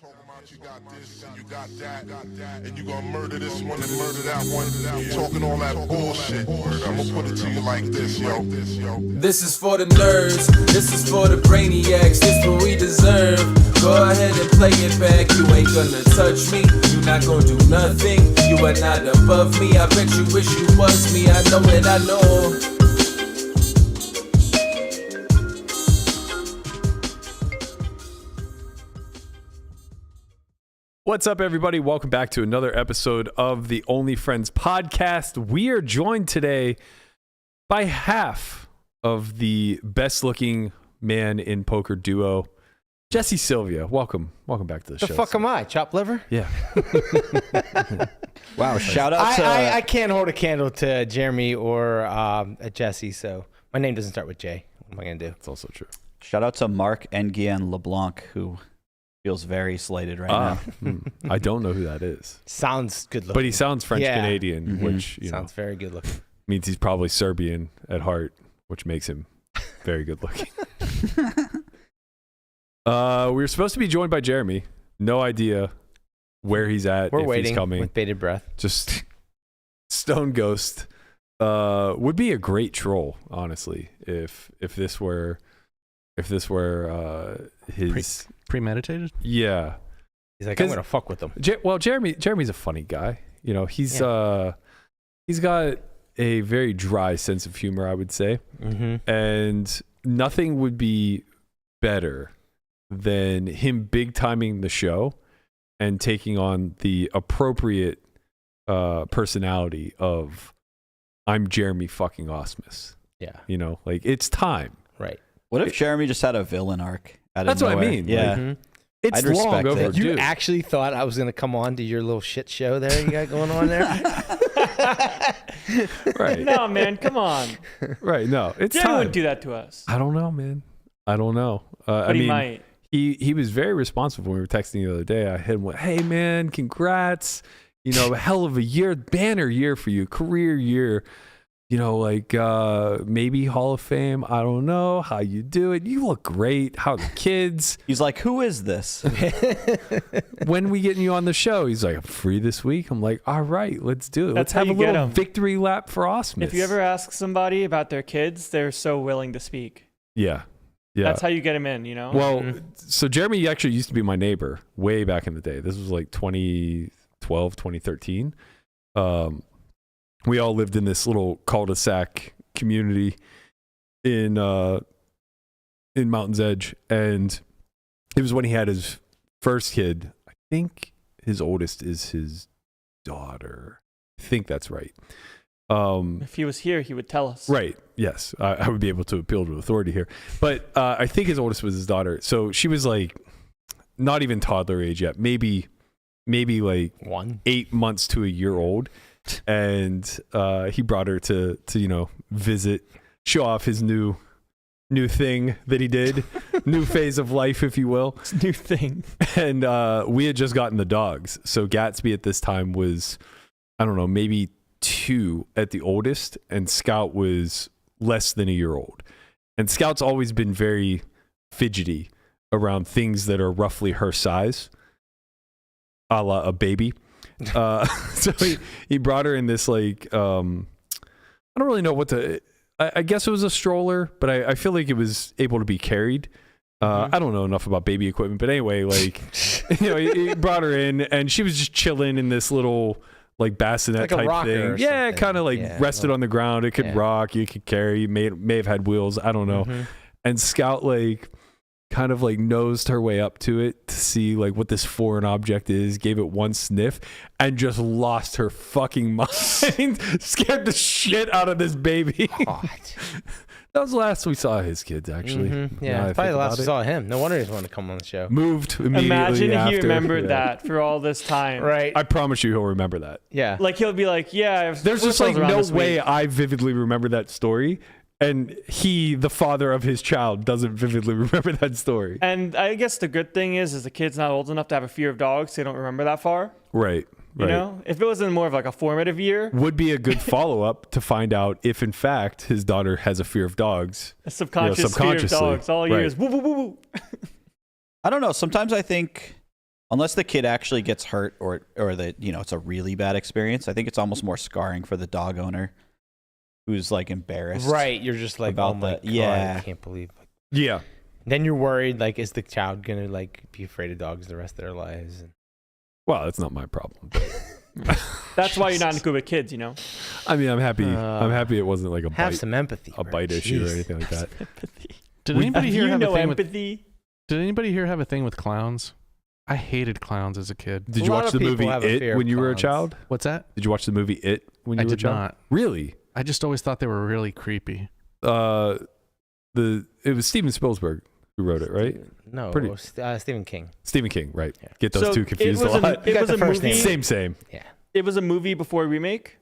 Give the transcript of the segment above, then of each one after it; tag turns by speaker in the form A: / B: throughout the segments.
A: Talking about you got this and you got that, and you gonna murder this one and murder that one. Talking all that bullshit. I'm gonna put it to you like this, yo.
B: This is for the nerds, this is for the brainiacs, this what we deserve. Go ahead and play it back, you ain't gonna touch me, you not gonna do nothing, you are not above me. I bet you wish you was me, I know it, I know.
C: What's up, everybody? Welcome back to another episode of the Only Friends podcast. We are joined today by half of the best-looking man in poker duo, Jesse Sylvia. Welcome back to the show.
D: The fuck am I? Chopped liver?
C: Yeah.
E: Wow! Shout out to
D: I can't hold a candle to Jeremy or Jesse, so my name doesn't start with J. What am I gonna do?
C: That's also true.
E: shout out to Marc Nguyen LeBlanc, who feels very slighted right now.
C: I don't know who that is,
D: Sounds good looking.
C: but he sounds French Canadian,
E: Mhm.
C: which
D: sounds very good looking.
C: means he's probably Serbian at heart, which makes him very good looking. We were supposed to be joined by Jeremy. No idea where he's at.
D: We're
C: if
D: waiting
C: he's coming.
D: with bated breath.
C: Just stone ghost. Would be a great troll, honestly, if this were his
F: premeditated.
C: Yeah.
D: He's like, I'm gonna fuck with them.
C: Jeremy's a funny guy. You know, he's got a very dry sense of humor, I would say.
D: Mm-hmm.
C: And nothing would be better than him big timing the show and taking on the appropriate personality of I'm Jeremy fucking Ausmus.
D: Yeah.
C: You know, like it's time.
D: Right.
E: What if Jeremy just had a villain arc?
C: That's what I mean.
E: Yeah,
C: Like,
D: Mm-hmm.
C: it's
E: I'd
C: long
E: respect it.
C: overdue.
D: You actually thought I was gonna come on to your little shit show there you got going on there?
C: Right.
G: No, man, come on.
C: Right. No, it's
G: Jeremy
C: time.
G: wouldn't do that to us.
C: I don't know, man. I don't know.
G: But he might.
C: He was very responsive when we were texting the other day. I hit him with, hey, man, congrats. You know, hell of a year, banner year for you, career year. You know, like maybe Hall of Fame. I don't know how you do it. You look great. How are the kids?
E: He's like, who is this?
C: When we getting you on the show? He's like, I'm free this week. I'm like, all right, let's do it. Let's
G: That's how
C: have a
G: you get
C: little
G: 'em.
C: victory lap for Ausmus.
G: If you ever ask somebody about their kids, they're so willing to speak.
C: Yeah.
G: That's how you get them in, you know?
C: Well, so Jeremy actually used to be my neighbor way back in the day. This was like 2012, 2013. We all lived in this little cul-de-sac community in Mountain's Edge, and it was when he had his first kid. I think his oldest is his daughter. I think that's right.
G: If he was here, he would tell us.
C: Right. Yes. I would be able to appeal to authority here. But I think his oldest was his daughter. So she was like not even toddler age yet. Maybe like 8 months to a year old. And he brought her to you know, visit, show off his new thing that he did, new phase of life, if you will.
G: It's a new thing.
C: And we had just gotten the dogs. So Gatsby at this time was, I don't know, maybe 2 at the oldest, and Scout was less than a year old. And Scout's always been very fidgety around things that are roughly her size, a la a baby. So he brought her in this like I don't really know what to. I guess it was a stroller, but I feel like it was able to be carried. I don't know enough about baby equipment, but anyway, like you know, he brought her in, and she was just chilling in this little like bassinet
D: Like a
C: type
D: rocker or
C: thing. Yeah,
D: something.
C: kind of like rested on the ground. It could rock. You could carry. May have had wheels. I don't know.
D: Mm-hmm.
C: And Scout like kind of like nosed her way up to it to see like what this foreign object is, gave it one sniff, and just lost her fucking mind. Scared the shit out of this baby. That was the last we saw his kids, actually.
D: Mm-hmm.
C: Now
D: Yeah,
C: I
D: probably
C: think
D: the last
C: about
D: we
C: it.
D: saw him. No wonder he's wanting to come on the show.
C: Moved immediately
G: Imagine
C: after.
G: he remembered
C: Yeah.
G: that for all this time.
D: Right.
C: I promise you he'll remember that.
D: Yeah.
G: Like, he'll be like, yeah.
C: There's just like no way I vividly remember that story, and he, the father of his child, doesn't vividly remember that story.
G: And I guess the good thing is the kid's not old enough to have a fear of dogs, so they don't remember that far.
C: Right.
G: You know, if it was in more of like a formative year,
C: Would be a good follow-up to find out if, in fact, his daughter has a fear of dogs.
G: a subconscious fear of
C: subconsciously.
G: dogs all
C: Right.
G: years. Woo, woo, woo, woo.
E: I don't know. Sometimes I think unless the kid actually gets hurt or that it's a really bad experience. I think it's almost more scarring for the dog owner who's like embarrassed.
D: Right. You're just like,
E: about
D: oh my
E: that.
D: God,
E: Yeah.
D: I can't believe.
C: Yeah.
D: Then you're worried, like, is the child gonna like be afraid of dogs the rest of their lives? And
C: Well, that's not my problem. But
G: That's why you're not good with kids,
C: I mean, I'm happy. I'm happy it wasn't like a
D: have
C: bite,
D: some empathy.
C: a
D: Bert.
C: bite issue or
D: Jeez.
C: anything like that.
F: Did anybody here have a thing with?
G: empathy?
F: Did anybody here have a thing with clowns? I hated clowns as a kid.
C: Did
D: A
C: you
D: lot
C: watch
D: of
C: the
D: people
C: movie
D: have a fear
C: It
D: of
C: when you were a
D: clowns.
C: child?
F: What's that?
C: Did you watch the movie It when you
F: I
C: were a
F: did
C: child?
F: not.
C: Really?
F: I just always thought they were really creepy.
C: It was Steven Spielberg who wrote it, right?
D: No,
C: Pretty-
D: Stephen King.
C: Stephen King, right?
D: Yeah.
C: Get those
G: So
C: two confused
G: it
C: a
G: was
C: lot.
D: You
G: It
D: got
G: was
D: the
G: a
D: first
G: movie.
D: name.
C: Same.
D: Yeah.
G: It was a movie before a remake.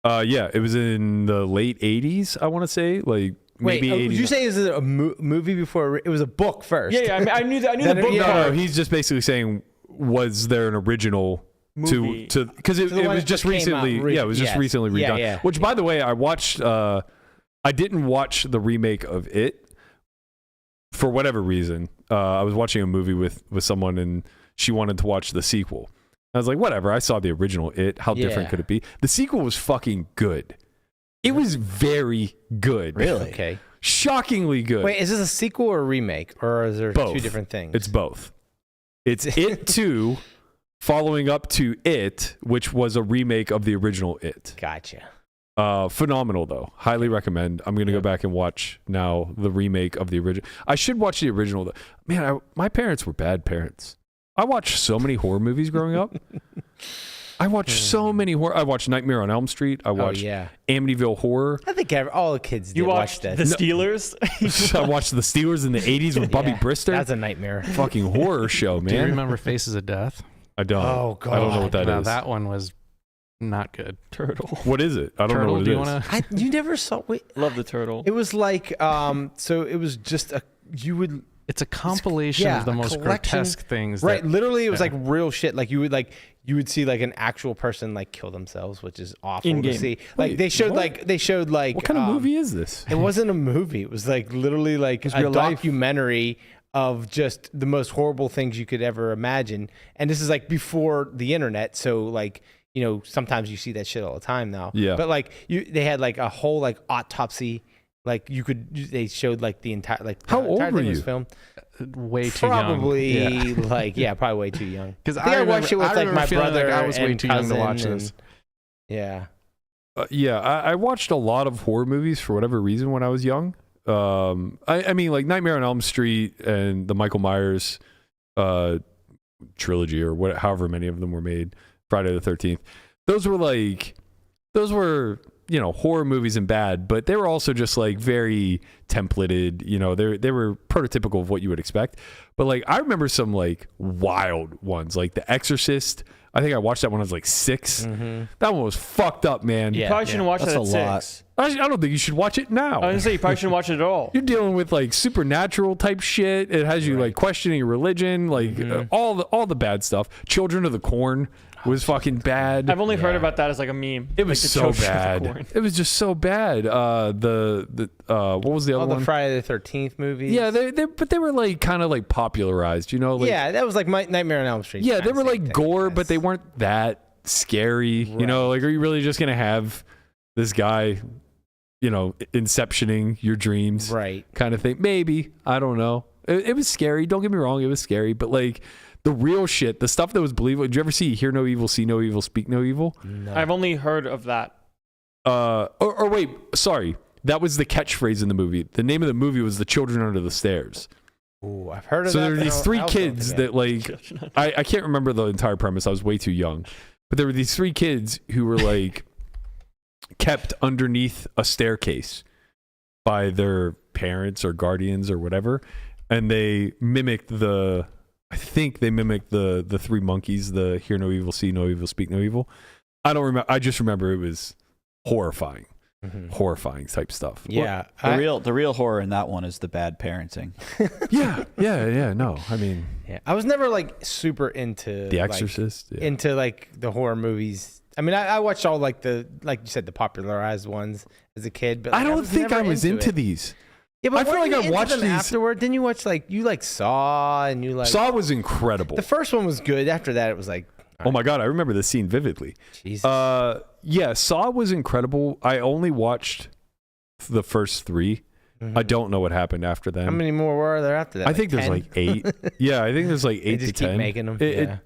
C: Yeah, it was in the late '80s. I want to say, like
D: Wait,
C: maybe
D: did
C: 80s.
D: you say it was a movie before? It was a book first.
G: Yeah, I knew that. I knew
D: Then
G: the book.
D: yeah.
C: No,
G: part.
C: he's just basically saying, was there an original
G: Movie.
C: to because it
D: So the one
C: was
D: that
C: just
D: just came out
C: recently, yeah, it was just
D: yes.
C: recently
D: Yeah,
C: redone.
D: yeah.
C: Which, by the way, I watched. I didn't watch the remake of It for whatever reason. I was watching a movie with someone, and she wanted to watch the sequel. I was like, whatever. I saw the original It. How different
D: Yeah.
C: could it be? The sequel was fucking good. It was very good.
E: Really?
D: Okay.
C: Shockingly good.
D: Wait, is this a sequel or a remake, or is there
C: Both.
D: two different things?
C: It's both. It's It 2 following up to It, which was a remake of the original It.
D: Gotcha.
C: Phenomenal, though. Highly recommend. I'm going to go back and watch now the remake of the original. I should watch the original, though. Man, my parents were bad parents. I watched so many horror movies growing up. I watched so many horror. I watched Nightmare on Elm Street. I watched
D: yeah.
C: Amityville Horror.
D: I think all the kids did
G: You
D: watch
G: watched
D: that.
G: the Steelers.
C: I watched The Steelers in the 80s with Bobby
D: Yeah,
C: Brister.
D: That's a nightmare.
C: Fucking horror show, man.
F: Do you remember Faces of Death?
C: I don't.
D: Oh,
C: I don't know what that
F: Now,
C: is.
F: that one was not good.
G: Turtle.
C: What is it? I don't know
F: Turtle,
C: what
F: do
C: it
F: you
C: is.
F: want to?
D: You never saw. Wait,
G: Love the turtle.
D: it was like so. It was just a you would
F: It's a compilation
D: yeah,
F: of the
D: a
F: most
D: collection-
F: grotesque things.
D: right.
F: That,
D: Literally, it was
F: yeah.
D: like real shit. Like you would see like an actual person like kill themselves, which is awful
G: In-game.
D: to see. Like
C: Wait,
D: they showed
C: what?
D: like
C: What kind of movie is this?
D: It wasn't a movie. It was like literally like a
C: real life.
D: documentary of just the most horrible things you could ever imagine. And this is like before the internet, so like sometimes you see that shit all the time now.
C: Yeah.
D: But like they had like a whole like autopsy. Like they showed like the entire like
C: How
D: the
C: old
D: entire
C: were
D: thing was
C: you?
D: filmed.
F: way too
D: Probably
F: young.
D: probably way too young.
F: Because
D: I think I watched it with like my brother.
F: I was way
D: and
F: too young to watch
D: cousin
F: this.
D: Yeah.
C: Yeah, I watched a lot of horror movies for whatever reason when I was young. I mean, like Nightmare on Elm Street and the Michael Myers trilogy, or however many of them were made. Friday the 13th. Those were horror movies and bad, but they were also just like very templated. They were prototypical of what you would expect. But like I remember some like wild ones, like The Exorcist. I think I watched that when I was like 6.
D: Mm-hmm.
C: That one was fucked up, man.
D: Yeah.
G: You probably shouldn't watch
E: That's
G: that
E: a
G: at
E: lot.
G: 6.
C: I don't think you should watch it now.
G: I was gonna say you probably shouldn't watch it at all.
C: You're dealing with like supernatural type shit. It has you like questioning your religion, like all the bad stuff. Children of the Corn was fucking bad.
G: I've only heard about that as like a meme.
C: It was
G: like the
C: so
G: Children of the
C: bad.
G: Corn.
C: It was just so bad. What was the other
D: All the
C: one?
D: Friday the 13th movies.
C: Yeah, they were like kind of like popularized, like,
D: yeah, that was like my Nightmare on Elm Street.
C: yeah, they
D: kinda
C: were
D: same
C: like
D: thing,
C: gore,
D: I
C: but they
D: guess.
C: weren't that scary.
D: Right.
C: Like, are you really just gonna have this guy, inceptioning your dreams,
D: right.
C: kind of thing? Maybe, I don't know. It was scary. Don't get me wrong, it was scary, but like the real shit, the stuff that was believable. Did you ever see Hear No Evil, See No Evil, Speak No Evil?
D: No.
G: I've only heard of that.
C: Or wait, sorry. That was the catchphrase in the movie. The name of the movie was The Children Under the Stairs.
D: Ooh, I've heard of
C: So
D: that.
C: there were
D: but
C: these
D: I
C: three
D: don't
C: kids
D: think
C: that like, I can't remember the entire premise. I was way too young. But there were these three kids who were like kept underneath a staircase by their parents or guardians or whatever. And they mimicked the three monkeys, the Hear No Evil, See No Evil, Speak No Evil. I don't remember. I just remember it was horrifying. Horrifying type stuff.
D: Yeah.
E: The real horror in that one is the bad parenting.
C: Yeah. No, I mean,
D: Yeah. I was never like super into
C: The
D: like,
C: Exorcist. Yeah.
D: into like the horror movies. I mean, I watched all like you said, the popularized ones as a kid, but
C: I
D: like,
C: don't think I
D: never
C: was into
D: it.
C: these.
D: Yeah, but
C: I feel
D: weren't
C: like
D: you
C: I
D: into
C: watched
D: them
C: these.
D: afterward. Didn't you watch Saw and you like
C: Saw was incredible.
D: the first one was good. After that, it was like,
C: Oh my god, I remember the scene vividly.
D: Jesus.
C: Yeah, Saw was incredible. I only watched the first 3. I don't know what happened after that.
D: How many more were there after that?
C: I think there's
D: 10?
C: like 8. Yeah, I think there's like 8
D: They
C: to
D: just
C: 10.
D: keep making them.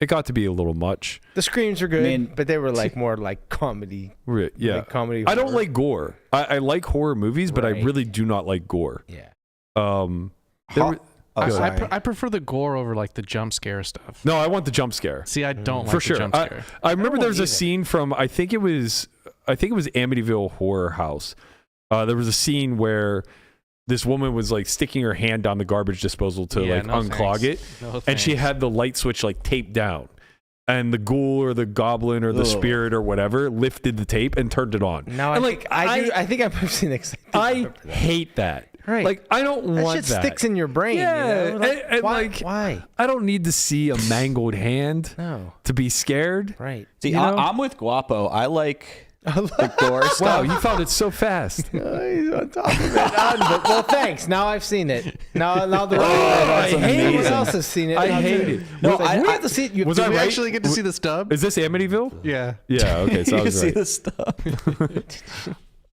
C: It got to be a little much.
D: The screams were good,
E: I mean-
D: but they were like more like comedy.
C: Yeah.
D: Like comedy.
C: I don't
D: horror.
C: like gore. I like horror movies, but I
D: Right.
C: really do not like gore.
D: Yeah.
C: There were-
E: Oh, sorry.
F: I prefer the gore over like the jump scare stuff.
C: no, I want the jump scare.
F: See, I don't like
C: For
F: the
C: sure.
F: jump scare.
C: I remember there was a
D: either.
C: scene from I think it was Amityville Horror House. There was a scene where this woman was like sticking her hand down the garbage disposal to
F: Yeah,
C: like
F: no
C: unclog
F: thanks.
C: it,
F: No
C: and she
F: thanks.
C: had the light switch like taped down, and the ghoul or the goblin or the
E: Ugh.
C: spirit or whatever lifted the tape and turned it on.
D: No,
C: and
D: I
C: like
D: think I think I've seen that.
C: I hate that.
D: Right.
C: Like I don't
D: that
C: want
D: shit
C: that.
D: sticks in your brain.
C: Yeah,
D: you know? Like,
C: and
D: why?
C: like-
D: Why?
C: I don't need to see a mangled hand
D: No.
C: to be scared.
D: Right.
E: See,
C: you know?
E: I'm with Guapo. I like the gore
C: Wow,
E: stuff.
C: you found it so fast.
D: He's on top of it. Well, thanks. Now I've seen it. Now the rest
C: I
D: of
C: hate
D: everyone
C: it.
D: else has seen it.
C: I
D: now,
C: hate
D: too.
C: it.
D: No,
C: Was-
D: we have to see it.
C: was
F: Did
C: I
F: we
C: right?
F: actually get to see the stub?
C: Is this Amityville?
F: Yeah.
C: Yeah. Okay. So I
E: you
C: was
E: see
C: right.
E: the stuff.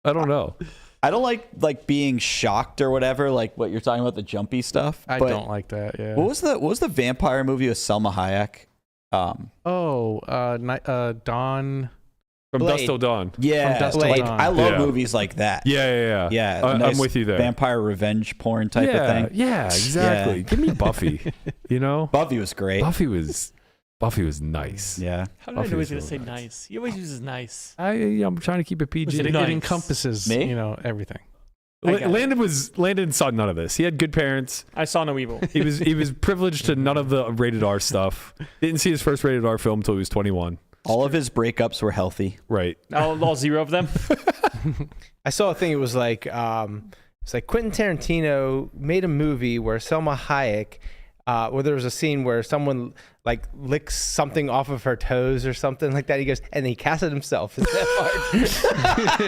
C: I don't know.
E: I don't like being shocked or whatever, like what you're talking about, the jumpy stuff.
F: I
E: but
F: don't like that. Yeah.
E: What was the vampire movie with Selma Hayek?
F: Dawn.
C: From
D: Blade.
C: Dusk Till Dawn.
E: Yeah,
F: From Dusk
D: Till
E: like
F: Dawn.
E: I love
C: Yeah.
E: movies like that.
C: Yeah.
E: Yeah,
C: I'm
E: nice
C: with you there.
E: Vampire revenge porn type
C: yeah,
E: of thing.
C: Yeah, exactly.
E: Yeah.
C: Give me Buffy. You know,
E: Buffy was great.
C: Buffy was nice.
E: Yeah,
G: How did I
C: Buffy
G: know he
C: was
G: was going to
C: really
G: say nice? He always uses nice.
C: I'm trying to keep it PG.
F: It,
G: Nice.
F: it encompasses,
E: Me?
F: everything.
G: I got it.
C: Landon saw none of this. He had good parents.
G: I saw no evil.
C: He was privileged to none of the rated R stuff. Didn't see his first rated R film until he was 21.
E: all of his breakups were healthy.
C: Right.
G: All 0 of them.
D: I saw a thing. It was like Quentin Tarantino made a movie where Selma Hayek, where there was a scene where someone like licks something off of her toes or something like that. He goes, and he casted himself. Is that hard?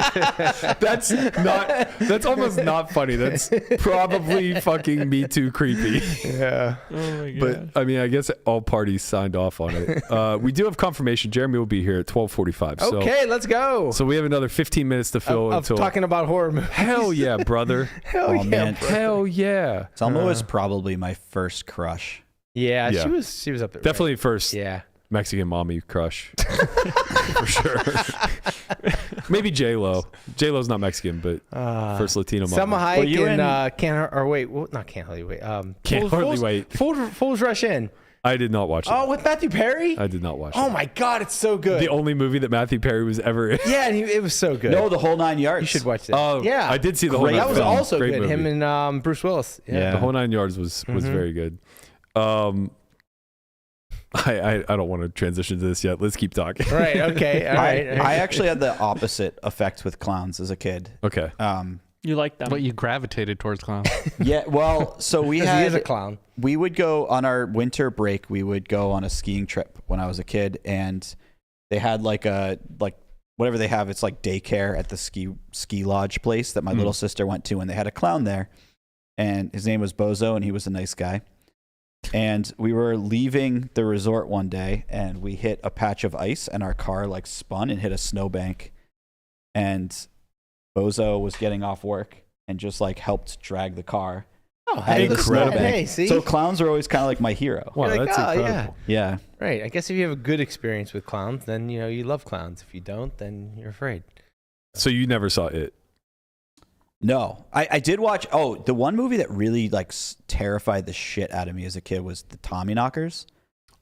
C: That's almost not funny. That's probably fucking Me Too creepy.
D: Yeah.
G: Oh my
C: But I mean, I guess all parties signed off on it. We do have confirmation. Jeremy will be here at 12:45. So,
D: Okay, let's go.
C: so we have another 15 minutes to fill
D: Of
C: until.
D: talking about horror movies.
C: Hell yeah, brother.
D: Hell
E: Oh,
D: yeah.
E: man.
D: bro.
C: Hell yeah.
E: Selma was probably my first crush.
D: Yeah,
C: Yeah.
D: she was up there.
C: Definitely first
D: Yeah.
C: Mexican mommy crush. For sure. Maybe J-Lo. J-Lo's not Mexican, but first Latino mommy.
D: Selma Hayek
E: you
D: and
E: in-
D: Can't or wait, well, not Can't Hardly Wait.
C: Can't Hardly Wait.
D: Fools Rush In.
C: I did not watch it.
D: Oh, with Matthew Perry.
C: I did not watch
D: Oh
C: it.
D: my God, it's so good.
C: The only movie that Matthew Perry was ever in.
D: Yeah, and it was so good.
E: No, the whole 9 yards.
D: You should watch it.
C: Oh,
D: yeah,
C: I did see the whole
E: Great
C: nine
D: That was
E: film.
D: also
C: Great
D: good.
C: movie.
D: Him and Bruce Willis.
E: Yeah.
C: The whole 9 yards was very good. I don't want to transition to this yet. Let's keep talking.
D: Right. Okay. All right.
E: I actually had the opposite effect with clowns as a kid.
C: Okay.
G: You like them.
F: But you gravitated towards clowns.
E: Yeah, well, so we
D: Because he is a
E: had
D: clown.
E: we would go on our winter break. We would go on a skiing trip when I was a kid, and they had like whatever they have. It's like daycare at the ski lodge place that my little sister went to, and they had a clown there, and his name was Bozo, and he was a nice guy. And we were leaving the resort one day, and we hit a patch of ice, and our car like spun and hit a snowbank, and Bozo was getting off work and just like helped drag the car.
D: Oh,
E: Hey,
D: the
C: incredible.
D: snowbank. Hey, see.
E: So clowns are always kind of like my hero.
C: Wow,
D: You're like,
C: that's
D: oh,
C: incredible.
E: Yeah.
D: Right. I guess if you have a good experience with clowns, then you love clowns. If you don't, then you're afraid.
C: So you never saw it?
E: No, I did watch. Oh, the one movie that really like terrified the shit out of me as a kid was the Tommyknockers.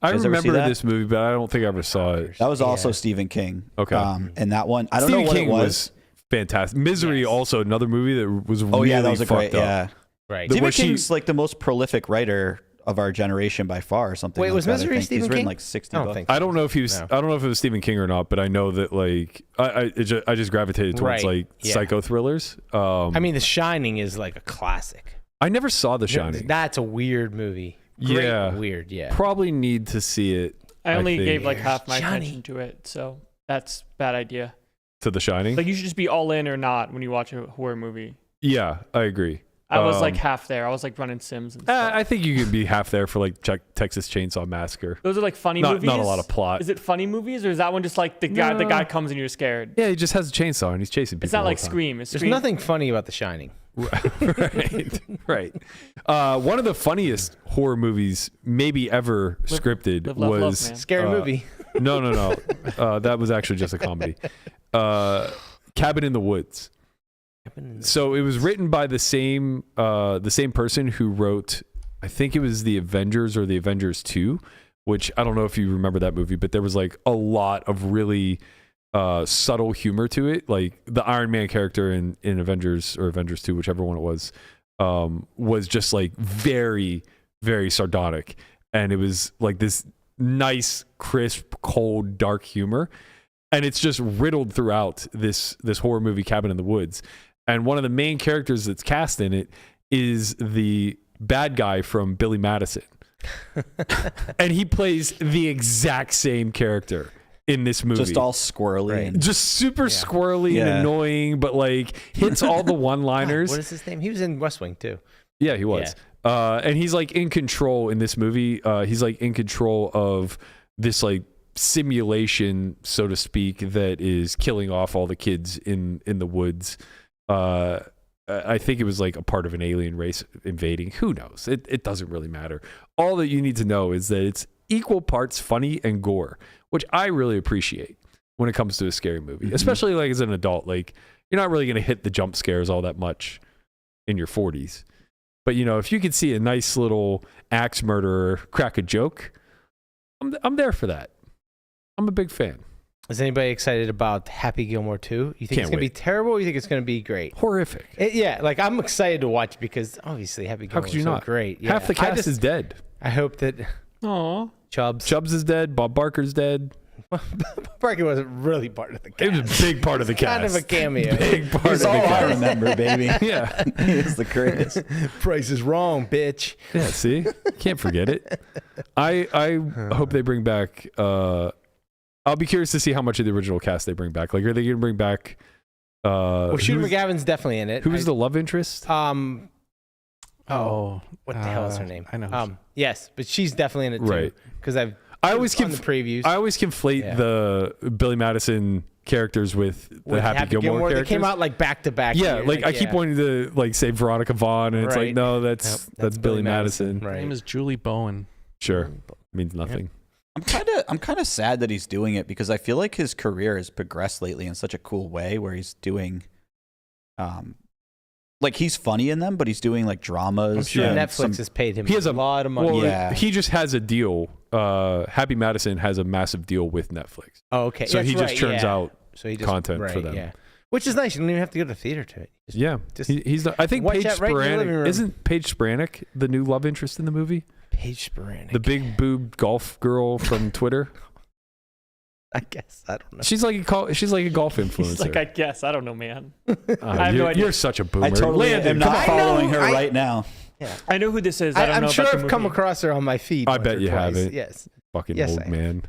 C: I
E: You guys ever see
C: remember
E: that?
C: this movie, but I don't think I ever saw it.
E: That was also
D: Yeah.
E: Stephen King.
C: Okay.
E: And that one, I don't
C: Stephen
E: know what
C: King
E: it was.
C: fantastic. Misery,
D: Yes.
C: also another movie that was
E: Oh
C: really
E: yeah, that was a
C: fucked
E: great.
C: up.
E: Yeah,
D: Right.
C: The-
E: Stephen
C: where she-
E: King's like the most prolific writer of our generation by far, or something.
D: Wait,
E: like
D: was
E: that, I
D: Misery
E: think.
D: Stephen
E: He's written
D: King?
E: like 60
D: I don't
E: books.
D: think so.
C: I don't know if he was.
D: No.
C: I don't know if it was Stephen King or not, but I know that like I just gravitated towards
D: Right.
C: like
D: Yeah.
C: psycho thrillers.
D: I mean, The Shining is like a classic.
C: I never saw The Shining.
D: That's a weird movie. Great,
C: Yeah.
D: Weird. Yeah.
C: Probably need to see it.
G: I only
C: think.
G: gave like half my
D: Johnny.
G: attention to it, so that's bad idea.
C: To The Shining.
G: Like you should just be all in or not when you watch a horror movie.
C: Yeah, I agree.
G: I was like half there. I was like running sims and stuff.
C: I think you could be half there for like Texas Chainsaw Massacre.
G: Those are like funny movies.
C: Not a lot of plot.
G: Is it funny movies or is that one just like the guy comes and you're scared?
C: Yeah, he just has a chainsaw and he's chasing people.
G: It's not
C: all
G: like
C: the time.
G: Scream.
D: There's nothing funny about The Shining.
C: Right. One of the funniest horror movies maybe ever scripted
G: Live, Love,
C: was
G: man.
D: Scary movie.
C: No. That was actually just a comedy. Cabin in the Woods. So it was written by the same person who wrote, I think it was the Avengers or the Avengers 2, which I don't know if you remember that movie, but there was like a lot of really subtle humor to it. Like the Iron Man character in Avengers or Avengers 2, whichever one it was just like very, very sardonic. And it was like this nice, crisp, cold, dark humor. And it's just riddled throughout this horror movie, Cabin in the Woods. And one of the main characters that's cast in it is the bad guy from Billy Madison. And he plays the exact same character in this movie.
E: Just all squirrely.
D: Right.
E: And
C: Just super squirrely and annoying, but like hits all the one-liners.
D: What is his name? He was in West Wing too.
C: Yeah, he was. And he's like in control in this movie. He's like in control of this like simulation, so to speak, that is killing off all the kids in the woods. I think it was like a part of an alien race invading. Who knows? It doesn't really matter. All that you need to know is that it's equal parts funny and gore, which I really appreciate when it comes to a scary movie, especially like as an adult. Like you're not really going to hit the jump scares all that much in your 40s. But you know, if you could see a nice little axe murderer crack a joke, I'm there for that. I'm a big fan.
D: Is anybody excited about Happy Gilmore 2? You think
C: Can't
D: it's going to be
C: wait.
D: terrible or you think it's going to be great?
C: Horrific.
D: Yeah, like I'm excited to watch because obviously Happy
C: How
D: Gilmore
C: could
D: is
C: you
D: so
C: not?
D: great. Yeah.
C: Half the cast is dead.
D: I hope that
G: Aw.
D: Chubbs
C: is dead. Bob Barker's dead.
D: Berkey wasn't really part of the cast.
C: It was a big part of the cast.
D: Kind of a cameo.
C: Big part of
E: He's
C: the
E: all I
C: cast.
E: remember, baby.
C: Yeah.
E: He is the greatest.
D: Price is wrong, bitch.
C: Yeah, see? Can't forget it. I hope they bring back I'll be curious to see how much of the original cast they bring back. Like are they gonna bring back
D: Well, Shooter
C: who's-
D: McGavin's definitely in it.
C: who was the love interest?
D: what
F: Oh,
D: the hell is her name?
F: I know.
D: Yes, but she's definitely in it too.
C: Right.
D: Because I
C: always
D: on the previews.
C: I always conflate the Billy Madison characters with the
D: with
C: Happy Gilmore characters.
D: They came out like back to back.
C: Yeah,
D: years.
C: like I keep wanting to like say Veronica Vaughn, and it's
D: Right.
C: like no, that's Billy Madison.
F: Her
D: Right.
F: name is Julie Bowen.
C: Sure, means nothing.
E: I'm kind of sad that he's doing it because I feel like his career has progressed lately in such a cool way where he's doing like he's funny in them, but he's doing like dramas.
D: I'm sure
E: and
D: Netflix has paid him
C: He has
D: a lot of money.
C: Well,
E: Yeah.
C: he just has a deal. Happy Madison has a massive deal with Netflix,
D: Oh, okay.
C: so he
D: That's
C: just
D: right,
C: churns
D: yeah.
C: out
D: so he
C: content for
D: right,
C: them.
D: Yeah. Which is nice. You don't even have to go to the theater to it. Just-
C: Yeah,
D: just
C: he's. I think
D: watch
C: Paige
D: that right in your living
C: Sporanic
D: room.
C: isn't Paige Sporanic the new love interest in the movie?
D: Paige Sporanic.
C: The big boobed golf girl from Twitter.
D: I guess. I don't know.
C: She's like a golf influencer.
G: He's like, I guess. I don't know, man.
C: Oh,
G: I have no idea.
C: You're such a boomer.
E: I totally
C: Landon,
E: am
C: come
E: not
C: on.
E: following her
D: I-
E: right now.
G: I know who this is. I don't
D: I'm
G: know
D: sure
G: about the
D: I've come
G: movie.
D: across her on my feed.
C: I
D: once
C: bet
D: or
C: you
D: twice.
C: haven't.
D: Yes.
C: Fucking
D: Yes,
C: old
D: I am.
C: man.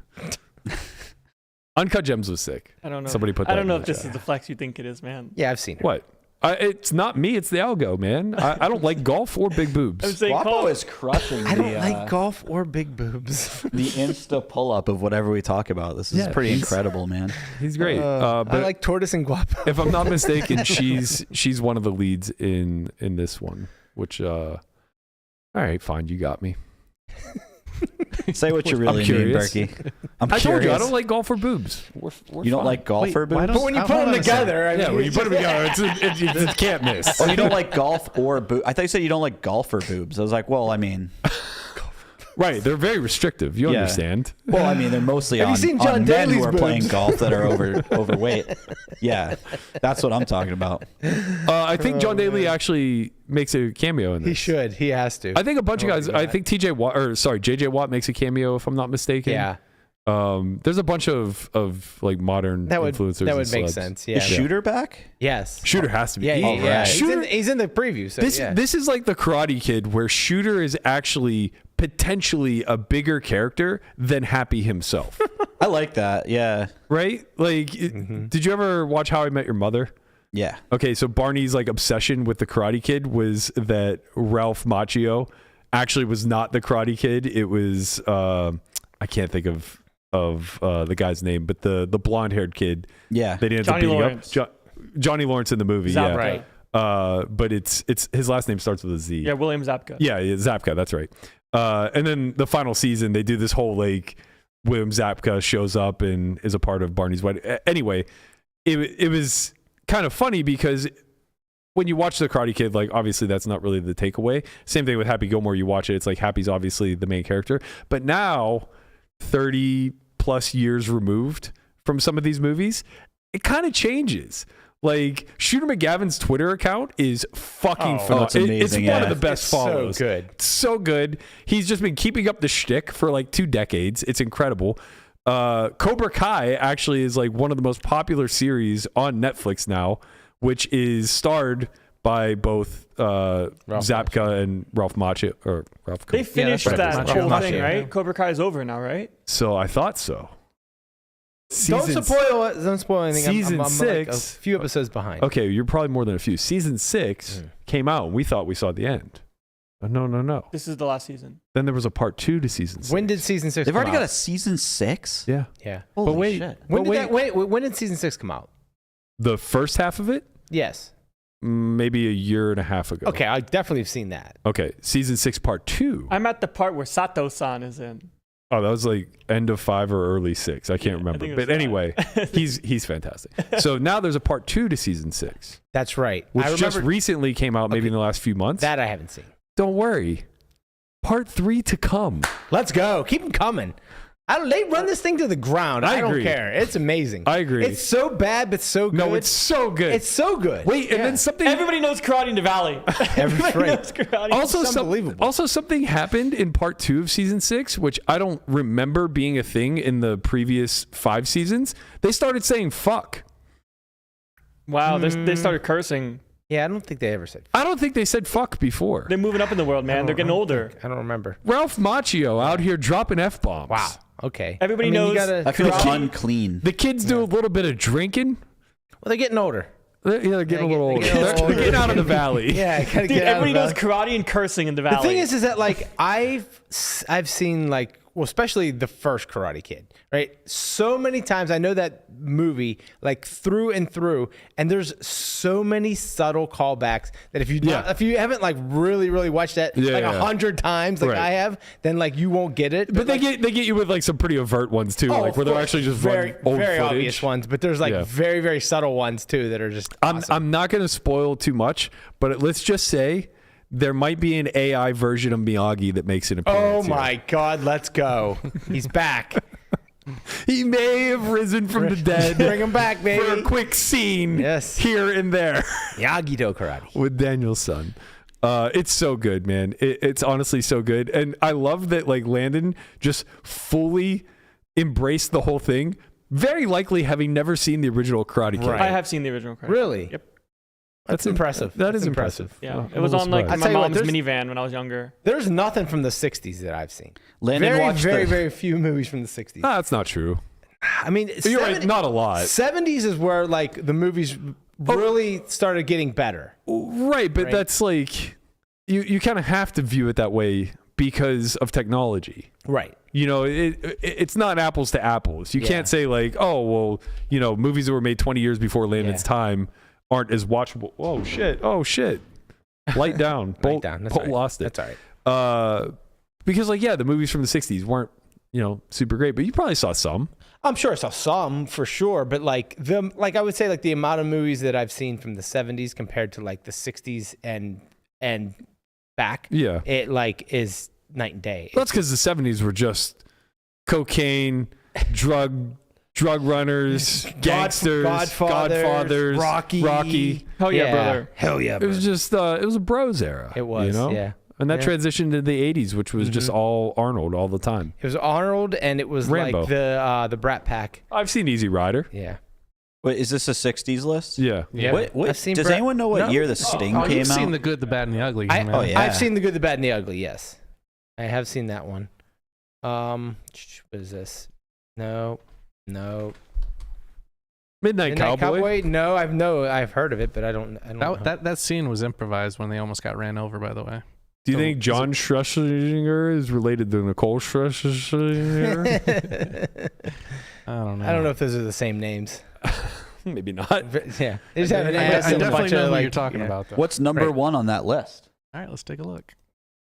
C: Uncut Gems was sick.
G: I don't know.
C: Somebody put that
G: I don't know
C: in
G: if
C: the
G: this
C: chat.
G: is the flex you think it is, man.
D: Yeah, I've seen her.
C: What? It's not me. It's the algo, man. I don't like golf or big
G: I'm
C: boobs.
G: saying
E: Guapo
G: call
E: is crushing
D: I don't
E: the,
D: like golf or big boobs.
E: the Insta pull-up of whatever we talk about. This is
C: Yeah,
E: pretty
C: he's-
E: incredible, man.
C: He's great.
D: I
C: But
D: like Tortoise and Guapo.
C: if I'm not mistaken, she's one of the leads in this one. Which, all right, fine, you got me.
E: Say what you
C: I'm
E: really mean,
C: curious.
E: Berkey. I'm
C: I told you I
E: curious.
C: don't like golf or boobs.
E: You don't like golfer
F: Wait, why
E: boobs?
F: don't-
D: But when you
F: Hold
D: put
F: on
D: them
F: a second.
D: together, I
C: Yeah,
D: mean,
C: when you put them together, it can't miss.
E: Oh, you don't like golf or boobs? I thought you said you don't like golfer boobs. I was like, well, I mean,
C: Right, they're very restrictive. You
E: Yeah.
C: understand?
E: well, I mean, they're mostly
D: Have you
E: on,
D: seen John
E: on men who
D: Daly's
E: are playing
D: boobs?
E: golf that are overweight. Yeah, that's what I'm talking about.
C: I think John Daly actually makes a cameo in this.
D: he should. He has to.
C: I think a bunch of guys. I think JJ Watt makes a cameo if I'm not mistaken.
D: yeah,
C: There's a bunch of like modern
D: that would
C: influencers.
D: that would
C: and
D: make
C: celebs.
D: sense. Yeah.
E: Is Shooter back?
D: Yes.
C: Shooter has to be.
D: Yeah.
C: He-
D: Yeah.
E: right.
C: Shooter,
D: He's in the preview. So yeah.
C: this is like the Karate Kid, where Shooter is actually potentially a bigger character than Happy himself.
E: I like that. Yeah.
C: Right? Like,
D: Mm-hmm.
C: did you ever watch How I Met Your Mother?
E: Yeah.
C: Okay, so Barney's like obsession with the Karate Kid was that Ralph Macchio actually was not the Karate Kid. It was I can't think of the guy's name, but the blonde haired kid.
E: Yeah.
C: They didn't
G: Johnny
C: beating
G: Lawrence.
C: up Johnny Lawrence in the movie.
G: Zabka.
C: Yeah,
D: Right.
C: but it's his last name starts with a Z.
G: Yeah, William Zabka.
C: Yeah, Zapka. That's right. And then the final season, they do this whole like William Zapka shows up and is a part of Barney's wedding. Anyway, it was kind of funny because when you watch the Karate Kid, like obviously that's not really the takeaway. Same thing with Happy Gilmore. You watch it, it's like Happy's obviously the main character, but now 30 plus years removed from some of these movies, it kind of changes. Like Shooter McGavin's Twitter account is fucking phenomenal.
E: it's amazing,
C: It's one of
E: yeah.
C: the best
D: It's
C: follows.
D: so good.
C: It's so good. He's just been keeping up the shtick for like 2 decades. It's incredible. Cobra Kai actually is like one of the most popular series on Netflix now, which is starred by both Zapka and Ralph Macchio. Or Ralph.
G: They finished
D: right.
G: that
D: Macchio.
G: whole thing,
D: Macchio,
G: right?
D: yeah.
G: Cobra Kai is over now, right?
C: So I thought so.
D: Don't spoil anything.
C: Season
D: I'm like a
C: 6.
D: few episodes behind.
C: Okay, you're probably more than a few. Season 6 came out, and we thought we saw the end. But no.
G: This is the last season.
C: Then there was a part 2 to season 6.
D: When did season 6
E: They've
D: come
E: already got
D: out?
E: a season 6?
C: Yeah.
D: Yeah.
E: Holy
C: wait.
E: shit.
D: When did season 6 come out?
C: The first half of it?
D: Yes.
C: Maybe a year and a half ago.
D: Okay, I definitely have seen that.
C: Okay, season 6, part 2.
G: I'm at the part where Sato-san is in.
C: Oh, that was like end of 5 or early 6. I can't remember.
G: think it was
C: But anyway, he's fantastic. So now there's a part 2 to season 6,
D: That's right.
C: which
D: I
C: just
D: remember
C: recently came out, maybe in the last few months.
D: that I haven't seen.
C: Don't worry. Part 3 to come.
D: Let's go. Keep them coming. They run this thing to the ground.
C: I
D: I don't
C: agree.
D: care. It's amazing.
C: I agree.
D: It's so bad, but so good.
C: No, it's so good.
D: It's so good.
C: Wait, and
D: Yeah.
C: then something
G: Everybody knows karate in the valley. Everybody
D: right.
G: knows karate.
C: also
D: It's unbelievable.
C: Also something happened in part 2 of season 6, which I don't remember being a thing in the previous 5 seasons. They started saying fuck.
G: Wow, they started cursing.
D: Yeah, I don't think they ever said.
C: I don't think they said fuck before.
G: They're moving up in the world, man. They're getting older.
D: I don't remember.
C: Ralph Macchio out here dropping F-bombs.
D: Wow. Okay.
G: Everybody
D: You
G: knows-
D: gotta,
E: That feels
C: Karate-
E: unclean.
C: The kids do a little bit of drinking.
D: well, they're getting older.
C: They're getting a little older.
D: they're getting
C: They're
D: older.
C: getting out of the valley.
D: Yeah, gotta
G: Dude,
D: get out of
G: everybody knows
D: that.
G: karate and cursing in the valley.
D: The thing is that like I've seen like, well, especially the first Karate Kid, right? So many times I know that movie like through and through, and there's so many subtle callbacks that if you haven't like really watched that like 100 times like
C: Right.
D: I have, then like you won't get it.
C: But they
D: like,
C: get you with like some pretty overt ones too,
D: oh,
C: like
D: of
C: where they're
D: course,
C: actually just
D: very
C: running old
D: very
C: footage.
D: obvious ones, but there's like
C: Yeah.
D: very subtle ones too that are just. Awesome.
C: I'm not going to spoil too much, but let's just say there might be an AI version of Miyagi that makes an
D: Oh
C: appearance.
D: my God, let's go! He's back.
C: He may have risen from the dead.
D: Bring him back, baby.
C: For a quick scene
D: Yes.
C: here and there
D: Miyagi-Do karate.
C: with Daniel's son. It's so good, man. It's honestly so good. And I love that like Landon just fully embraced the whole thing, very likely having never seen the original Karate Kid.
D: Right.
G: I have seen the original karate.
D: Really?
G: Yep.
D: That's impressive.
C: That is
D: That's
C: impressive.
G: Yeah.
C: Oh,
G: it was
C: I'm a
G: on
C: little
G: like
C: surprised.
G: my
D: tell you what,
G: mom's
D: there's-
G: minivan when I was younger.
D: There's nothing from the 60s that I've seen.
E: Landon watched
D: very few movies from the 60s.
C: That's not true.
D: I mean,
C: You're right, not a lot.
D: 70s is where like the movies really started getting better.
C: Right, but
D: Right.
C: that's like you kind of have to view it that way because of technology.
D: Right.
C: You know, it's not apples to apples. You
D: Yeah.
C: can't say like, oh, well, you know, movies that were made 20 years before Landon's
D: Yeah.
C: time aren't as watchable. Oh shit. Light down. Bolt,
D: down. That's
C: Bolt
D: all right.
C: lost it.
D: That's all right.
C: Because like, yeah, the movies from the 60s weren't, you know, super great, but you probably saw some.
D: I'm sure I saw some for sure, but like I would say like the amount of movies that I've seen from the 70s compared to like the 60s and back,
C: Yeah.
D: it like is night and day.
C: That's because the 70s were just cocaine, drug runners, gangsters, Godfathers, Rocky.
G: Hell yeah, brother.
D: Hell yeah,
C: It was just it was a bros era.
D: It was,
C: you know?
D: yeah.
C: And that
D: Yeah.
C: transitioned to the 80s, which was just all Arnold all the time.
D: It was Arnold, and it was
C: Rambo.
D: like the Brat Pack.
C: I've seen Easy Rider.
D: Yeah.
E: Wait, is this a 60s list?
C: Yeah.
F: Yeah.
E: What
D: I've seen
E: does
D: Brett-
E: anyone know what
D: No.
E: year the Sting
F: Oh,
E: came
F: you've
E: out?
F: seen the good, the bad, and the ugly.
D: I,
F: man.
E: oh, yeah.
D: I've seen the good, the bad, and the ugly. Yes, I have seen that one. What is this? No.
C: Midnight Cowboy.
D: No, I've heard of it, but I don't know.
F: That scene was improvised when they almost got ran over, by the way.
C: Do you think John Schlesinger is related to Nicole Schlesinger?
F: I don't know.
D: I don't know if those are the same names.
C: Maybe not.
D: Yeah, they just have an S
F: I
D: and a
F: definitely
D: bunch
F: know
D: of
F: who
D: like.
F: you're talking about, though.
E: What's number one on that list?
F: All right, let's take a look.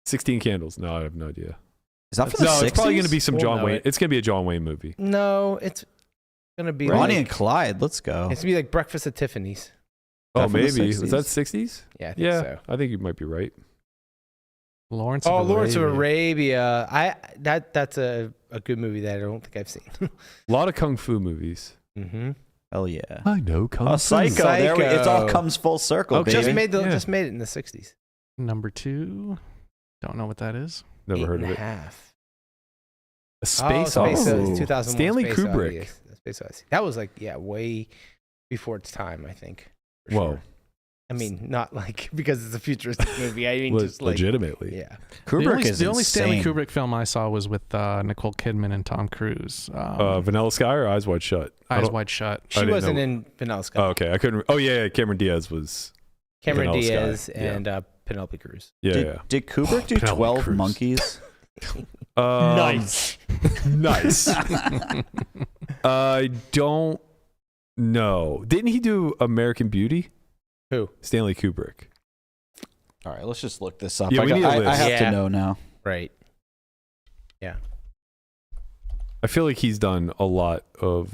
C: 16 Candles. No, I have no idea.
E: Is that from the
C: No,
E: 60s?
C: it's probably going to be some
D: We'll
C: John
D: know
C: Wayne.
D: it.
C: It's going to be a John Wayne movie.
D: No, it's gonna be
E: Bonnie
D: like,
E: and Clyde. Let's go.
D: it's gonna be like Breakfast at Tiffany's.
C: Oh,
E: from the
C: maybe. Was
E: 60s?
C: that 60s?
D: Yeah, I think
C: Yeah,
D: so.
C: I think you might be right.
F: Lawrence of
D: Lawrence of
F: Arabia.
D: Arabia. That's a good movie that I don't think I've seen.
C: A lot of Kung Fu movies.
D: Mm-hmm.
E: Hell yeah.
C: I know Kung Fu.
E: Oh, Psycho. There we, it all
D: Psycho.
E: comes full circle,
C: Okay.
E: baby.
D: Just made it in the 60s.
F: Number 2. Don't know what that is.
C: Never heard of it.
D: Half.
C: A Space
D: Space
C: Odyssey.
D: Odyssey. 2001
C: Stanley
D: Space
C: Kubrick.
D: Odyssey. Space Odyssey. That was like way before its time, I think. For
C: Whoa.
D: sure. I mean, not like because it's a futuristic movie. I mean, just like
C: legitimately.
D: yeah.
E: Kubrick
F: the only
E: is
F: Stanley
E: insane.
F: Kubrick film I saw was with Nicole Kidman and Tom Cruise.
C: Vanilla Sky or Eyes Wide Shut? I
F: Eyes
C: don't-
F: Wide Shut.
C: I
D: She
C: didn't
D: wasn't
C: know.
D: in Vanilla Sky.
C: Oh, okay. I couldn't. Oh, yeah. Cameron Diaz was.
D: Cameron
C: Vanilla Sky,
D: Diaz
C: yeah.
D: and Penelope Cruz.
C: Yeah,
E: Did,
C: yeah.
E: did Kubrick do
C: Penelope
E: 12
C: Cruz.
E: Monkeys?
G: Nice.
C: Nice. I don't know. Didn't he do American Beauty?
D: Who?
C: Stanley Kubrick.
E: All right, let's just look this up.
C: Yeah, we need a
E: I
C: list.
E: have
D: Yeah.
E: to know now.
D: Right.
C: I feel like he's done a lot of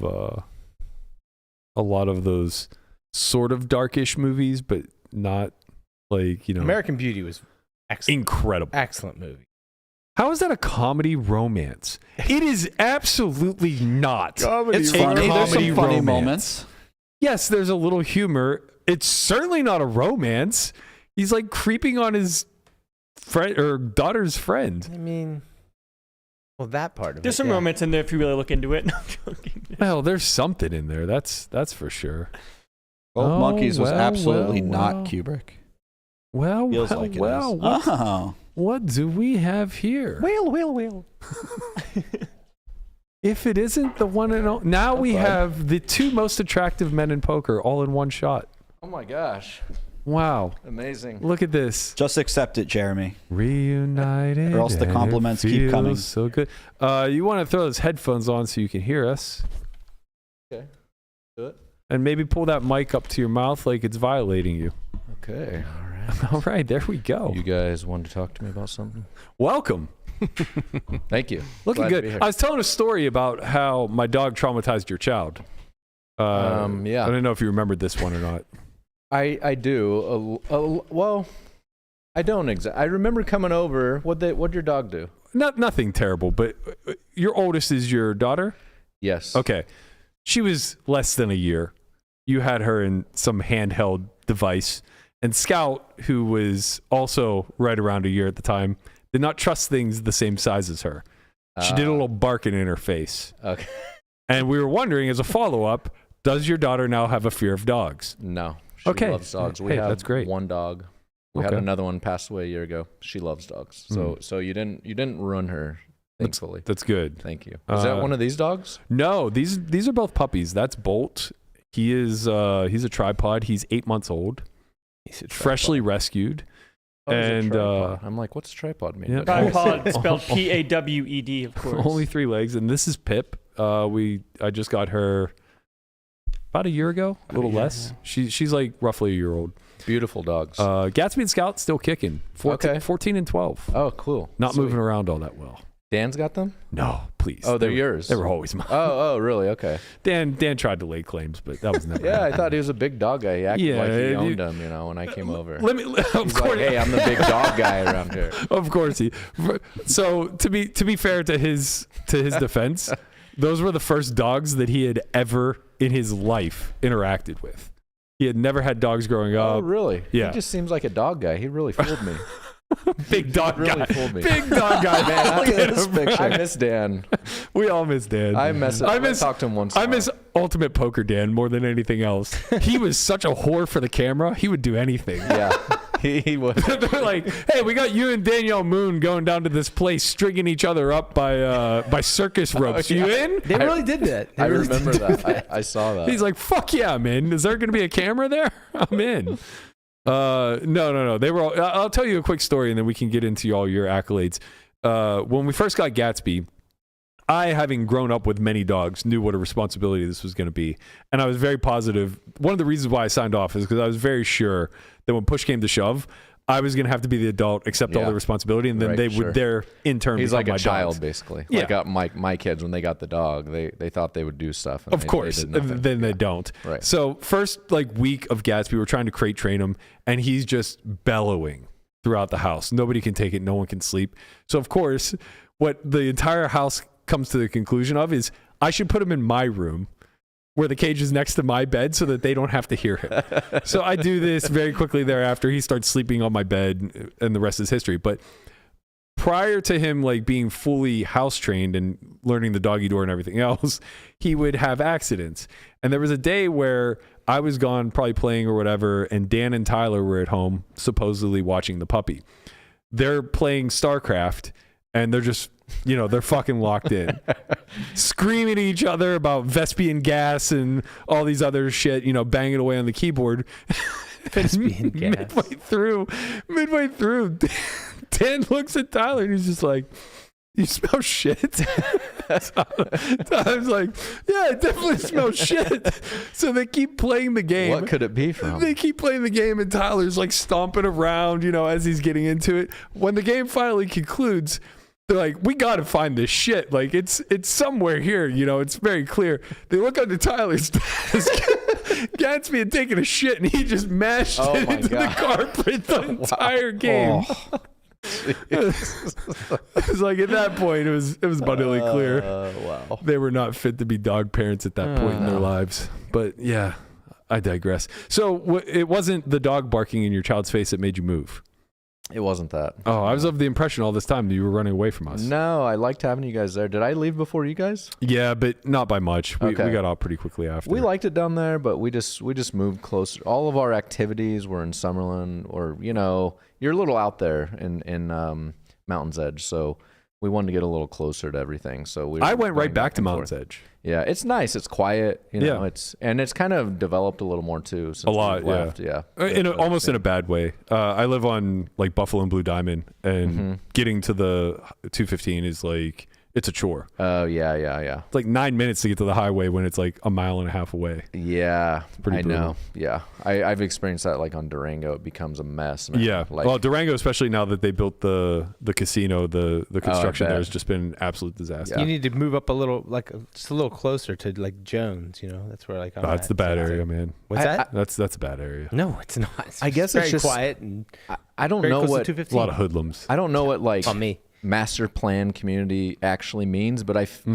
C: those sort of darkish movies, but not like,
D: American Beauty was excellent.
C: incredible.
D: Excellent movie.
C: How is that a comedy romance? It is absolutely not.
E: It's
C: a
E: funny. There's some
C: comedy
E: funny
C: romance.
E: moments.
C: Yes, there's a little humor. It's certainly not a romance. He's like creeping on his friend or daughter's friend.
D: I mean, well, that part of it.
G: There's some
D: yeah.
G: romance in there if you really look into it. No, I'm joking.
C: Well, there's something in there. That's for sure.
E: 12
C: Oh,
E: Monkeys was
C: well,
E: absolutely
C: well,
E: not
C: well.
E: Kubrick.
C: Well,
E: Feels
C: well,
E: like it
C: well.
E: is.
C: What,
E: Oh.
C: what do we have here?
G: Whale.
C: If it isn't the one and only, now we
E: bud.
C: have the two most attractive men in poker all in one shot.
H: Oh my gosh.
C: Wow.
H: Amazing.
C: Look at this.
E: Just accept it, Jeremy.
C: Reunited.
E: Or else the
C: and it
E: compliments keep coming.
C: feels So good. You want to throw those headphones on so you can hear us.
H: Okay. Do it.
C: And maybe pull that mic up to your mouth like it's violating you.
H: Okay. All right.
C: All right, there we go.
H: You guys wanted to talk to me about something?
C: Welcome.
H: Thank you.
C: Looking
H: Glad to be
C: good.
H: here.
C: I was telling a story about how my dog traumatized your child.
H: Yeah.
C: I don't know if you remembered this one or not.
H: I do. Well, I don't exactly. I remember coming over. What'd your dog do?
C: Nothing terrible, but your oldest is your daughter?
H: Yes.
C: Okay. She was less than a year. You had her in some handheld device. And Scout, who was also right around a year at the time, did not trust things the same size as her. She did a little barking in her face.
H: Okay.
C: And we were wondering, as a follow-up, does your daughter now have a fear of dogs?
H: No. She
C: Okay.
H: loves dogs. We
C: Hey,
H: have
C: that's great.
H: one dog. We had
C: Okay.
H: another one pass away a year ago. She loves dogs. So you didn't ruin her, thankfully.
C: That's good.
H: Thank you. Is that one of these dogs?
C: No, these are both puppies. That's Bolt. He is he's a tripod. He's 8 months old, freshly rescued.
H: Oh, he's a
C: and
H: tripod. I'm like, what's tripod mean?
C: yeah.
H: Okay.
G: Tripod spelled P-A-W-E-D, of course.
C: Only 3 legs, and this is Pip. I just got her about a year ago, a little less. She's like roughly a year old.
H: Beautiful dogs.
C: Gatsby and Scout still kicking. 14 and 12.
H: Oh, cool.
C: Not
H: Sweet.
C: moving around all that well.
H: Dan's got them?
C: No, please.
H: Oh, they're
C: They were-
H: yours.
C: They were always mine.
H: Oh, really? Okay.
C: Dan tried to lay claims, but that was never.
H: Yeah, I
C: happening.
H: thought he was a big dog guy. He acted
C: Yeah,
H: like he
C: you-
H: owned them, when I came over.
C: Of
H: He's
C: course,
H: like, hey, I'm the big dog guy around here.
C: of course he. So to be fair to his defense, those were the first dogs that he had ever in his life interacted with. He had never had dogs growing
H: Oh,
C: up.
H: really?
C: Yeah.
H: He just seems like a dog guy. He really fooled me.
C: Big dog
H: really
C: guy.
H: fooled me.
C: Big dog guy, man.
H: Look at this picture. I miss Dan.
C: We all miss Dan.
H: I talked to him once.
C: I miss Ultimate Poker Dan more than anything else. He was such a whore for the camera. He would do anything.
H: Yeah. he was.
C: They're like, hey, we got you and Danielle Moon going down to this place, stringing each other up by circus ropes. You in?
D: They really did that. They
H: I
D: really
H: remember
D: did
H: that. I saw that.
C: He's like, fuck yeah, I'm in. Is there going to be a camera there? I'm in. No. They were all, I'll tell you a quick story and then we can get into all your accolades. When we first got Gatsby, I, having grown up with many dogs, knew what a responsibility this was going to be. And I was very positive. One of the reasons why I signed off is because I was very sure that when push came to shove, I was going to have to be the adult, accept all the responsibility, and then they would their intern
H: He's
C: become
H: like a
C: my
H: child,
C: dogs.
H: basically.
C: Yeah.
H: Like my kids, when they got the dog, they thought they would do stuff. And
C: Of course,
H: they did nothing.
C: then they don't.
H: Right.
C: So first week of Gatsby, we're trying to crate train him, and he's just bellowing throughout the house. Nobody can take it. No one can sleep. So of course, what the entire house comes to the conclusion of is I should put him in my room where the cage is next to my bed so that they don't have to hear him. So I do this very quickly thereafter. He starts sleeping on my bed and the rest is history. But prior to him being fully house trained and learning the doggy door and everything else, he would have accidents. And there was a day where I was gone probably playing or whatever, and Dan and Tyler were at home supposedly watching the puppy. They're playing StarCraft and they're just, they're fucking locked in, screaming at each other about Vespian gas and all these other shit, banging away on the keyboard.
D: Vespian gas.
C: Midway through, Dan looks at Tyler and he's just like, you smell shit? I was like, yeah, it definitely smells shit. So they keep playing the game.
H: What could it be from?
C: They keep playing the game and Tyler's stomping around, as he's getting into it. When the game finally concludes, they're like, we got to find this shit. It's somewhere here, it's very clear. They look under Tyler's desk. Gatsby had taken a shit and he just mashed it into the carpet the entire game.
H: Oh.
C: It was at that point, it was abundantly clear.
H: Wow.
C: They were not fit to be dog parents at that point in their lives. But yeah, I digress. So it wasn't the dog barking in your child's face that made you move.
H: It wasn't that.
C: Oh, I was of the impression all this time that you were running away from us.
H: No, I liked having you guys there. Did I leave before you guys?
C: Yeah, but not by much. We
H: Okay.
C: got out pretty quickly after.
H: We liked it down there, but we just moved closer. All of our activities were in Summerlin, or you're a little out there in Mountain's Edge, so we wanted to get a little closer to everything. So
C: I went right
H: going
C: back to
H: and
C: Mountain's
H: forth.
C: Edge.
H: Yeah, it's nice. It's quiet.
C: Yeah.
H: It's kind of developed a little more too. Since
C: A lot,
H: we've left. Yeah.
C: Almost in a bad way. I live on Buffalo and Blue Diamond, and getting to the 215 is it's a chore.
H: Oh yeah.
C: It's 9 minutes to get to the highway when it's a mile and a half away.
H: Yeah,
C: pretty
H: I
C: brutal.
H: know. Yeah, I've experienced that on Durango. It becomes a mess, man.
C: Yeah. Well, Durango, especially now that they built the casino, the construction there has just been an absolute disaster.
D: You need to move up a little, just a little closer to Jones. That's where I'm
C: That's
D: at.
C: the bad area, man.
D: What's that?
C: That's a bad area.
D: No, it's not.
H: I guess
D: very
H: it's just
D: quiet and
H: I don't
D: very
H: know
D: close
H: what
D: to
C: A
D: 215.
C: lot of hoodlums.
H: I don't know what
D: on me.
H: master plan community actually means, but I think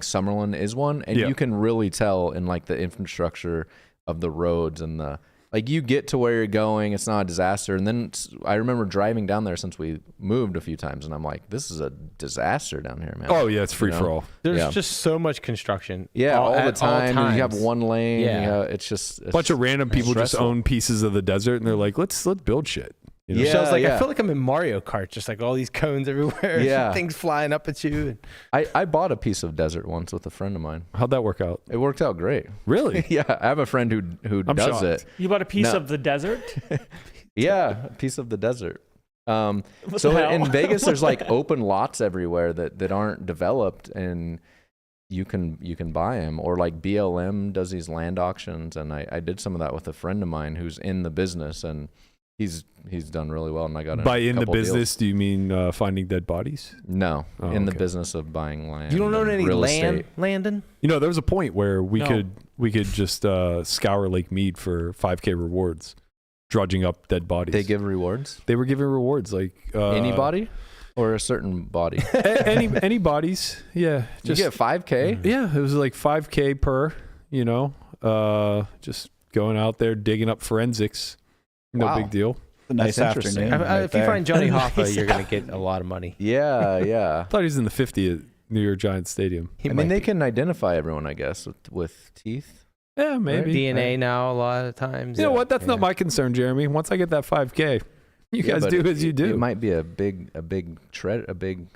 H: Summerlin is one, and
C: Yeah.
H: you can really tell in the infrastructure of the roads and the you get to where you're going, it's not a disaster. And then I remember driving down there since we moved a few times, and I'm like, this is a disaster down here, man.
C: Oh yeah, it's free for all.
D: There's just so much construction.
H: Yeah, all the
D: at all
H: time. You have
D: times.
H: one lane.
D: Yeah.
H: It's just
C: A bunch of random people just
H: stressful.
C: own pieces of the desert, and they're like, let's build shit.
H: Yeah.
D: So I feel like I'm in Mario Kart, just all these cones everywhere.
H: Yeah.
D: Things flying up at you.
H: I bought a piece of desert once with a friend of mine.
C: How'd that work out?
H: It worked out great.
C: Really?
H: Yeah, I have a friend who
C: I'm
H: does
C: shocked.
H: it.
G: You bought a piece
H: No.
G: of the desert?
H: Yeah, a piece of the desert.
G: What
H: So
G: the hell?
H: in Vegas, there's open lots everywhere that aren't developed, and you can buy them. Or BLM does these land auctions, and I did some of that with a friend of mine who's in the business, and he's done really well. And I got
C: By in the
H: couple deals.
C: business, do you mean finding dead bodies?
H: No,
C: Oh,
H: in the
C: okay.
H: business of buying land.
D: You don't own
H: and
D: any
H: real
D: land,
H: estate.
D: Landon?
C: There was a point where we
G: No.
C: could just scour Lake Mead for 5K rewards, drudging up dead bodies.
H: They give rewards.
C: They were giving rewards
H: Anybody or a certain body.
C: any bodies. Yeah,
H: You get 5K.
C: yeah. It was 5K per. Just going out there digging up forensics. No
H: Wow.
C: big deal.
E: A nice
H: That's interesting.
E: afternoon. right
D: If you
E: there.
D: find Johnny Hoffa, you're going to get a lot of money.
H: Yeah.
C: I thought he was in the 50 at New York Giants Stadium.
D: He
H: I
D: might
H: mean, they
D: be.
H: can identify everyone, I guess, with teeth.
C: Yeah, maybe.
D: DNA now a lot of times.
C: You know what? That's not my concern, Jeremy. Once I get that 5K, you guys do as you do.
H: It might be a big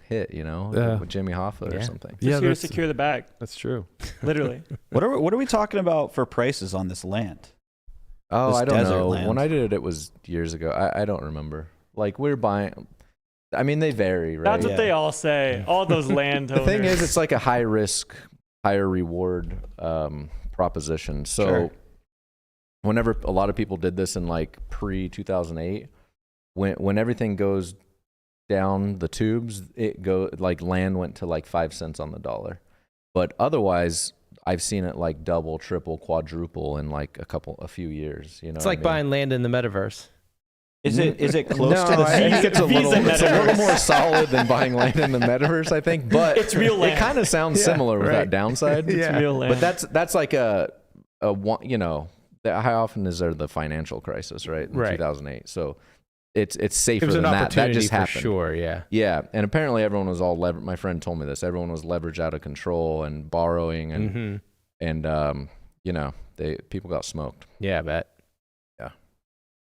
H: hit, you know, with Jimmy Hoffa or something.
G: Just here to secure the bag.
C: That's true.
G: Literally.
E: What are we talking about for prices on this land?
H: Oh,
E: This
H: I don't
E: desert
H: know.
E: land.
H: When I did it, it was years ago. I don't remember. Like we're buying. I mean, they vary, right?
G: That's what they all say. All those landowners.
H: The thing is, it's like a high risk, higher reward proposition. So whenever a lot of people did this in like pre 2008, when everything goes down the tubes, land went to like 5 cents on the dollar. But otherwise, I've seen it like double, triple, quadruple in like a few years. You know,
D: It's like buying land in the metaverse.
E: Is it close to the
H: I think it's a little
G: metaverse.
H: more solid than buying land in the metaverse, I think. But
G: It's real land.
H: It kind of sounds similar with that downside.
G: It's real land.
H: But that's like a one, you know, how often is there the financial crisis, right? In 2008. So it's safer
D: It was
H: than
D: an
H: that. That
D: opportunity
H: just
D: for
H: happened.
D: sure. Yeah.
H: Yeah, and apparently everyone was all my friend told me this. Everyone was leveraged out of control and borrowing and you know, people got smoked.
D: Yeah, I bet.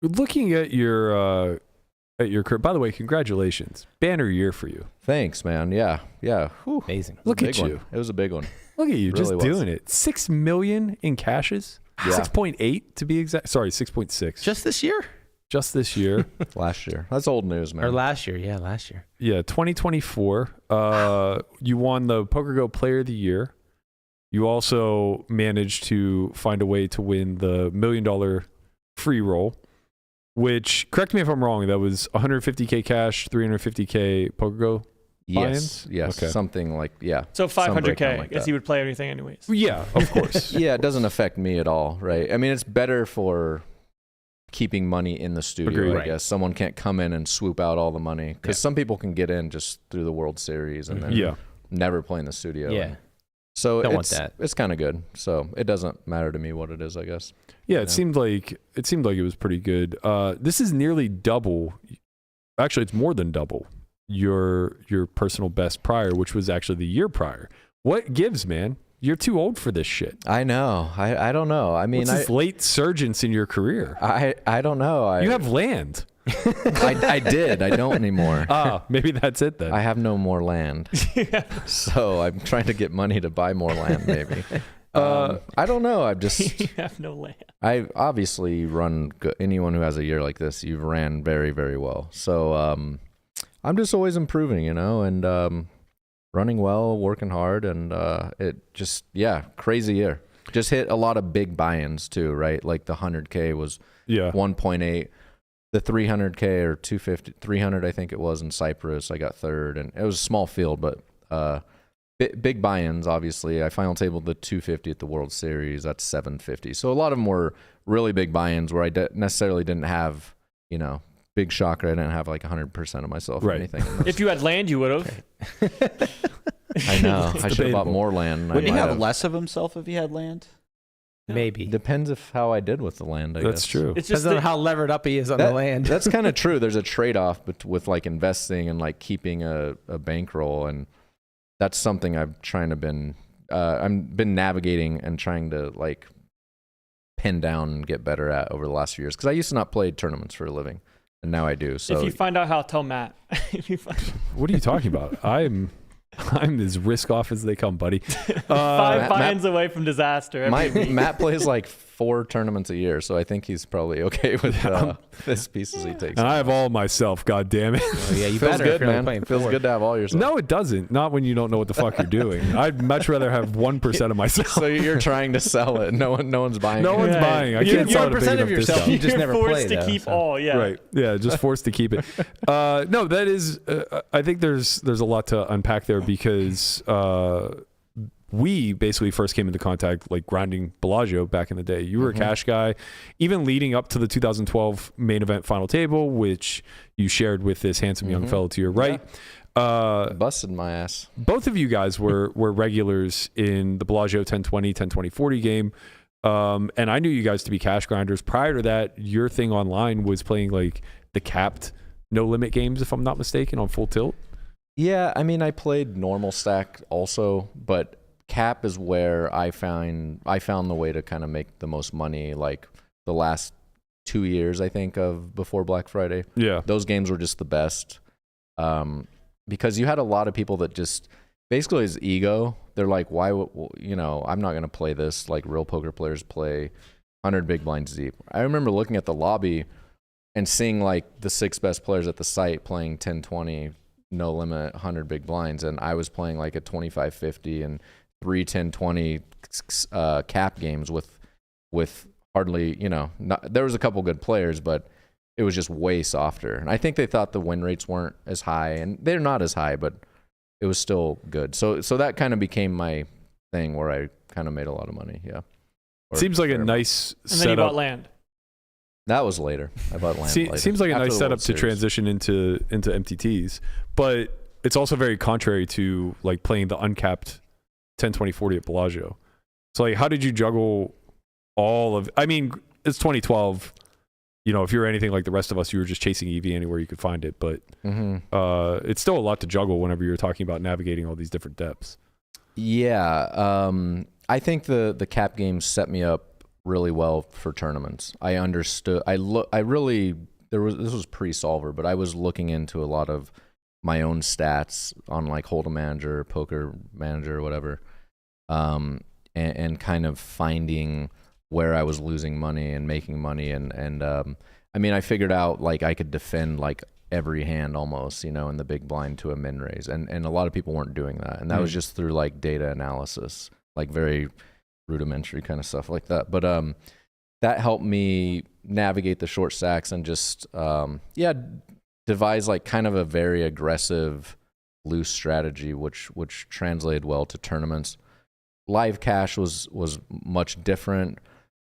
C: Looking at your career, by the way, congratulations. Banner year for you.
H: Thanks, man. Yeah. Whew.
D: Amazing.
C: Look at
H: Big one.
C: you.
H: It was a big one.
C: Look at you,
H: Really
C: just
H: was.
C: doing it. $6 million in cashes.
H: Yeah.
C: 6.8 to be exact. Sorry, 6.6.
D: Just this year?
C: Just this year.
H: Last year. That's old news, man.
D: Or last year? Yeah, last year.
C: Yeah, 2024. You won the PokerGo Player of the Year. You also managed to find a way to win the $1 million free roll, which, correct me if I'm wrong, that was 150K cash, 350K PokerGo buy-ins?
H: Yes.
C: Okay.
H: Something like, yeah.
G: So
H: some breakdown
G: 500K,
H: like
G: because
H: that.
G: he would play everything anyways.
C: Yeah, of course.
H: Yeah, it doesn't affect me at all, right? I mean, it's better for keeping money in the studio,
C: Agreed.
H: I
C: Right.
H: guess. Someone can't come in and swoop out all the money, because some people can get in just through the World Series and then never play in the studio.
D: Yeah.
H: And so
D: Don't want
H: it's,
D: that.
H: it's kind of good. So it doesn't matter to me what it is, I guess.
C: Yeah, it seemed like it was pretty good. This is nearly double. Actually, it's more than double your personal best prior, which was actually the year prior. What gives, man? You're too old for this shit.
H: I know. I don't know. I mean,
C: What's this late surgence in your career?
H: I don't know.
C: You have land.
H: I did. I don't anymore.
C: Maybe that's it then.
H: I have no more land. So I'm trying to get money to buy more land, maybe. I don't know. I've just
G: You have no land.
H: I obviously run anyone who has a year like this, you've ran very, very well. So I'm just always improving, you know, and running well, working hard, and it just, crazy year. Just hit a lot of big buy-ins too, right? Like the 100K was 1.8. The 300K or 250, 300, I think it was in Cyprus. I got third, and it was a small field, but big buy-ins, obviously. I final tabled the 250 at the World Series. That's 750. So a lot of them were really big buy-ins where I necessarily didn't have, you know, big shocker. I didn't have like 100% of myself or anything.
G: If you had land, you would have.
H: I know. I should have bought more land.
E: Wouldn't he have less of himself if he had land?
D: Maybe.
H: Depends if how I did with the land, I guess.
C: That's true.
G: It's just
D: Depends on how levered up he is on the land.
H: That's kind of true. There's a trade-off with like investing and like keeping a bankroll, and that's something I've been navigating and trying to like pin down and get better at over the last few years, because I used to not play tournaments for a living, and now I do. So
G: if you find out how, tell Matt.
C: What are you talking about? I'm as risk off as they come, buddy.
G: 5 buy-ins away from disaster. every week.
H: Matt plays like 4 tournaments a year, so I think he's probably okay with this pieces he takes.
C: And I have all myself, god damn it.
D: Oh, yeah, you
H: Feels
D: better
H: good,
D: if you're only
H: man.
D: playing
H: Feels
D: 4.
H: good to have all yourself.
C: No, it doesn't. Not when you don't know what the fuck you're doing. I'd much rather have 1% of myself.
H: So you're trying to sell it. No one's buying
C: No
H: it.
C: one's
G: Right.
C: buying. I
G: You're-
C: can't sell
D: you're
C: it at a big
D: 1%
C: enough
D: of yourself.
C: discount.
D: You just
G: You're
D: never
G: forced
D: play,
G: to
D: though,
G: keep
D: so.
G: all. Yeah.
C: Right. Yeah, just forced to keep it. No, that is I think there's a lot to unpack there, because we basically first came into contact like grinding Bellagio back in the day. You were a cash guy, even leading up to the 2012 main event final table, which you shared with this handsome young fellow to your right.
H: Busted my ass.
C: Both of you guys were regulars in the Bellagio 1020, 1020, 40 game. And I knew you guys to be cash grinders. Prior to that, your thing online was playing like the capped no limit games, if I'm not mistaken, on Full Tilt.
H: Yeah, I mean, I played normal stack also, but cap is where I found the way to kind of make the most money. Like the last 2 years, I think, of before Black Friday.
C: Yeah.
H: Those games were just the best. Because you had a lot of people that just basically is ego. They're like, why would, I'm not going to play this like real poker players play 100 big blinds deep. I remember looking at the lobby and seeing like the 6 best players at the site playing 10-20, no limit, 100 big blinds. And I was playing like a 25-50 and 3 10-20 cap games with hardly, there was a couple good players, but it was just way softer. And I think they thought the win rates weren't as high, and they're not as high, but it was still good. So that kind of became my thing where I kind of made a lot of money. Yeah.
C: Seems like a nice
G: And then
C: setup.
G: you bought land.
H: That was later. I bought land later.
C: Seems like a
H: After
C: nice
H: the
C: setup
H: World
C: to
H: Series.
C: transition into MTTs, but it's also very contrary to like playing the uncapped 10, 20, 40 at Bellagio. So like, how did you juggle all of? I mean, it's 2012. If you're anything like the rest of us, you were just chasing EV anywhere you could find it. But it's still a lot to juggle whenever you're talking about navigating all these different depths.
H: Yeah. I think the cap games set me up really well for tournaments. I understood. This was pre-solver, but I was looking into a lot of my own stats on like Hold'em Manager, Poker Manager, whatever, and kind of finding where I was losing money and making money. And I mean, I figured out like I could defend like every hand almost, in the big blind to a min raise. And a lot of people weren't doing that. And that was just through like data analysis, like very rudimentary kind of stuff like that. But that helped me navigate the short stacks and just, devise like kind of a very aggressive loose strategy, which translated well to tournaments. Live cash was much different.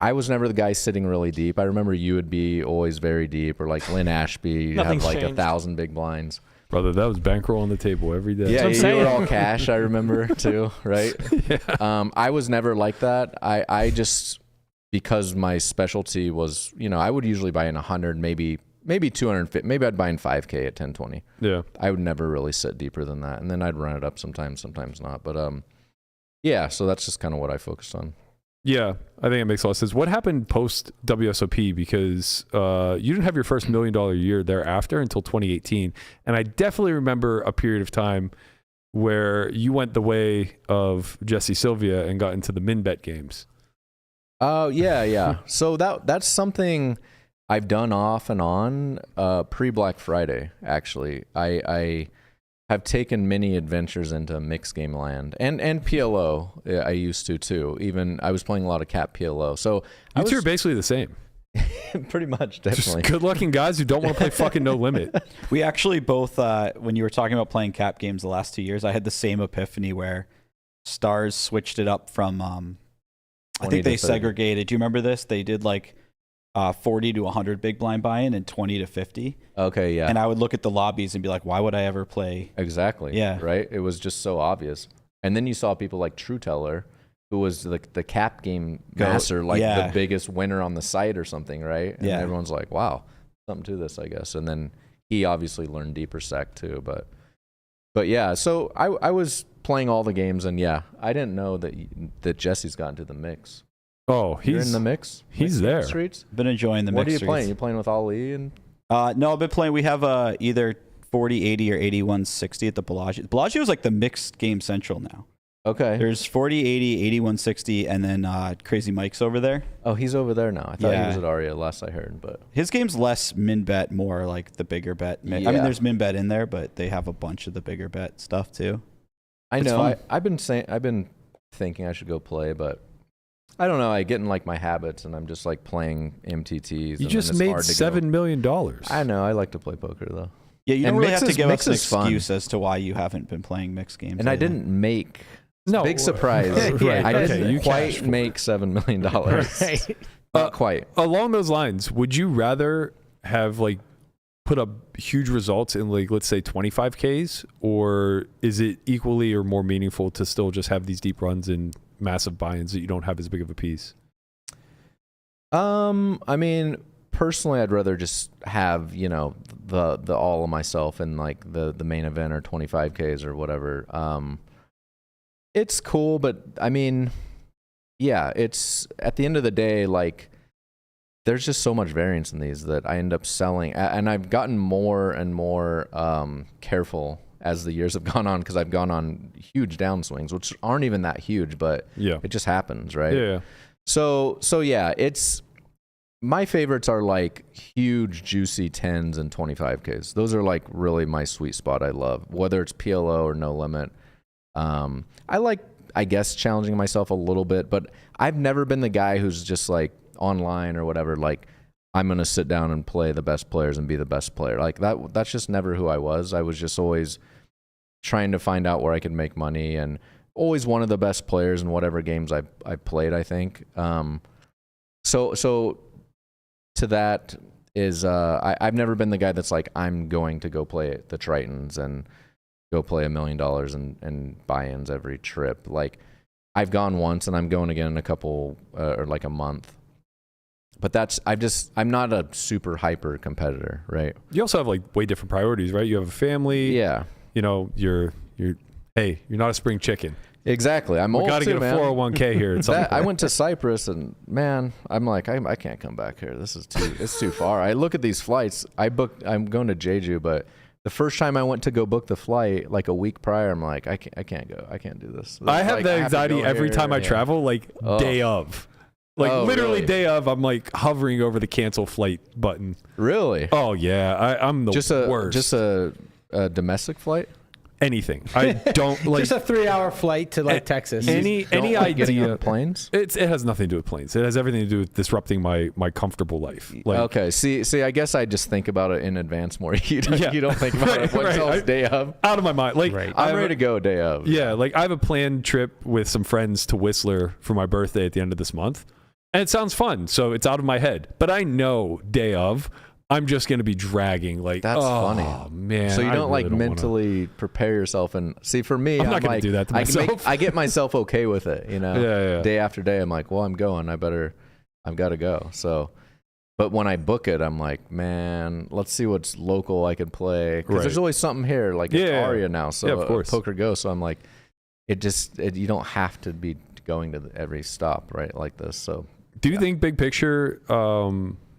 H: I was never the guy sitting really deep. I remember you would be always very deep, or like Lynn Ashby, you have like
G: changed.
H: 1,000 big blinds.
C: Brother, that was bankroll on the table every day.
H: Yeah,
G: what I'm
H: you
G: saying.
H: were all cash, I remember too, right?
C: Yeah.
H: I was never like that. I just, because my specialty was, I would usually buy in 100, maybe 250, maybe I'd buy in 5K at 10-20.
C: Yeah.
H: I would never really sit deeper than that. And then I'd run it up sometimes not. But yeah, so that's just kind of what I focused on.
C: Yeah, I think it makes a lot of sense. What happened post WSOP? Because you didn't have your first $1 million year thereafter until 2018. And I definitely remember a period of time where you went the way of Jesse Sylvia and got into the min bet games.
H: Oh, yeah. So that's something I've done off and on pre-Black Friday, actually. I have taken many adventures into mixed game land and PLO. Yeah, I used to too. Even I was playing a lot of cap PLO. So
C: You two are basically the same.
H: pretty much,
C: Just
H: definitely.
C: good-looking guys who don't want to play fucking no limit.
E: We actually both, when you were talking about playing cap games the last 2 years, I had the same epiphany where Stars switched it up from, I
H: 20
E: think
H: to
E: they
H: 30.
E: segregated. Do you remember this? They did like 40 to 100 big blind buy-in and 20 to 50.
H: Okay, yeah.
E: And I would look at the lobbies and be like, why would I ever play?
H: Exactly.
E: Yeah.
H: Right? It was just so obvious. And then you saw people like True Teller, who was the cap game master, like
E: yeah.
H: the biggest winner on the site or something, right? And
E: Yeah.
H: everyone's like, wow, something to this, I guess. And then he obviously learned deeper sec too. But yeah, so I was playing all the games, and yeah, I didn't know that Jesse's gotten to the mix.
C: Oh,
H: You're in the mix?
C: he's
H: Mix
C: there.
H: Streets?
E: Been enjoying the
H: What are
E: mixed
H: you playing?
E: streets.
H: You playing with Ali? And
E: No, I've been playing. We have either 40, 80, or 8160 at the Bellagio. Bellagio is like the mixed game central now.
H: okay.
E: There's 40, 80, 8160, and then Crazy Mike's over there.
H: Oh, he's over there now. I thought he
E: Yeah.
H: was at Aria last I heard, but
E: His game's less min bet, more like the bigger bet. I
H: Yeah.
E: mean, there's min bet in there, but they have a bunch of the bigger bet stuff too.
H: I
E: It's
H: know.
E: fun.
H: I've been thinking I should go play, but I don't know. I get in like my habits, and I'm just like playing MTTs.
C: You
H: and
C: just
H: then it's
C: made
H: hard to
C: $7
H: go.
C: million.
H: I know. I like to play poker though,
E: Yeah, you don't
H: And
E: really
H: mix
E: have to
H: is-
E: give
H: mix
E: us an
H: is fun.
E: excuse as to why you haven't been playing mixed games.
H: and I
E: lately.
H: didn't make.
C: No,
H: Big surprise.
C: Right,
H: I
C: okay,
H: didn't
C: you
H: quite
C: cashed for it.
H: make $7 million.
D: Right.
H: Not quite.
C: Along those lines, would you rather have like put up huge results in like, let's say 25Ks, or is it equally or more meaningful to still just have these deep runs and massive buy-ins that you don't have as big of a piece?
H: I mean, personally, I'd rather just have, the all of myself in like the main event or 25Ks or whatever. It's cool, but I mean, yeah, it's at the end of the day, like there's just so much variance in these that I end up selling, and I've gotten more and more careful as the years have gone on, because I've gone on huge downswings, which aren't even that huge, but it just happens, right?
C: Yeah.
H: So yeah, it's my favorites are like huge, juicy 10s and 25Ks. Those are like really my sweet spot. I love whether it's PLO or no limit. I like, I guess, challenging myself a little bit, but I've never been the guy who's just like online or whatever, like I'm going to sit down and play the best players and be the best player. Like that's just never who I was. I was just always trying to find out where I could make money, and always one of the best players in whatever games I played, I think. So to that is, I've never been the guy that's like, I'm going to go play the Tritons and go play $1 million and buy-ins every trip. Like I've gone once and I'm going again in a couple, or like a month. But I'm not a super hyper competitor, right?
C: You also have like way different priorities, right? You have a family.
H: Yeah.
C: You know, you're not a spring chicken.
H: Exactly. I'm
C: We
H: old
C: got to
H: too,
C: get a
H: man.
C: 401k here. At some
H: I
C: point.
H: went to Cyprus, and man, I'm like, I can't come back here. This is it's too far. I look at these flights. I'm going to Jeju, but the first time I went to go book the flight, like a week prior, I'm like, I can't go. I can't do this.
C: I have
H: like,
C: that
H: I have to
C: anxiety
H: go
C: every
H: here,
C: time I
H: yeah.
C: travel, like day of. Like literally
H: really?
C: day of, I'm like hovering over the cancel flight button.
H: Really?
C: Oh yeah, I'm the worst.
H: Just a domestic flight?
C: Anything. I don't like
D: Just a 3-hour flight to like Texas.
C: any
H: like getting
C: idea.
H: on planes?
C: It has nothing to do with planes. It has everything to do with disrupting my comfortable life. Like,
H: Okay. See, I guess I just think about it in advance more. You don't think about it
C: Right,
H: until
C: right.
H: it's day of.
C: out of my mind. Like
H: I'm ready to go day of.
C: Yeah, like I have a planned trip with some friends to Whistler for my birthday at the end of this month. And it sounds fun, so it's out of my head. But I know day of, I'm just going to be dragging. Like,
H: That's funny.
C: Oh, man.
H: So you
C: I
H: don't
C: really
H: like
C: wanna-
H: mentally prepare yourself, and see, for me,
C: I'm not gonna
H: like,
C: do that to
H: I can
C: myself.
H: I get myself okay with it, you know.
C: Yeah.
H: Day after day, I'm like, well, I'm going. I've got to go. So, but when I book it, I'm like, man, let's see what's local I can play, because there's
C: Right.
H: always something here. Like it's
C: Yeah.
H: Aria now, so
C: Yeah, of course.
H: PokerGo. So I'm like, you don't have to be going to every stop, right? Like this. So.
C: Do you think big picture,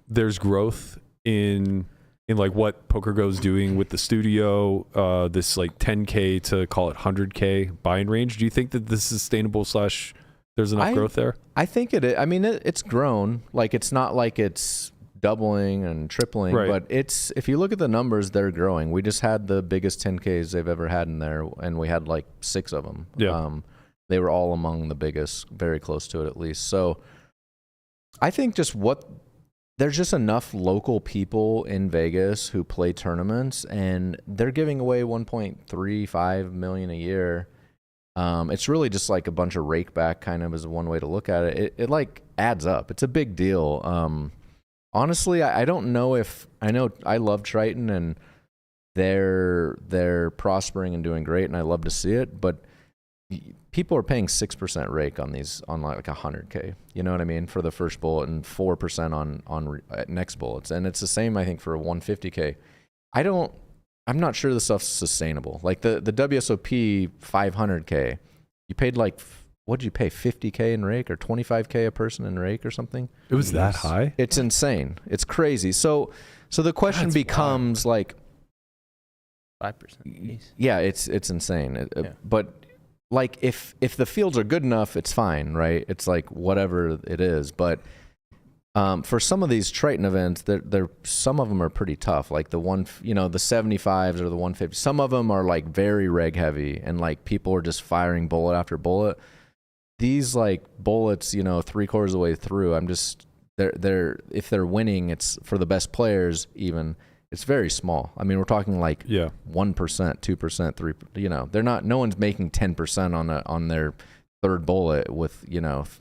C: there's growth in like what PokerGo's doing with the studio, this like 10K to call it 100K buy-in range? Do you think that this is sustainable / there's enough growth there?
H: I think it is. I mean, it's grown. Like it's not like it's doubling and tripling,
C: Right.
H: but if you look at the numbers, they're growing. We just had the biggest 10Ks they've ever had in there, and we had like 6 of them.
C: Yeah.
H: They were all among the biggest, very close to it at least. So I think there's just enough local people in Vegas who play tournaments, and they're giving away $1.35 million a year. It's really just like a bunch of rake back, kind of, is one way to look at it. It like adds up. It's a big deal. Honestly, I don't know I know I love Triton, and they're prospering and doing great, and I love to see it, but people are paying 6% rake on these, on like 100K, you know what I mean, for the first bullet, and 4% on next bullets, and it's the same I think for a 150K. I'm not sure the stuff's sustainable. Like the WSOP 500K, you paid like, what'd you pay, 50K in rake, or 25K a person in rake or something?
C: It was that high?
H: It's insane. It's crazy. So the question becomes like,
D: 5%.
H: yeah, it's insane. But like if the fields are good enough, it's fine, right? It's like whatever it is. But for some of these Triton events, some of them are pretty tough. Like the 75s or the 150. Some of them are like very reg heavy, and like people are just firing bullet after bullet. These like bullets, 3/4 of the way through, if they're winning, it's for the best players even. It's very small. I mean, we're talking like 1%, 2%, 3%. No one's making 10% on their third bullet with,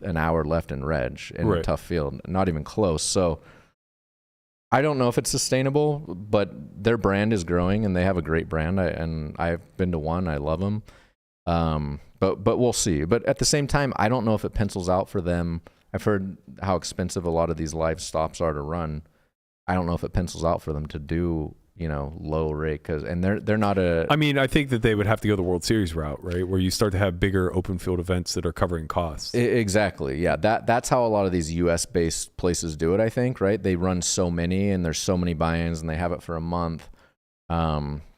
H: an hour left in reg in a tough field. Not even close. So I don't know if it's sustainable, but their brand is growing, and they have a great brand. And I've been to one. I love them. But we'll see. But at the same time, I don't know if it pencils out for them. I've heard how expensive a lot of these live stops are to run. I don't know if it pencils out for them to do low rake and they're not a.
C: I mean, I think that they would have to go the World Series route, right? Where you start to have bigger open field events that are covering costs.
H: Exactly. Yeah. That's how a lot of these US based places do it, I think, right? They run so many and there's so many buy-ins and they have it for a month.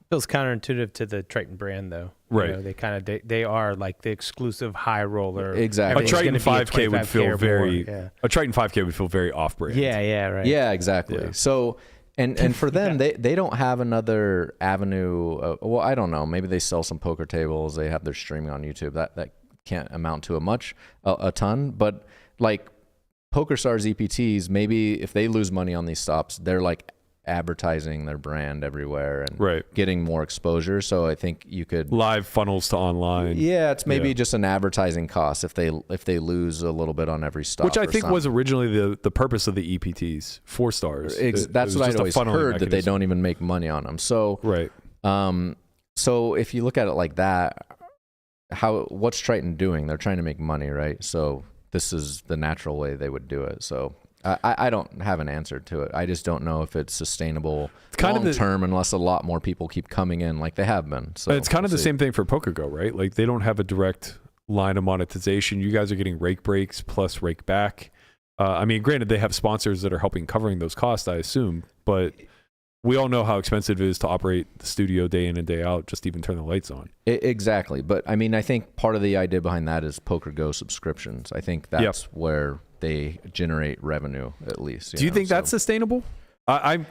D: Feels counterintuitive to the Triton brand, though.
C: Right.
D: You know, they are like the exclusive high roller.
H: Exactly.
C: A Triton
D: Everything's gonna
C: 5K
D: be
C: would feel
D: 25K or
C: very.
D: more, yeah.
C: A Triton 5K would feel very off-brand.
D: Yeah, right.
H: Yeah, exactly.
C: Yeah.
H: So, and for them, they don't have another avenue. Well, I don't know. Maybe they sell some poker tables. They have their streaming on YouTube. That can't amount to a ton. But like PokerStars EPTs, maybe if they lose money on these stops, they're like advertising their brand everywhere and getting more exposure. So I think you could
C: live funnels to online.
H: Yeah, it's maybe just an advertising cost if they lose a little bit on every stop.
C: Which I think was originally the purpose of the EPTs, 4 stars.
H: That's what I'd always heard, that they don't even make money on them. So so if you look at it like that, what's Triton doing? They're trying to make money, right? So this is the natural way they would do it. So I don't have an answer to it. I just don't know if it's sustainable long term unless a lot more people keep coming in like they have been. So
C: it's kind of the same thing for PokerGo, right? Like they don't have a direct line of monetization. You guys are getting rake breaks plus rake back. I mean, granted, they have sponsors that are helping covering those costs, I assume, but we all know how expensive it is to operate the studio day in and day out, just even turn the lights on.
H: Exactly. But I mean, I think part of the idea behind that is PokerGo subscriptions. I think that's where they generate revenue, at least.
C: Do you think that's sustainable? I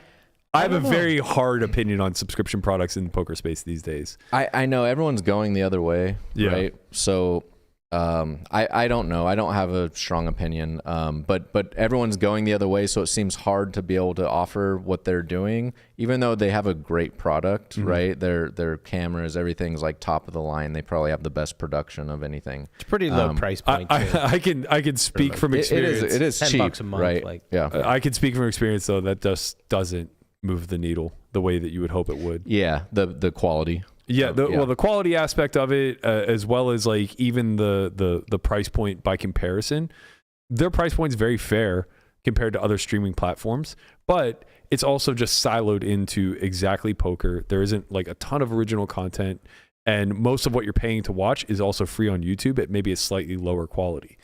C: have a very hard opinion on subscription products in the poker space these days.
H: I know everyone's going the other way, right? So I don't know. I don't have a strong opinion, but everyone's going the other way, so it seems hard to be able to offer what they're doing, even though they have a great product, right? Their cameras, everything's like top of the line. They probably have the best production of anything.
D: It's pretty low price point.
C: I can speak from experience.
H: It is
D: $10
H: cheap,
D: a month,
H: right?
C: I can speak from experience though. That just doesn't move the needle the way that you would hope it would.
H: Yeah, the quality.
C: Well, the quality aspect of it, as well as like even the price point by comparison, their price point's very fair compared to other streaming platforms, but it's also just siloed into exactly poker. There isn't like a ton of original content, and most of what you're paying to watch is also free on YouTube at maybe a slightly lower quality.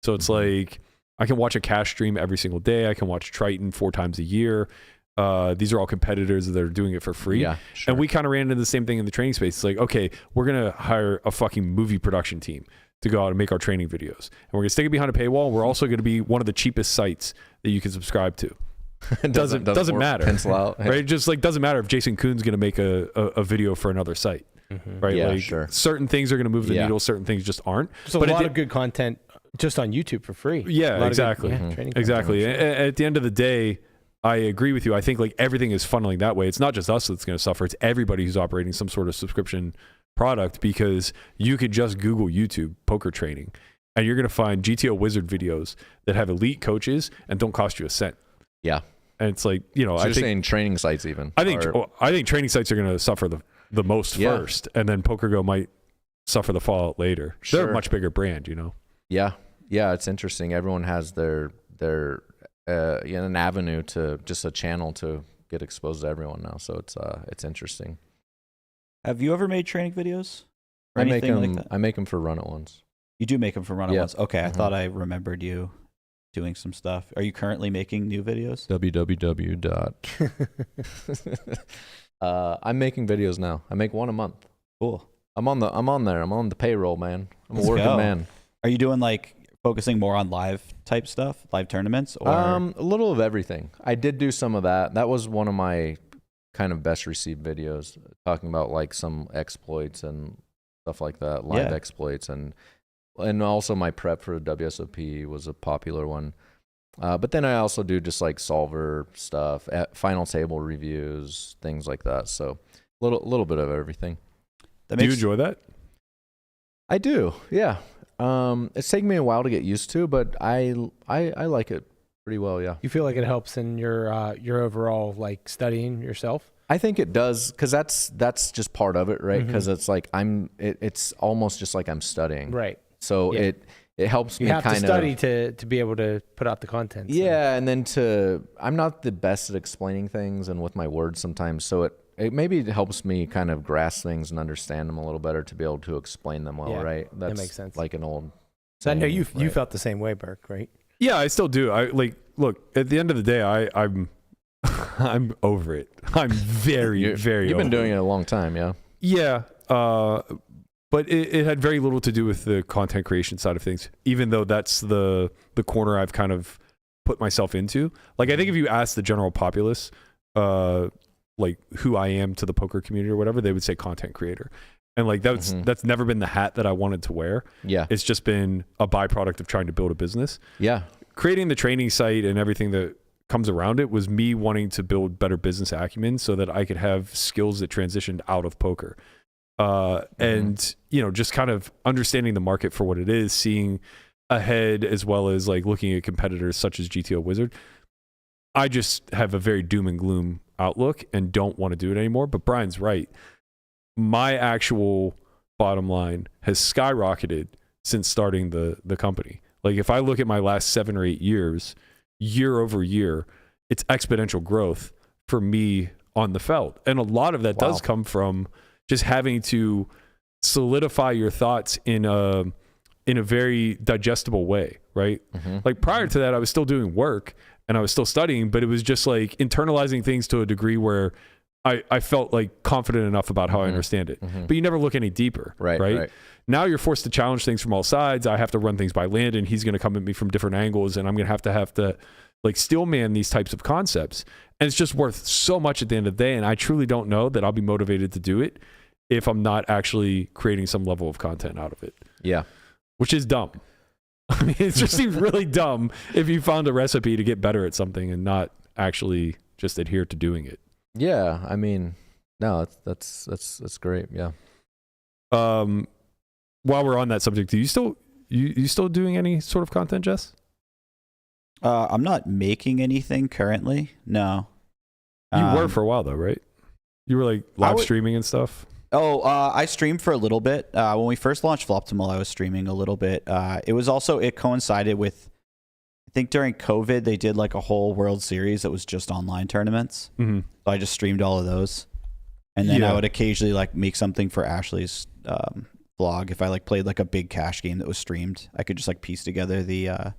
C: So it's like I can watch a cash stream every single day. I can watch Triton 4 times a year. These are all competitors that are doing it for free.
H: Yeah, sure.
C: And we kind of ran into the same thing in the training space. It's like, okay, we're going to hire a fucking movie production team to go out and make our training videos. And we're going to stick it behind a paywall. We're also going to be one of the cheapest sites that you can subscribe to. It doesn't matter.
H: Pencil out.
C: Right? It just like doesn't matter if Jason Kuhn's going to make a video for another site. Right?
H: Yeah,
C: like
H: sure.
C: certain things are going to move the needle. Certain things just aren't.
D: There's a lot of good content just on YouTube for free.
C: Yeah, exactly. Exactly. At the end of the day, I agree with you. I think like everything is funneling that way. It's not just us that's going to suffer. It's everybody who's operating some sort of subscription product, because you could just Google YouTube poker training and you're going to find GTO Wizard videos that have elite coaches and don't cost you a cent.
H: Yeah.
C: And it's like,
H: so I think saying training sites even.
C: I think training sites are going to suffer the most first, and then PokerGo might suffer the fallout later. Sure. They're a much bigger brand, you know?
H: Yeah. Yeah. It's interesting. Everyone has their an avenue to just a channel to get exposed to everyone now. So it's interesting.
E: Have you ever made training videos? Or
H: I make them.
E: Like that?
H: I make them for Run It Once.
E: You do make them for Run It Once. Okay, I thought I remembered you doing some stuff. Are you currently making new videos?
H: I'm making videos now. I make one a month.
E: Cool.
H: I'm on there. I'm on the payroll, man. I'm a working man.
E: Are you doing like focusing more on live type stuff, live tournaments, or
H: a little of everything? I did do some of that. That was one of my kind of best received videos, talking about like some exploits and stuff like that, live exploits, and also my prep for WSOP was a popular one. But then I also do just like solver stuff, final table reviews, things like that. So little bit of everything.
C: Do you enjoy that?
H: I do. Yeah. It's taken me a while to get used to, but I like it pretty well. Yeah.
D: You feel like it helps in your overall like studying yourself?
H: I think it does, because that's just part of it, right? Because it's like it's almost just like I'm studying,
D: right?
H: So it helps
D: You
H: me
D: have to
H: kind
D: study
H: of
D: to be able to put out the content. So.
H: yeah, and then I'm not the best at explaining things and with my words sometimes, so it maybe helps me kind of grasp things and understand them a little better to be able to explain them well,
D: Yeah,
H: right?
D: that makes sense.
H: Like an old.
D: So I know you
H: right?
D: felt the same way, Burke, right?
C: Yeah, I still do. Look, at the end of the day, I'm I'm over it. I'm very
H: You've been
C: over
H: doing it a long time, yeah.
C: Yeah, but it had very little to do with the content creation side of things, even though that's the corner I've kind of put myself into. Like, I think if you ask the general populace, like who I am to the poker community or whatever, they would say content creator. And like that's never been the hat that I wanted to wear.
H: Yeah.
C: It's just been a byproduct of trying to build a business.
H: Yeah.
C: Creating the training site and everything that comes around it was me wanting to build better business acumen so that I could have skills that transitioned out of poker. And, you know, just kind of understanding the market for what it is, seeing ahead, as well as like looking at competitors such as GTO Wizard. I just have a very doom and gloom outlook and don't want to do it anymore. But Brian's right. My actual bottom line has skyrocketed since starting the company. Like, if I look at my last 7 or 8 years, year over year, it's exponential growth for me on the felt. And a lot of that does come from just having to solidify your thoughts in a very digestible way, right? Like, prior to that, I was still doing work and I was still studying, but it was just like internalizing things to a degree where I felt like confident enough about how I understand it. But you never look any deeper, right? Now you're forced to challenge things from all sides. I have to run things by Landon. He's going to come at me from different angles, and I'm going to have to like steel man these types of concepts. And it's just worth so much at the end of the day. And I truly don't know that I'll be motivated to do it if I'm not actually creating some level of content out of it.
H: Yeah.
C: Which is dumb. I mean, it just seems really dumb if you found a recipe to get better at something and not actually just adhere to doing it.
H: Yeah, I mean, no, that's great. Yeah.
C: While we're on that subject, do you still doing any sort of content, Jess?
E: I'm not making anything currently. No.
C: You were for a while though, right? You were like live streaming and stuff.
E: I streamed for a little bit. When we first launched Floptimal, I was streaming a little bit. It coincided with, I think during COVID, they did like a whole World Series that was just online tournaments. So I just streamed all of those. And then I would occasionally like make something for Ashley's vlog. If I like played like a big cash game that was streamed, I could just like piece together the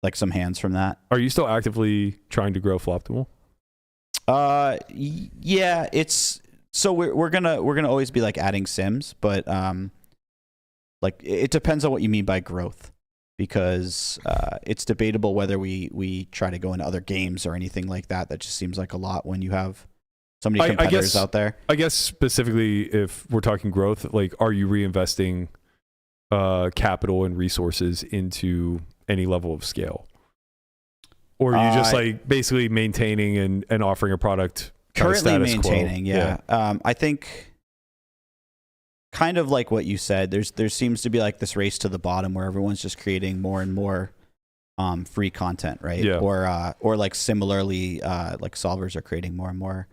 E: like some hands from that.
C: Are you still actively trying to grow Floptimal?
E: Yeah, it's so we're gonna always be like adding sims, but like it depends on what you mean by growth, because it's debatable whether we try to go into other games or anything like that. That just seems like a lot when you have so many competitors out there.
C: I guess specifically if we're talking growth, like, are you reinvesting capital and resources into any level of scale? Or are you just like basically maintaining and offering a product?
E: Currently maintaining, yeah. I think kind of like what you said, there seems to be like this race to the bottom where everyone's just creating more and more free content, right?
C: Yeah.
E: Or like similarly, like solvers are creating more and more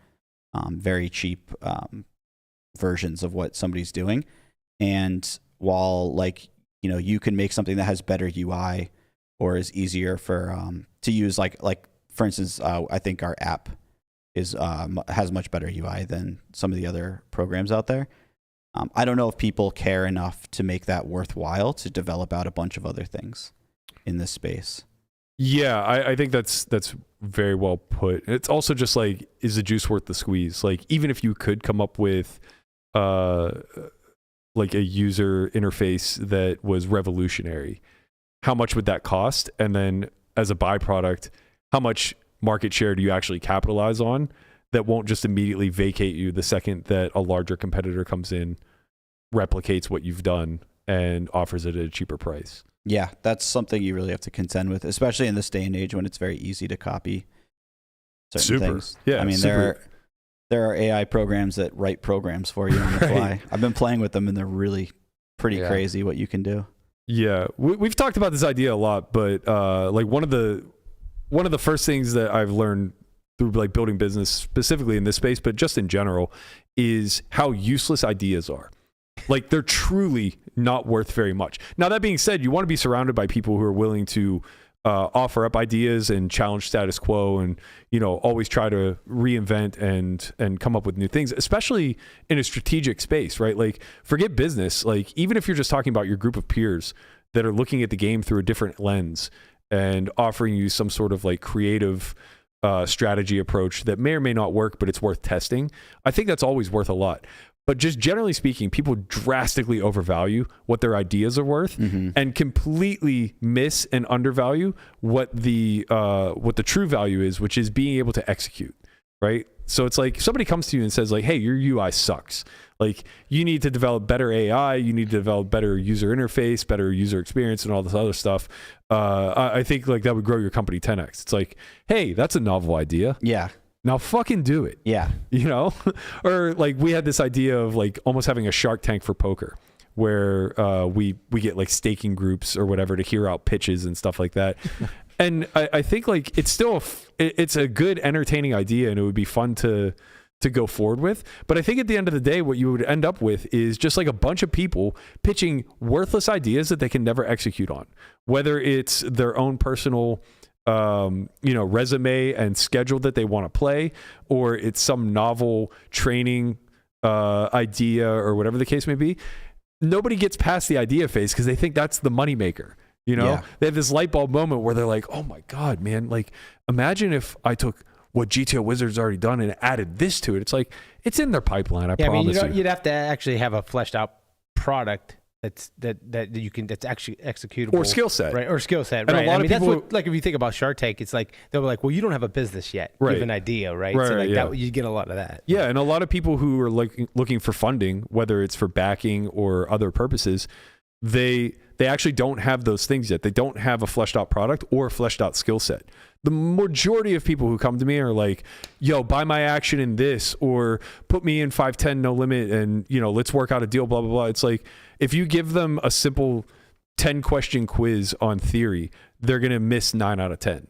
E: very cheap versions of what somebody's doing. And while like, you know, you can make something that has better UI or is easier for to use, like for instance, I think our app has much better UI than some of the other programs out there. I don't know if people care enough to make that worthwhile to develop out a bunch of other things in this space.
C: Yeah, I think that's very well put. It's also just like, is the juice worth the squeeze? Like, even if you could come up with like a user interface that was revolutionary, how much would that cost? And then as a byproduct, how much market share do you actually capitalize on that won't just immediately vacate you the second that a larger competitor comes in, replicates what you've done, and offers it at a cheaper price?
E: Yeah, that's something you really have to contend with, especially in this day and age when it's very easy to copy certain things.
C: Yeah,
E: I mean, there are AI programs that write programs for you on the fly. I've been playing with them, and they're really pretty crazy what you can do.
C: Yeah, we've talked about this idea a lot, but like one of the first things that I've learned through like building business, specifically in this space, but just in general, is how useless ideas are. Like they're truly not worth very much. Now that being said, you want to be surrounded by people who are willing to offer up ideas and challenge status quo, and always try to reinvent and come up with new things, especially in a strategic space, right? Like forget business. Like even if you're just talking about your group of peers that are looking at the game through a different lens and offering you some sort of like creative strategy approach that may or may not work, but it's worth testing. I think that's always worth a lot. But just generally speaking, people drastically overvalue what their ideas are worth and completely miss and undervalue what the true value is, which is being able to execute, right? So it's like if somebody comes to you and says like, hey, your UI sucks. Like you need to develop better AI, you need to develop better user interface, better user experience, and all this other stuff. I think like that would grow your company 10x. It's like, hey, that's a novel idea.
E: Yeah.
C: Now fucking do it.
E: Yeah.
C: Or like we had this idea of like almost having a Shark Tank for poker where we get like staking groups or whatever to hear out pitches and stuff like that. And I think like it's still it's a good entertaining idea and it would be fun to go forward with. But I think at the end of the day, what you would end up with is just like a bunch of people pitching worthless ideas that they can never execute on, whether it's their own personal resume and schedule that they want to play, or it's some novel training idea or whatever the case may be. Nobody gets past the idea phase because they think that's the moneymaker. They have this light bulb moment where they're like, oh my God, man, like imagine if I took what GTO Wizards already done and added this to it. It's like, it's in their pipeline. I promise you.
D: You'd have to actually have a fleshed out product that's actually executable,
C: or skill set,
D: right? Or skill set,
C: and
D: right?
C: a lot of people,
D: that's what, like if you think about Shark Tank, it's like they're like, well, you don't have a business yet,
C: right?
D: Give an idea, right?
C: Right,
D: so like
C: yeah.
D: that, you get a lot of that.
C: Yeah, and a lot of people who are like looking for funding, whether it's for backing or other purposes, they actually don't have those things yet. They don't have a fleshed out product or a fleshed out skill set. The majority of people who come to me are like, yo, buy my action in this, or put me in 5-10 no limit and let's work out a deal, blah blah blah. It's like if you give them a simple 10 question quiz on theory, they're gonna miss 9 out of 10.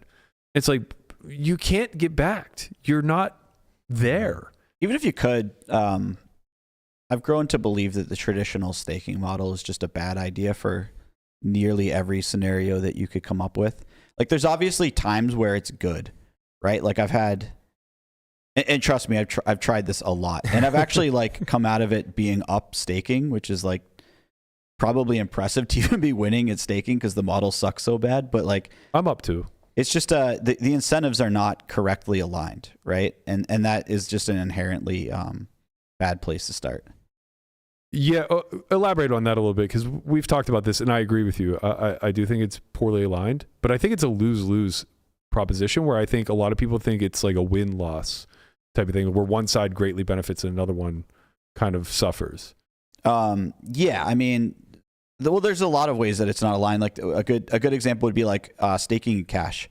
C: It's like you can't get backed. You're not there.
E: Even if you could, I've grown to believe that the traditional staking model is just a bad idea for nearly every scenario that you could come up with. Like there's obviously times where it's good, right? Like I've had, and trust me, I've tried this a lot, and I've actually like come out of it being up staking, which is like probably impressive to even be winning at staking because the model sucks so bad. But like
C: I'm up too.
E: It's just the incentives are not correctly aligned, right? And that is just an inherently bad place to start.
C: Yeah, elaborate on that a little bit, because we've talked about this, and I agree with you. I do think it's poorly aligned, but I think it's a lose-lose proposition where I think a lot of people think it's like a win-loss type of thing, where one side greatly benefits and another one kind of suffers.
E: Yeah, I mean, well, there's a lot of ways that it's not aligned. Like a good example would be like staking cash.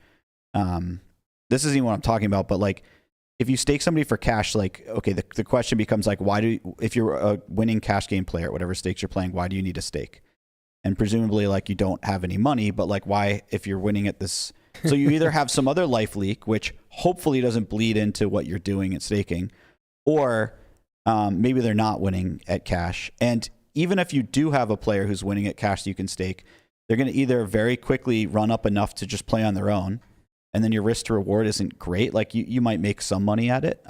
E: This isn't even what I'm talking about, but like, if you stake somebody for cash, like, okay, the question becomes like, if you're a winning cash game player, whatever stakes you're playing, why do you need a stake? And presumably like you don't have any money, but like why, if you're winning at this, so you either have some other life leak, which hopefully doesn't bleed into what you're doing at staking, or maybe they're not winning at cash. And even if you do have a player who's winning at cash that you can stake, they're going to either very quickly run up enough to just play on their own, and then your risk to reward isn't great. Like you might make some money at it,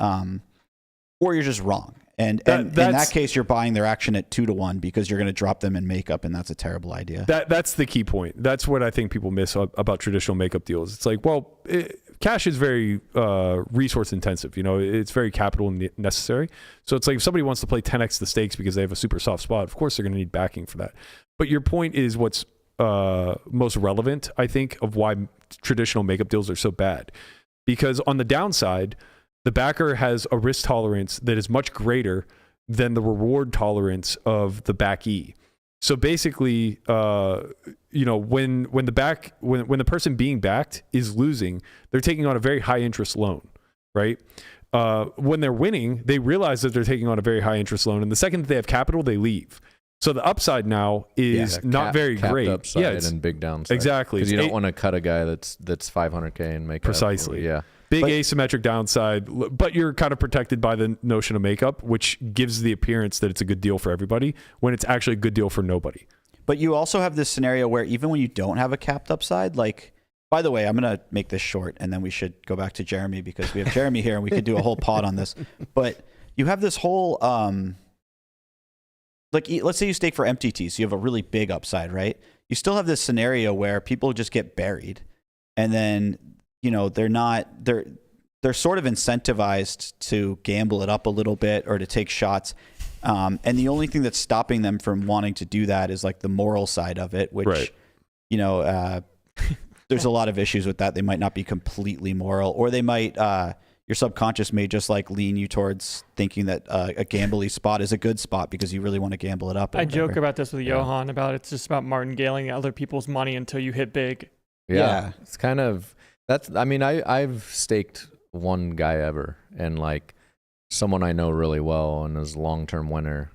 E: or you're just wrong. And in that case, you're buying their action at 2-1 because you're going to drop them in makeup, and that's a terrible idea.
C: That's the key point. That's what I think people miss about traditional makeup deals. It's like, well, cash is very resource intensive. It's very capital necessary. So it's like if somebody wants to play 10x the stakes because they have a super soft spot, of course they're going to need backing for that. But your point is what's most relevant, I think, of why traditional makeup deals are so bad. Because on the downside, the backer has a risk tolerance that is much greater than the reward tolerance of the backee. So basically, when the person being backed is losing, they're taking on a very high interest loan, right? When they're winning, they realize that they're taking on a very high interest loan, and the second that they have capital, they leave. So the upside now is not very great.
H: Upside and big downside.
C: Exactly.
H: Because you don't want to cut a guy that's 500K and make
C: precisely.
H: Yeah.
C: Big
E: But-
C: asymmetric downside, but you're kind of protected by the notion of makeup, which gives the appearance that it's a good deal for everybody when it's actually a good deal for nobody.
E: But you also have this scenario where even when you don't have a capped upside, like, by the way, I'm going to make this short and then we should go back to Jeremy because we have Jeremy here and we could do a whole pod on this. But you have this whole, like, let's say you stake for MTTs, so you have a really big upside, right? You still have this scenario where people just get buried and then, you know, they're sort of incentivized to gamble it up a little bit or to take shots. And the only thing that's stopping them from wanting to do that is like the moral side of it, which,
C: Right.
E: you know, there's a lot of issues with that. They might not be completely moral, or they might, your subconscious may just like lean you towards thinking that a gambly spot is a good spot because you really want to gamble it up. Or
G: I joke
E: whatever.
G: about this with Johan about it's just about martingaling other people's money until you hit big.
E: Yeah.
H: It's kind of, I mean, I've staked one guy ever and like someone I know really well and is a long-term winner.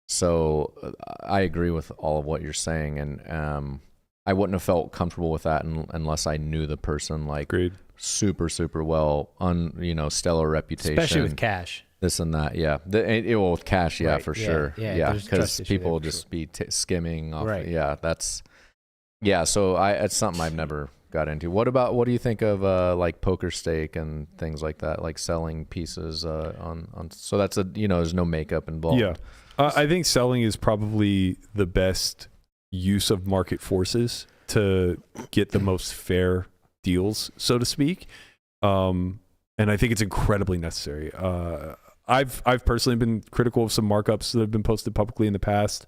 H: So I agree with all of what you're saying. And I wouldn't have felt comfortable with that unless I knew the person like
C: Agreed.
H: super, super well, stellar reputation.
D: Especially with cash.
H: This and that, yeah. Well, with cash, yeah,
D: Right,
H: for
D: yeah,
H: sure.
D: yeah,
H: Yeah,
D: there's a
H: because
D: trust issue
H: people
D: there
H: will
D: for
H: just
D: sure.
H: be skimming off.
D: Right.
H: Yeah, so it's something I've never got into. What do you think of like poker stake and things like that, like selling pieces on so that's there's no makeup involved.
C: Yeah. I think selling is probably the best use of market forces to get the most fair deals, so to speak. And I think it's incredibly necessary. I've personally been critical of some markups that have been posted publicly in the past.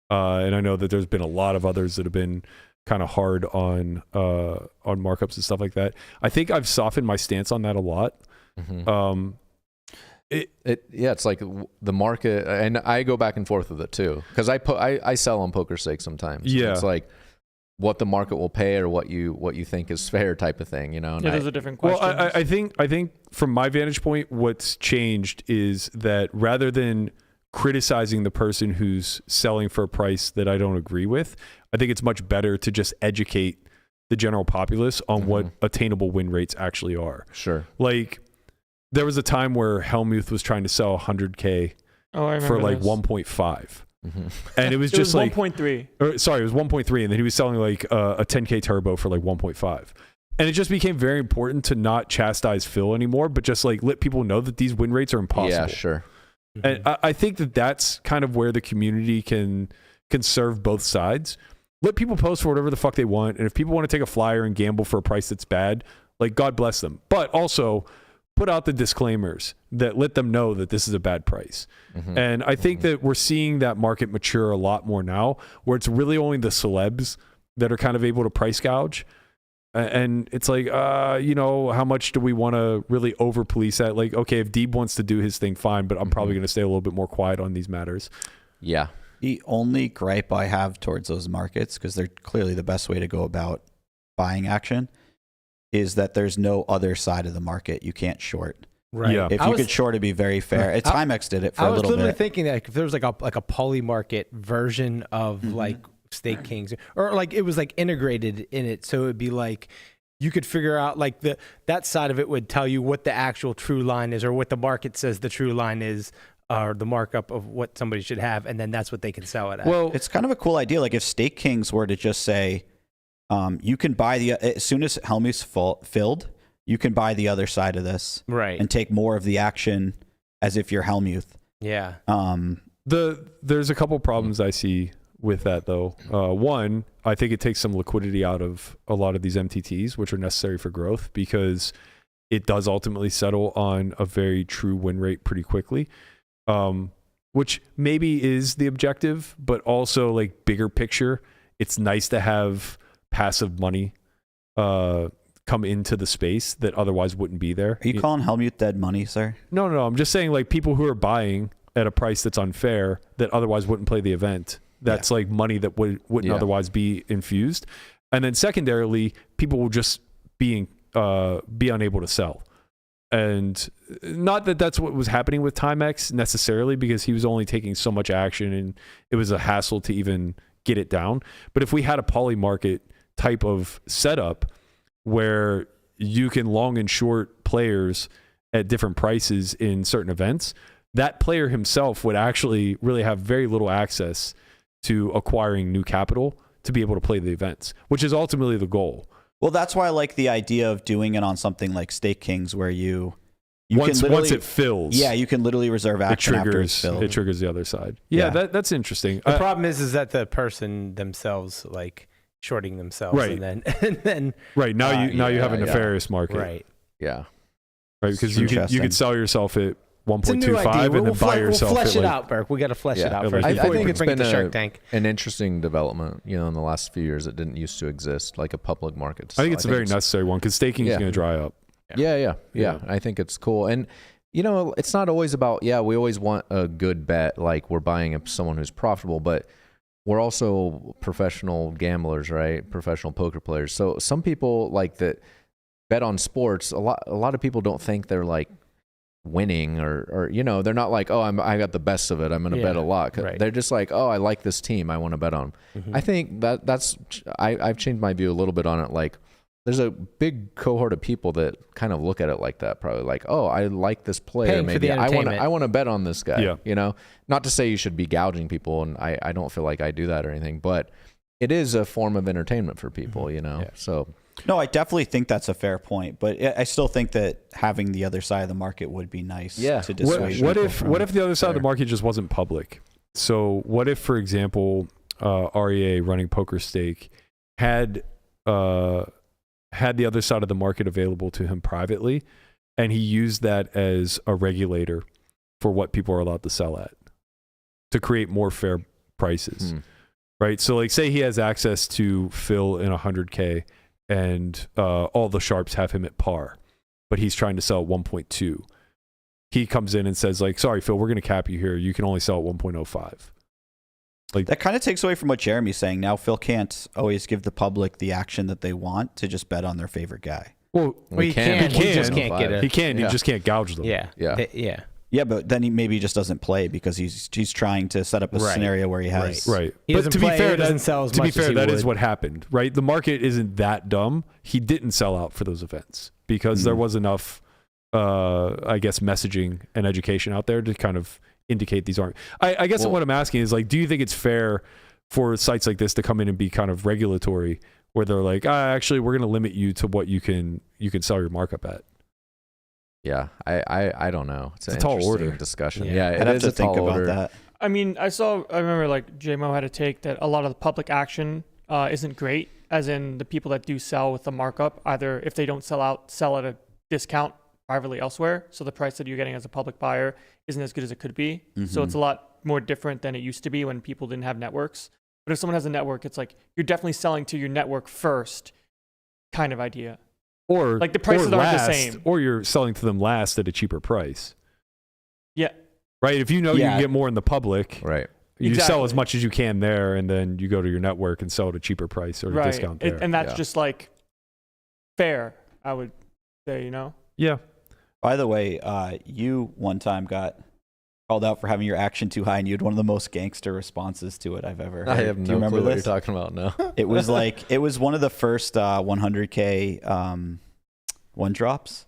C: And I know that there's been a lot of others that have been kind of hard on markups and stuff like that. I think I've softened my stance on that a lot.
H: Mm-hmm. It's like the market, and I go back and forth with it too because I sell on poker stake sometimes.
C: Yeah,
H: it's like what the market will pay or what you think is fair type of thing, And
G: Yeah, those are different questions.
C: Well, I think from my vantage point, what's changed is that rather than criticizing the person who's selling for a price that I don't agree with, I think it's much better to just educate the general populace on what attainable win rates actually are.
H: Sure.
C: Like, there was a time where Helmuth was trying to sell 100K for like 1.5.
H: Mm-hmm.
C: And it was
G: It
C: just
G: was
C: like
G: 1.3.
C: Sorry, it was 1.3, and then he was selling like a 10K turbo for like 1.5. And it just became very important to not chastise Phil anymore, but just like let people know that these win rates are impossible.
H: Yeah, sure.
C: And I think that that's kind of where the community can serve both sides. Let people post for whatever the fuck they want, and if people want to take a flyer and gamble for a price that's bad, like, God bless them. But also put out the disclaimers that let them know that this is a bad price. And I think that we're seeing that market mature a lot more now, where it's really only the celebs that are kind of able to price gouge. And it's like, how much do we want to really over police that? Like, okay, if Deeb wants to do his thing, fine, but I'm probably going to stay a little bit more quiet on these matters.
H: Yeah.
E: The only gripe I have towards those markets, because they're clearly the best way to go about buying action, is that there's no other side of the market you can't short.
D: Right.
C: Yeah.
E: If you could short, it'd be very fair. Timex did it for a
D: I was
E: little
D: literally
E: bit.
D: thinking that if there was like a poly market version of like Stake Kings, or like it was like integrated in it, so it'd be like you could figure out like that side of it would tell you what the actual true line is, or what the market says the true line is, or the markup of what somebody should have, and then that's what they can sell it at.
C: Well,
E: It's kind of a cool idea. Like if Stake Kings were to just say, you can buy as soon as Helmuth's filled, you can buy the other side of this,
D: right?
E: and take more of the action as if you're Helmuth.
D: Yeah.
C: There's a couple problems I see with that, though. One, I think it takes some liquidity out of a lot of these MTTs, which are necessary for growth, because it does ultimately settle on a very true win rate pretty quickly, which maybe is the objective, but also like bigger picture, it's nice to have passive money come into the space that otherwise wouldn't be there.
E: Are you calling Helmuth dead money, sir?
C: No. I'm just saying, like, people who are buying at a price that's unfair that otherwise wouldn't play the event. That's like money that wouldn't otherwise be infused. And then secondarily, people will just be unable to sell. And not that that's what was happening with Timex necessarily, because he was only taking so much action and it was a hassle to even get it down. But if we had a poly market type of setup where you can long and short players at different prices in certain events, that player himself would actually really have very little access to acquiring new capital to be able to play the events, which is ultimately the goal.
E: Well, that's why I like the idea of doing it on something like Stake Kings, where you
C: once
E: can literally,
C: it fills,
E: yeah, you can literally reserve action after it's filled.
C: It triggers the other side. Yeah,
E: Yeah.
C: that's interesting.
D: The problem is that the person themselves like shorting themselves,
C: Right.
D: and then
C: right now you have a
H: yeah.
C: nefarious market,
D: right.
H: Yeah.
C: Right, because you
E: Interesting.
C: could sell yourself at
D: It's a new
C: 1.25
D: idea.
C: and then buy yourself
D: We'll flesh
C: at
D: it
C: like,
D: out, Burke. We got to flesh it
H: Yeah.
D: out
C: I-
D: first.
C: I
D: before
H: think
D: we
H: it's
D: bring it to
H: been
D: Shark Tank.
H: an interesting development, in the last few years. It didn't used to exist, like a public market.
C: I think it's a very necessary one because staking is
H: Yeah.
C: going to dry up.
H: Yeah.
C: Yeah.
H: I think it's cool. And, it's not always about, we always want a good bet, like we're buying someone who's profitable, but we're also professional gamblers, right? Professional poker players. So some people like that bet on sports. A lot of people don't think they're like winning or they're not like, oh, I got the best of it, I'm going to bet a lot.
D: Right.
H: They're just like, oh, I like this team, I want to bet on. I think I've changed my view a little bit on it. Like there's a big cohort of people that kind of look at it like that, probably like, oh, I like this player,
D: Paying for
H: maybe
D: the
H: I
D: entertainment.
H: want to bet on this guy.
C: Yeah.
H: Not to say you should be gouging people, and I don't feel like I do that or anything, but it is a form of entertainment for people, So
E: No, I definitely think that's a fair point, but I still think that having the other side of the market would be nice.
H: Yeah.
E: To dissuade
C: What
E: people
C: if
E: from
C: the other side of the
E: there.
C: market just wasn't public? So what if, for example, REA running Poker Stake had the other side of the market available to him privately, and he used that as a regulator for what people are allowed to sell at to create more fair prices, right? So like say he has access to Phil in 100K and all the sharps have him at par, but he's trying to sell at 1.2. He comes in and says like, sorry, Phil, we're going to cap you here. You can only sell at 1.05. Like
E: That kind of takes away from what Jeremy's saying. Now Phil can't always give the public the action that they want to just bet on their favorite guy.
C: well,
D: He can. He just can't get it.
C: he can.
H: Yeah.
C: You just can't gouge them.
D: Yeah.
H: Yeah.
D: Yeah.
E: Yeah, but then he maybe just doesn't play because he's trying to set up a
D: Right.
E: scenario where he has
C: Right.
D: He
C: but
D: doesn't
C: to be
D: play,
C: fair,
D: he doesn't sell as
C: to be
D: much
C: fair,
D: as he
C: that is
D: would.
C: what happened, right? The market isn't that dumb. He didn't sell out for those events because there was enough, I guess, messaging and education out there to kind of indicate these aren't. I guess what I'm asking is like, do you think it's fair for sites like this to come in and be kind of regulatory, where they're like, actually, we're going to limit you to what you can sell your markup at?
H: Yeah, I don't know. It's
C: a
H: an
C: tall
H: interesting
C: order.
H: discussion.
D: Yeah.
H: Yeah,
E: I'd
H: it
E: have
H: is
E: to
H: a
E: think
H: tall
E: about
H: order.
E: that.
G: I mean, I remember like JMO had a take that a lot of the public action isn't great, as in the people that do sell with the markup, either if they don't sell out, sell at a discount privately elsewhere. So the price that you're getting as a public buyer isn't as good as it could be. So it's a lot more different than it used to be when people didn't have networks. But if someone has a network, it's like you're definitely selling to your network first kind of idea.
C: Or
G: Like the prices
C: or
G: aren't the
C: last,
G: same.
C: or you're selling to them last at a cheaper price.
G: Yeah.
C: Right. If you know you
E: Yeah.
C: can get more in the public,
H: Right.
C: you sell as
G: Exactly.
C: much as you can there, and then you go to your network and sell at a cheaper price or a discount there.
G: And that's
H: Yeah.
G: just like fair, I would say,
C: Yeah.
E: By the way, you one time got called out for having your action too high, and you had one of the most gangster responses to it I've ever heard.
H: I have
E: Do you
H: no
E: remember
H: clue what
E: this?
H: you're talking about now.
E: It was one of the first 100K one drops.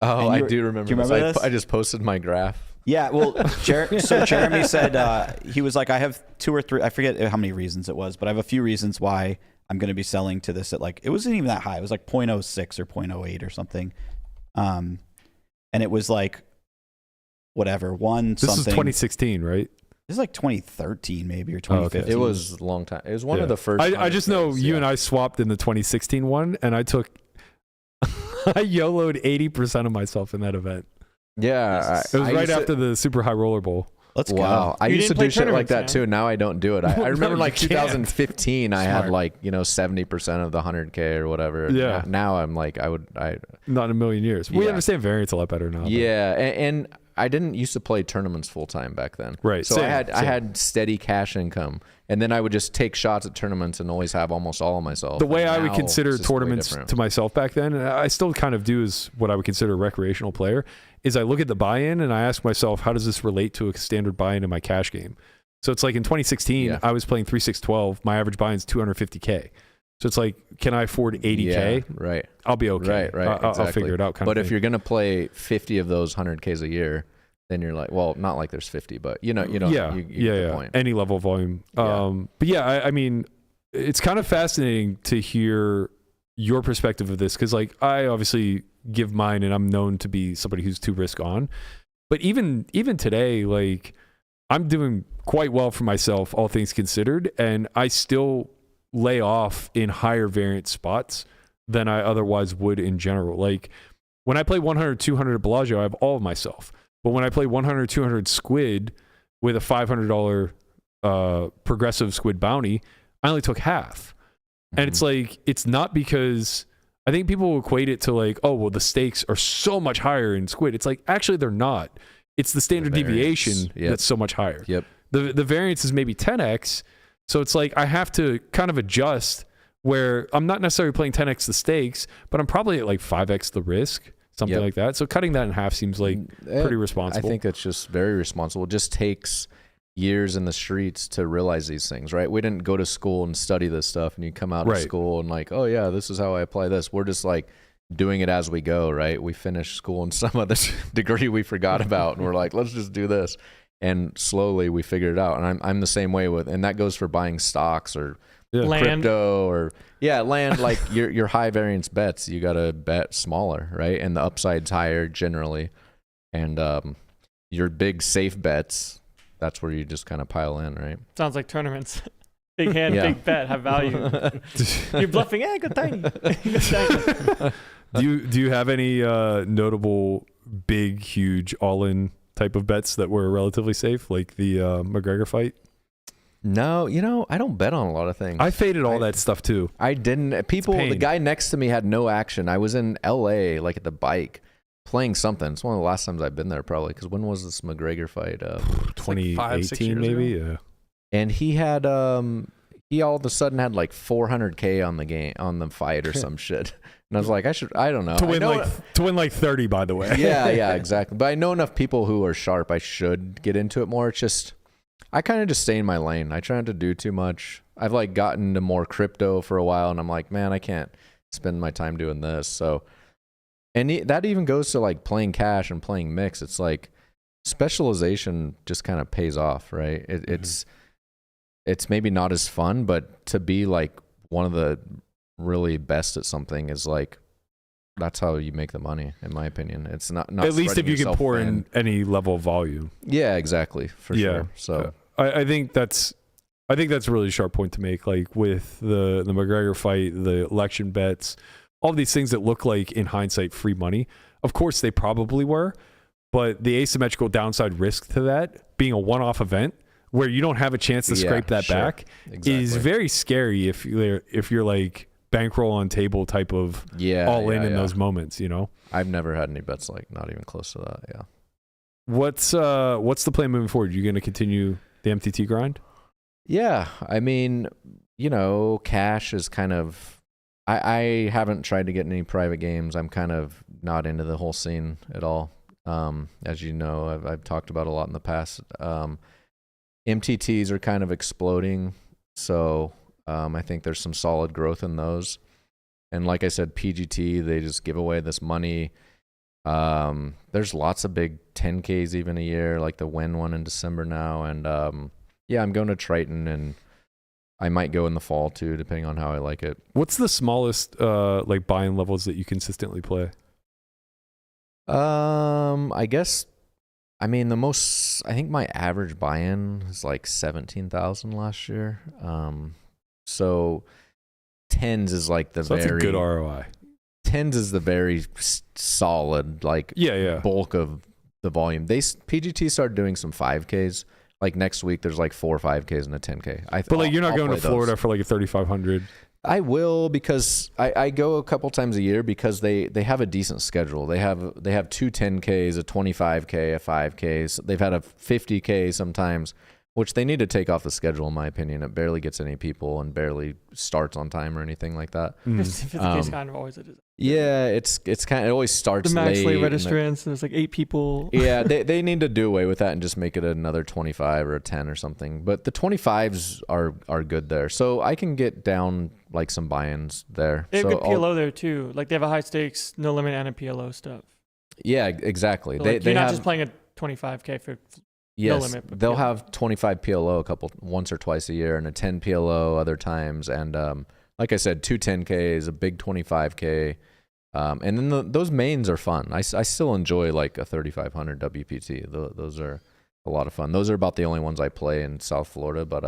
H: Oh,
E: And
H: I
E: you were-
H: do remember.
E: do you remember this?
H: I just posted my graph.
E: Yeah, well, so Jeremy said he was like, I have 2 or 3, I forget how many reasons it was, but I have a few reasons why I'm going to be selling to this at like, it wasn't even that high. It was like 0.06 or 0.08 or something. And it was like, whatever,
C: This is 2016, right?
E: This is like 2013 maybe or 2015.
H: It was a long time. It was one
C: Yeah.
H: of the first.
C: I just know
H: 100Ks,
C: you and I swapped in the 2016 one, and I took I YOLO'd 80% of myself in that event.
H: Yeah,
C: It was right after the Super High Roller Bowl.
E: Let's
H: Wow,
E: go.
H: I
G: You
H: used to
G: didn't play
H: do shit like that
G: tournaments,
H: too.
G: man.
H: Now I don't do it. I
C: No,
H: remember
C: you
H: like
C: can't.
H: 2015, I had
C: Smart.
H: like 70% of the 100K or whatever.
C: Yeah.
H: Now I'm like I
C: Not in a million years. We
H: Yeah.
C: understand variance a lot better now. though.
H: yeah, and I didn't used to play tournaments full time back then.
C: Right,
H: So
C: same,
H: I
C: same.
H: had steady cash income, and then I would just take shots at tournaments and always have almost all of myself.
C: The way
H: And
C: I would
H: now
C: consider
H: it's just way
C: tournaments
H: different.
C: to myself back then, and I still kind of do as what I would consider a recreational player, is I look at the buy-in and I ask myself, how does this relate to a standard buy-in in my cash game? So it's like in 2016,
H: Yeah.
C: I was playing 3-6-12. My average buy-in is 250K. So it's like, can I afford 80K?
H: Yeah, right.
C: I'll be okay.
H: Right.
C: I'll
H: Exactly.
C: figure it out.
H: But if you're gonna play 50 of those 100Ks a year, then you're like, well, not like there's 50, but you know, you get the point.
C: Any level of volume.
H: Yeah.
C: But yeah, I mean, it's kind of fascinating to hear your perspective of this, because like I obviously give mine, and I'm known to be somebody who's too risk on. But even today, like I'm doing quite well for myself, all things considered, and I still lay off in higher variance spots than I otherwise would in general. Like when I play 100, 200 at Bellagio, I have all of myself. But when I play 100, 200 squid with a $500 progressive squid bounty, I only took half. And it's like, it's not because I think people equate it to like, oh, well, the stakes are so much higher in squid. It's like, actually, they're not. It's the standard deviation that's so much higher.
H: Yep.
C: The variance is maybe 10x. So it's like, I have to kind of adjust where I'm not necessarily playing 10x the stakes, but I'm probably at like 5x the risk, something like that. So cutting that in half seems like pretty responsible.
H: I think it's just very responsible. It just takes years in the streets to realize these things, right? We didn't go to school and study this stuff, and you come out of school and like, oh yeah, this is how I apply this. We're just like doing it as we go, right? We finish school in some other degree we forgot about, and we're like, let's just do this. And slowly we figured it out. And I'm the same way with, and that goes for buying stocks or
G: Land.
H: crypto or land. Like your high variance bets, you got to bet smaller, right? And the upside's higher generally. And your big safe bets, that's where you just kind of pile in, right?
G: Sounds like tournaments. Big hand, big bet, have value. You're bluffing, go tiny. Go tiny.
C: Do you have any notable big, huge all-in type of bets that were relatively safe, like the McGregor fight?
H: No, I don't bet on a lot of things.
C: I faded all that stuff too.
H: I didn't. The guy next to me had no action. I was in LA, like at the bike, playing something. It's one of the last times I've been there, probably, because when was this McGregor fight?
C: 2018
F: like 5-6
C: maybe.
F: years ago.
C: Yeah.
H: And he had he all of a sudden had like 400K on the fight or some shit. And I was like, I don't know.
C: To win like 30, by the way.
H: Yeah, exactly. But I know enough people who are sharp. I should get into it more. It's just, I kind of just stay in my lane. I try not to do too much. I've like gotten into more crypto for a while, and I'm like, man, I can't spend my time doing this. So, and that even goes to like playing cash and playing mix. It's like specialization just kind of pays off, right? It's maybe not as fun, but to be like one of the really best at something is like, that's how you make the money, in my opinion. It's not
C: at least if you can pour
H: thin.
C: in any level of volume.
H: Yeah, exactly, for sure. So
C: I think that's a really sharp point to make. Like with the McGregor fight, the election bets, all these things that look like in hindsight free money. Of course, they probably were, but the asymmetrical downside risk to that being a one-off event where you don't have a chance to scrape that back is very scary if you're like bankroll on table type of all in those moments,
H: I've never had any bets like not even close to that. Yeah.
C: What's the plan moving forward? You going to continue the MTT grind?
H: Yeah. I mean, cash is kind of, I haven't tried to get any private games. I'm kind of not into the whole scene at all. As you know, I've talked about a lot in the past. MTTs are kind of exploding. So I think there's some solid growth in those. And like I said, PGT, they just give away this money. There's lots of big 10Ks even a year, like the Win one in December now. And I'm going to Triton, and I might go in the fall too, depending on how I like it.
C: What's the smallest like buy-in levels that you consistently play?
H: I guess, I think my average buy-in is like 17,000 last year. So tens is like that's a
C: good ROI.
H: Tens is the very solid, like bulk of the volume. PGT started doing some 5Ks. Like next week, there's like 4 5Ks and a 10K.
C: But you're not going to Florida for like a 3,500.
H: I will, because I go a couple times a year because they have a decent schedule. They have 2 10Ks, a 25K, a 5K. So they've had a 50K sometimes, which they need to take off the schedule, in my opinion. It barely gets any people and barely starts on time or anything like that.
G: 50K is kind of always a disaster.
H: Yeah, it's kind of, it always starts
G: the max late
H: late
G: registrants, and there's like 8 people.
H: Yeah, they need to do away with that and just make it another 25 or a 10 or something. But the 25s are good there. So I can get down like some buy-ins there.
G: They have
H: So
G: good PLO there too. Like they have a high stakes, no limit, and a PLO stuff.
H: yeah, exactly.
G: So,
H: They
G: like, you're not
H: have,
G: just playing a 25K for
H: yes,
G: limit, but
H: they'll
G: PLO.
H: have 25 PLO once or twice a year, and a 10 PLO other times, and like I said, 2 10Ks, a big 25K. And then those mains are fun. I still enjoy like a 3500 WPT. Those are a lot of fun. Those are about the only ones I play in South Florida. But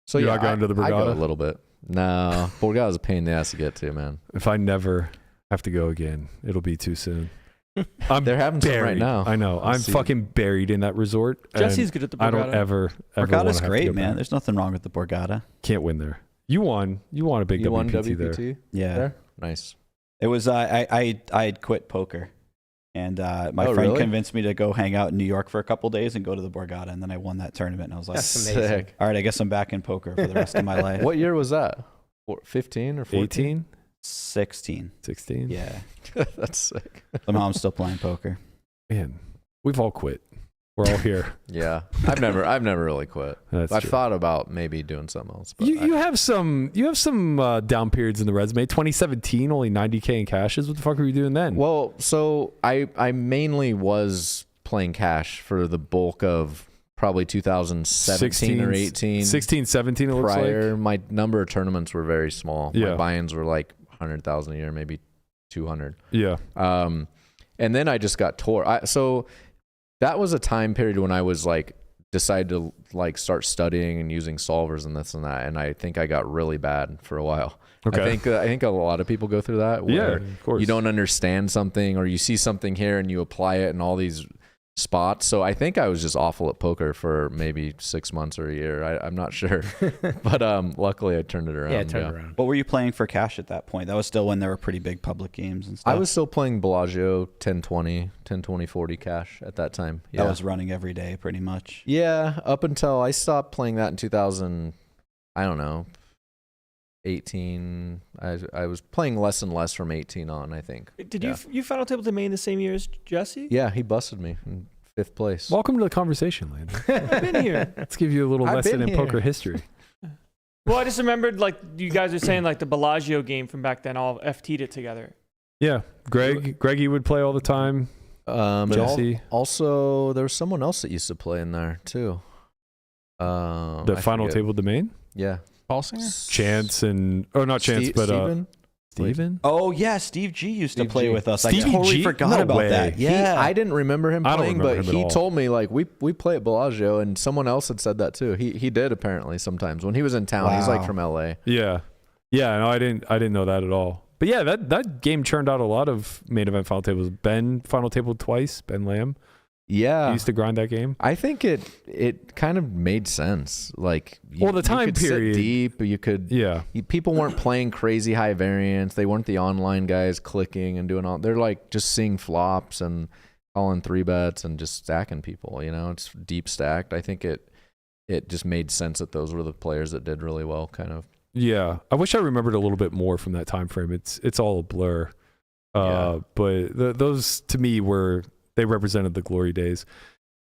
H: so
C: You're
H: yeah,
C: not going to the
H: I go
C: Borgata?
H: a little bit. No, Borgata's a pain in the ass to get to, man.
C: If I never have to go again, it'll be too soon.
H: They're having some right
C: Buried.
H: now.
C: I know. I'm
H: see.
C: fucking buried in that resort. and
G: Jesse's good at the Borgata.
C: I don't ever wanna
E: Borgata's
C: have to
E: great,
C: go
E: man.
C: back.
E: There's nothing wrong with the Borgata.
C: Can't win there. You won a big
H: You won
C: WPT there.
H: WPT
E: Yeah.
H: there? Nice.
E: It was I had quit poker, and my
H: Oh,
E: friend
H: really?
E: convinced me to go hang out in New York for a couple days and go to the Borgata, and then I won that tournament, and I was like,
D: That's amazing.
H: Sick.
E: all right, I guess I'm back in poker for the rest of my life.
H: What year was that? 15 or 14?
C: 18,
E: 16.
C: 16.
E: Yeah.
H: That's sick.
E: Somehow I'm still playing poker.
C: Man, we've all quit. We're all here.
H: Yeah, I've never really quit.
C: That's
H: I've
C: true.
H: thought about maybe doing something else. But
C: You have some down periods in the resume. 2017, only 90K in cashes. What the fuck were you doing then?
H: Well, so I mainly was playing cash for the bulk of probably 2017 or 18.
C: 16, 17. It looks
H: Prior,
C: like.
H: my number of tournaments were very small.
C: Yeah.
H: My buy-ins were like 100,000 a year, maybe 200.
C: Yeah.
H: And then I just got tore. So that was a time period when I was like decided to like start studying and using solvers and this and that. And I think I got really bad for a while.
C: Okay.
H: I think a lot of people go through that.
C: Yeah,
H: Where
C: of course.
H: you don't understand something, or you see something here and you apply it in all these spots. So I think I was just awful at poker for maybe 6 months or a year. I'm not sure, but luckily I turned it around.
D: Yeah, turn around.
E: What were you playing for cash at that point? That was still when there were pretty big public games and stuff.
H: I was still playing Bellagio 10-20, 40 cash at that time. Yeah.
E: That was running every day pretty much.
H: Yeah, up until I stopped playing that in 2000, I don't know, 18. I was playing less and less from 18 on, I think.
G: Did
H: Yeah.
G: you final table the main the same year as Jesse?
H: Yeah, he busted me in 5th place.
C: Welcome to the conversation, Landon.
G: I've been here.
C: Let's give you a little
H: I've
C: lesson
H: been
C: in
H: here.
C: poker history.
G: Well, I just remembered like you guys were saying like the Bellagio game from back then all FT'd it together.
C: Yeah. Greggy would play all the time.
H: And
C: Jesse.
H: Also, there was someone else that used to play in there too.
C: The
H: I
C: final
H: forget.
C: table domain.
H: Yeah.
F: Paul Singer?
C: Chance and not Chance, but
H: Steven?
C: Steven.
E: Oh yeah, Steve G used to
H: Steve
E: play
H: G.
E: with us. I
C: Stevie
E: totally
C: G?
E: forgot
C: No
E: about
C: way.
E: that. Yeah,
H: I didn't remember him
C: I don't
H: playing,
C: remember
H: but
C: him at
H: he
C: all.
H: told me like we play at Bellagio, and someone else had said that too. He did apparently sometimes when he was in town. He's like
E: Wow.
H: from LA.
C: Yeah. Yeah. No, I didn't know that at all. But yeah, that game churned out a lot of main event final tables. Ben final table twice. Ben Lamb. He
H: Yeah.
C: used to grind that game.
H: I think it kind of made sense. Like,
C: Well, the time
H: you could sit
C: period-
H: deep. You could.
C: Yeah.
H: People weren't playing crazy high variance. They weren't the online guys clicking and doing all. They're like just seeing flops and calling 3-bets and just stacking people. You know, it's deep stacked. I think it just made sense that those were the players that did really well. Kind of.
C: Yeah. I wish I remembered a little bit more from that time frame. It's all a blur.
H: Yeah.
C: But those to me they represented the glory days.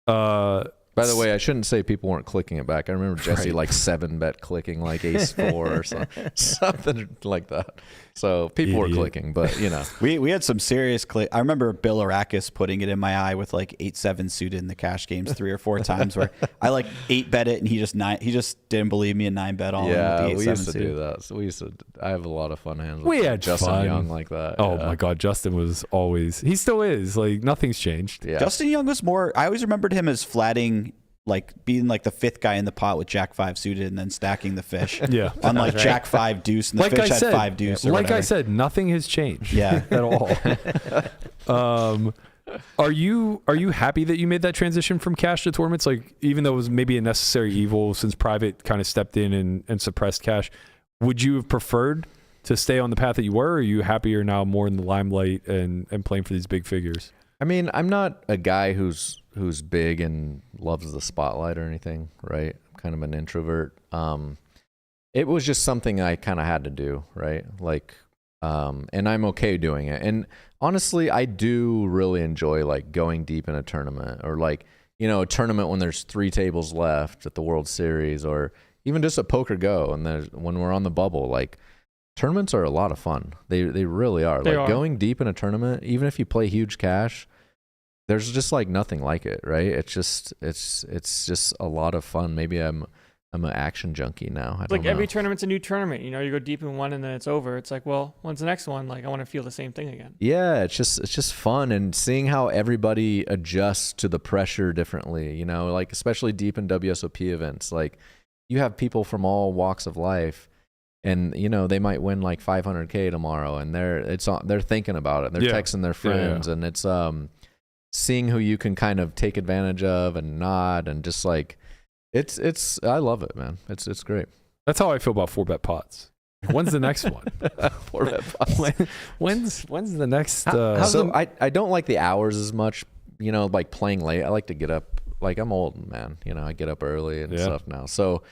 H: By the way, I shouldn't say people weren't clicking it back. I remember Jesse
C: Right.
H: like 7-bet clicking like ace 4 or something like that. So people were
C: Idiot.
H: clicking, but you know.
E: we had some serious click. I remember Bill Arakis putting it in my eye with like 8-7 suited in the cash games 3 or 4 times where I like 8-bet it and he just didn't believe me and 9-bet all
H: Yeah,
E: in with
H: we
E: the 8-7
H: used to
E: suited.
H: do that. So I have a lot of fun hands with
C: We had
H: Justin
C: fun.
H: Young like that.
C: Oh
H: yeah.
C: my God, Justin was always. He still is. Like nothing's changed.
H: Yeah.
E: Justin Young was more. I always remembered him as flatting, like being like the 5th guy in the pot with Jack 5 suited and then stacking the fish.
C: Yeah.
E: On like
D: right.
E: Jack 5 deuce and the
C: Like
E: fish
C: I
E: had
C: said,
E: 5 deuce. Or
C: like I
E: whatever.
C: said, nothing has changed.
E: Yeah.
C: At all. Are you happy that you made that transition from cash to tournaments? Like, even though it was maybe a necessary evil since private kind of stepped in and suppressed cash, would you have preferred to stay on the path that you were? Or are you happier now more in the limelight and playing for these big figures?
H: I mean, I'm not a guy who's big and loves the spotlight or anything, right? I'm kind of an introvert. It was just something I kind of had to do, right? Like, and I'm okay doing it. And honestly, I do really enjoy like going deep in a tournament or like, you know, a tournament when there's 3 tables left at the World Series or even just a PokerGo and when we're on the bubble, like tournaments are a lot of fun. They really are.
G: They
H: like
G: are.
H: going deep in a tournament, even if you play huge cash, there's just like nothing like it, right? It's just a lot of fun. Maybe I'm an action junkie now. I
G: It's
H: don't
G: like
H: know.
G: every tournament's a new tournament. You know, you go deep in one and then it's over. It's like, well, when's the next one? Like, I want to feel the same thing again.
H: Yeah, it's just fun, and seeing how everybody adjusts to the pressure differently, you know, like especially deep in WSOP events. Like you have people from all walks of life, and you know, they might win like 500K tomorrow, and they're thinking about it. They're
C: Yeah.
H: texting their
C: Yeah, yeah.
H: friends, and it's seeing who you can kind of take advantage of and not, and just like it's I love it, man. It's great.
C: That's how I feel about 4-bet pots. When's the next one?
H: 4-bet pots.
C: When's the next?
H: So I don't like the hours as much, you know, like playing late. I like to get up, like I'm old, man. You know, I get up early and
C: Yeah.
H: stuff now. So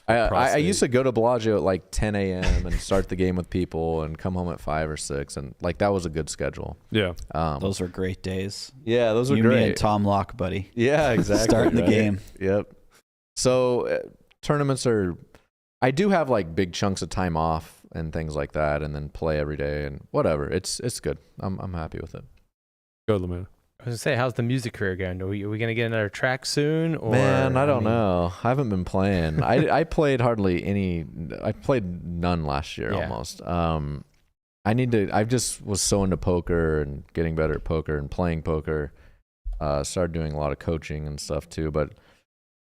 H: I used to go to Bellagio at like 10 a.m. and start the game with people and come home at 5 or 6. And like that was a good schedule.
C: Yeah.
E: Those were great days.
H: Yeah, those were
E: You,
H: great.
E: me, and Tom Lock, buddy.
H: Yeah, exactly.
E: Starting the
H: right?
E: game.
H: Yep. So tournaments I do have like big chunks of time off and things like that, and then play every day and whatever. It's good. I'm happy with it.
C: Go, Lamuna.
D: I was gonna say, how's the music career going? Are we gonna get another track soon? Or
H: Man, I don't know. I haven't been playing. I played hardly any. I played none last year
D: Yeah.
H: almost. I need to. I just was so into poker and getting better at poker and playing poker. Started doing a lot of coaching and stuff too. But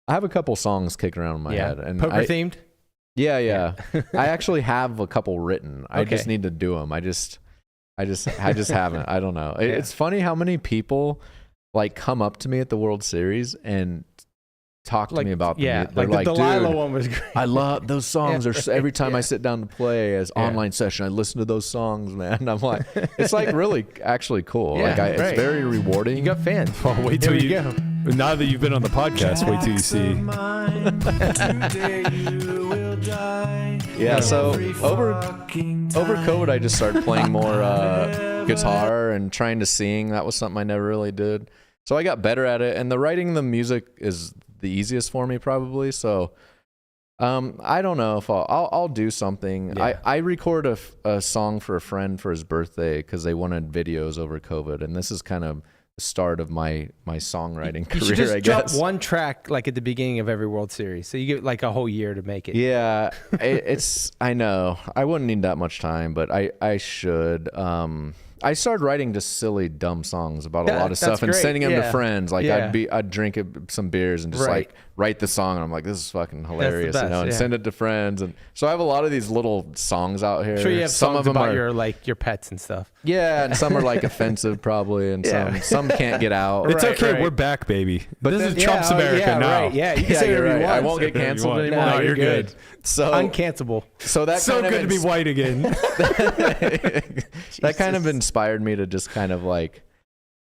H: I have a couple songs kicking around in my head. And
D: poker themed.
H: Yeah. I actually have a couple written. I just
D: Okay.
H: need to do them. I just haven't. I don't know. It's funny how many people like come up to me at the World Series and talk to me about them.
D: Yeah,
H: They're
D: like the Delilah
H: dude,
D: one was great.
H: I love those songs.
D: Yeah,
H: Are every time I sit down to play as
D: Yeah.
H: online session, I listen to those songs, man. I'm like, it's like really actually cool.
D: Yeah,
H: like
D: right.
H: it's very rewarding.
D: You got fans.
C: Well, wait till
D: Here we
C: you.
D: go.
C: Now that you've been on the podcast, wait till you see.
H: Yeah, so over COVID, I just started playing more guitar and trying to sing. That was something I never really did. So I got better at it, and the writing the music is the easiest for me probably. So I don't know if I'll do something.
D: Yeah.
H: I recorded a song for a friend for his birthday because they wanted videos over COVID, and this is kind of the start of my songwriting
D: You should
H: career,
D: just
H: I
D: drop
H: guess.
D: one track like at the beginning of every World Series, so you get like a whole year to make it.
H: Yeah, it's. I know I wouldn't need that much time, but I should. I started writing just silly, dumb songs about a lot of
D: That's
H: stuff and
D: great,
H: sending them to
D: yeah.
H: friends. Like
D: Yeah.
H: I'd drink some beers and just
D: Right.
H: like write the song, and I'm like, this is fucking hilarious,
D: best,
H: you know, and
D: yeah.
H: send it to friends. And so I have a lot of these little songs out here.
D: I'm sure you have
H: some
D: songs
H: of them
D: about
H: are
D: your pets and stuff.
H: yeah, and some are like offensive probably, and
D: Yeah.
H: some can't get out.
C: It's
D: Right,
C: okay.
D: right.
C: We're back, baby.
H: But
C: This
H: then-
C: is Trump's America
D: yeah,
C: now.
D: Right. Yeah, you can
H: Yeah,
D: say
H: you're
D: whatever you
H: right. I
D: want.
H: won't get
C: Say whatever you
H: canceled
C: want.
H: anymore.
D: No,
C: No, you're good.
H: So
D: Uncancelable.
H: so that
C: So
H: kind of
C: good to be white again.
H: that kind of inspired me to just kind of like,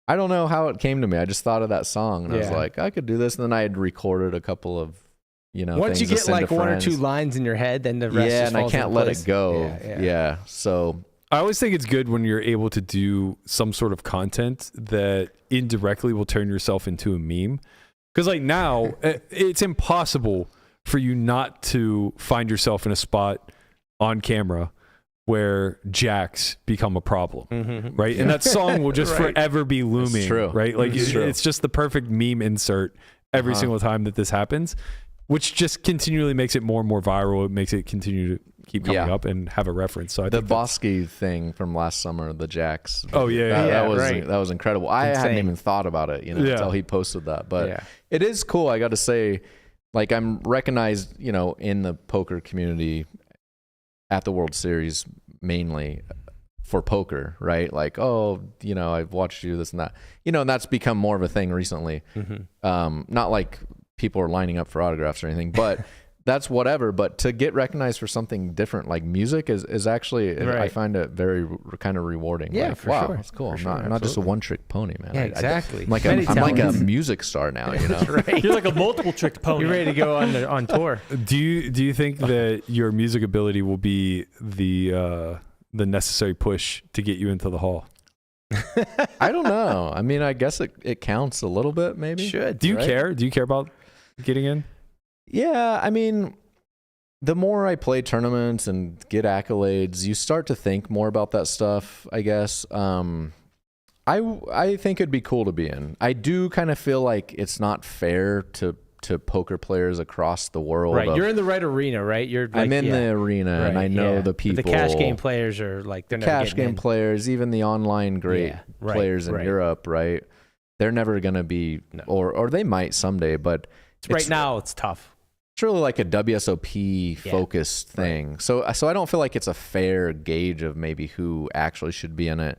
H: I don't know how it came to me. I just thought of that song and I was
D: Yeah.
H: like, I could do this. And then I had recorded a couple of, you know,
D: Once you
H: things to
D: get
H: send
D: like
H: to
D: one or
H: friends.
D: two lines in your head, then the rest
H: yeah,
D: just
H: and I
D: falls
H: can't
D: into
H: let
D: place.
H: it go.
D: Yeah.
H: Yeah. So
C: I always think it's good when you're able to do some sort of content that indirectly will turn yourself into a meme. Because like now, it's impossible for you not to find yourself in a spot on camera where jacks become a problem,
D: Mhm.
C: right? And that song will just
D: Right.
C: forever be looming,
H: true.
C: right? Like
H: It's true.
C: it's just the perfect meme insert every
H: Uh-huh.
C: single time that this happens, which just continually makes it more and more viral. It makes it continue to keep coming
H: Yeah.
C: up and have a reference. So I
H: the
C: think that's-
H: Bosky thing from last summer, the Jacks.
C: Oh, yeah,
H: that,
D: yeah,
H: that was
D: right.
H: that was incredible. I hadn't
D: Insane.
H: even thought about it, you know,
C: Yeah.
H: until he posted that. But
D: Yeah.
H: it is cool. I got to say, like I'm recognized, you know, in the poker community at the World Series mainly for poker, right? Like, oh, you know, I've watched you this and that, you know, and that's become more of a thing recently.
D: Mhm.
H: Not like people are lining up for autographs or anything, but that's whatever. But to get recognized for something different, like music, is actually I
D: Right.
H: find it very kind of rewarding.
D: Yeah,
H: like,
D: for
H: wow,
D: sure.
H: that's cool.
D: For
H: I'm
D: sure,
H: not just a
D: absolutely.
H: one-trick pony, man.
D: Yeah,
H: I-
D: exactly.
H: I'm like
D: Many
H: I'm like a
D: talents.
H: music star now, you know.
D: Right.
G: You're like a multiple tricked pony.
D: You're ready to go on tour.
C: Do you think that your music ability will be the necessary push to get you into the hall?
H: I don't know. I mean, I guess it counts a little bit, maybe.
D: Should.
C: Do you
H: Right.
C: care? Do you care about getting in?
H: Yeah, I mean, the more I play tournaments and get accolades, you start to think more about that stuff, I guess. I think it'd be cool to be in. I do kind of feel like it's not fair to poker players across the world.
D: Right, you're in the right arena, right? You're like,
H: I'm in the arena, and I know the
D: But
H: people.
D: the cash game players are like they're
H: the
D: never
H: cash game
D: in.
H: players, even the online great players in Europe, right? They're never gonna be, or they might someday, but
D: right now it's tough.
H: It's really like a WSOP focused thing. Right. So I don't feel like it's a fair gauge of maybe who actually should be in it.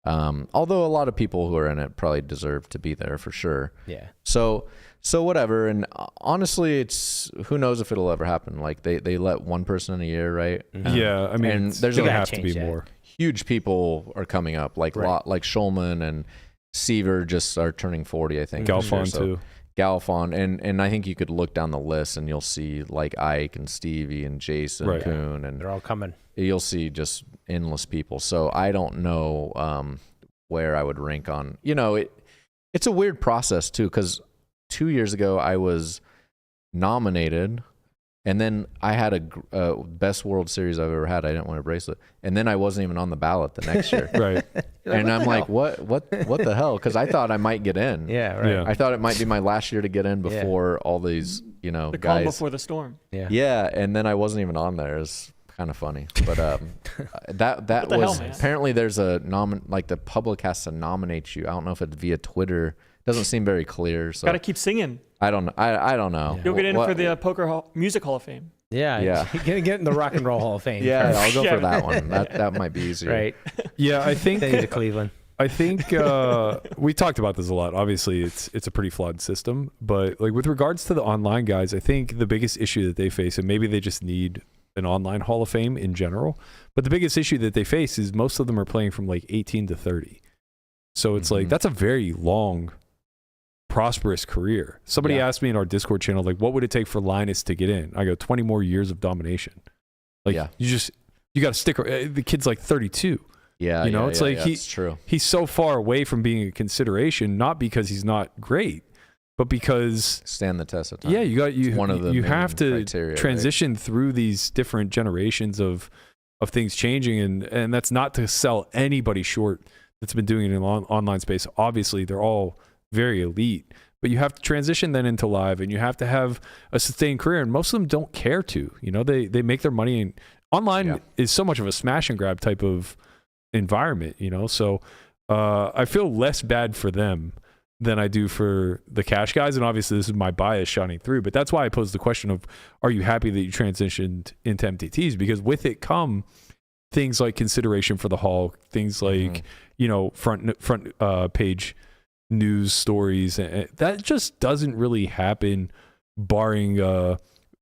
H: Although a lot of people who are in it probably deserve to be there for sure.
D: Yeah.
H: So whatever. And honestly, it's who knows if it'll ever happen. Like they let one person in a year, right?
C: Mm-hmm. Yeah. I mean, there's gonna have to be more.
H: Huge people are coming up, like like Schulman and Seaver just are turning 40, I think.
C: Galfon too.
H: Galfon, and I think you could look down the list and you'll see like Ike and Stevie and Jason Kuhn, and
D: they're all coming.
H: You'll see just endless people. So I don't know where I would rank on. You know, it's a weird process too, because 2 years ago I was nominated, and then I had a best World Series I've ever had. I didn't win a bracelet, and then I wasn't even on the ballot the next year.
C: Right.
H: And I'm like, what the hell? Because I thought I might get in.
D: Yeah, right.
C: Yeah.
H: I thought it might be my last year to get in before all these,
G: The
H: guys.
G: calm before the storm.
D: Yeah.
H: Yeah, and then I wasn't even on there. It's kind of funny, but that
G: the
H: was
G: hell, man?
H: apparently there's a like the public has to nominate you. I don't know if it's via Twitter. Doesn't seem very clear. So
G: Got to keep singing.
H: I don't know.
G: You'll get in for the Music Hall of Fame.
D: Yeah. You're gonna get in the Rock and Roll Hall of Fame.
H: Yeah, I'll go
G: Yeah.
H: for that one. That might be easier.
D: Right.
C: Yeah, I think
D: Send you to Cleveland.
C: I think we talked about this a lot. Obviously, it's a pretty flawed system, but like with regards to the online guys, I think the biggest issue that they face, and maybe they just need an online Hall of Fame in general, but the biggest issue that they face is most of them are playing from like 18 to 30. So it's like that's a very long, prosperous career. Somebody asked me in our Discord channel, like, what would it take for Linus to get in? I go, 20 more years of domination. Like, you got to stick. The kid's like 32.
H: Yeah,
C: it's like
H: that's true.
C: He's so far away from being a consideration, not because he's not great, but because
H: stand the test of time.
C: Yeah, you have to
H: criteria,
C: transition through these different generations of things changing, and that's not to sell anybody short that's been doing it in the online space. Obviously, they're all very elite, but you have to transition then into live, and you have to have a sustained career, and most of them don't care to. They make their money, and online is so much of a smash and grab type of environment, so I feel less bad for them than I do for the cash guys. And obviously this is my bias shining through, but that's why I posed the question of, are you happy that you transitioned into MTTs? Because with it come things like consideration for the hall, things like front page news stories, and that just doesn't really happen barring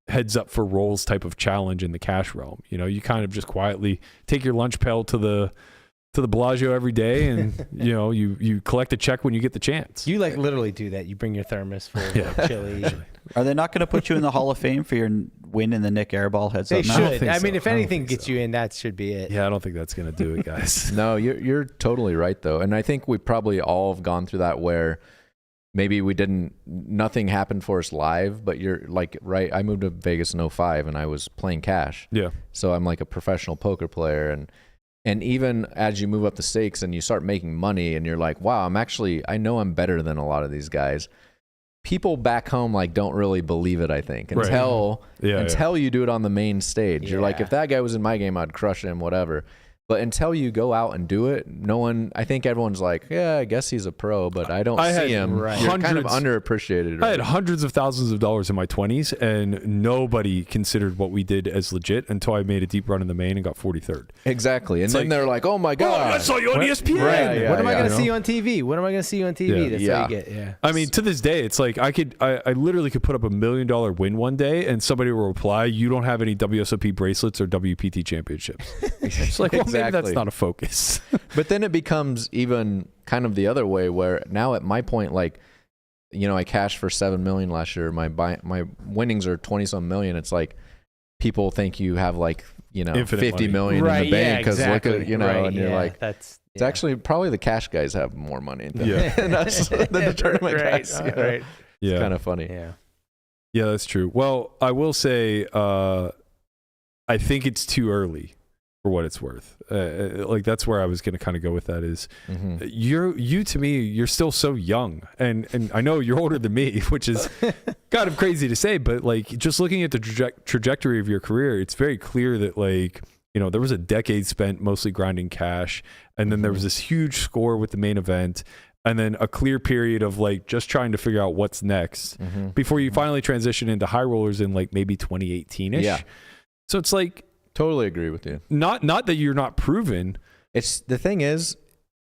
C: heads up for rolls type of challenge in the cash realm. You kind of just quietly take your lunch pail to the Bellagio every day, and you collect a check when you get the chance.
D: You like literally do that. You bring your thermos for chili.
E: Are they not going to put you in the Hall of Fame for your win in the Nick Airball heads
D: They
E: up?
D: should. I mean, if anything gets you in, that should be it.
C: Yeah, I don't think that's going to do it, guys.
H: No, you're totally right though, and I think we probably all have gone through that where maybe nothing happened for us live, but you're like, right, I moved to Vegas in 05 and I was playing cash.
C: Yeah.
H: So I'm like a professional poker player, and even as you move up the stakes and you start making money and you're like, wow, I know I'm better than a lot of these guys. People back home like don't really believe it, I think, until you do it on the main stage. You're like, if that guy was in my game, I'd crush him, whatever. But until you go out and do it, I think everyone's like, yeah, I guess he's a pro, but I don't see him. You're kind of underappreciated. Right?
C: I had hundreds of thousands of dollars in my 20s, and nobody considered what we did as legit until I made a deep run in the main and got 43rd.
H: Exactly. And then they're like, oh my God.
C: I saw you on ESPN.
H: Right,
D: when am I going to see you on TV? When am I going to see you on TV? That's how you get,
C: I mean, to this day, it's like I literally could put up $1 million win one day, and somebody will reply, you don't have any WSOP bracelets or WPT championships. It's like, well, maybe that's not a focus.
H: But then it becomes even kind of the other way, where now at my point, like, I cashed for $7 million last year. My winnings are 20-some million. It's like people think you have like,
C: Infinite
H: 50
C: money.
H: million in the bank because look at, and you're like,
D: that's.
H: It's actually probably the cash guys have more money than us, the tournament guys.
D: Right.
H: It's kind of funny.
C: Yeah, that's true. Well, I will say I think it's too early for what it's worth. Like that's where I was going to kind of go with that is you to me, you're still so young, and I know you're older than me, which is kind of crazy to say, but like just looking at the trajectory of your career, it's very clear that like, you know, there was a decade spent mostly grinding cash, and then there was this huge score with the main event, and then a clear period of like just trying to figure out what's next before you finally transition into high rollers in like maybe 2018ish.
H: Yeah.
C: So it's like,
H: Totally agree with you.
C: not that you're not proven.
H: It's the thing is,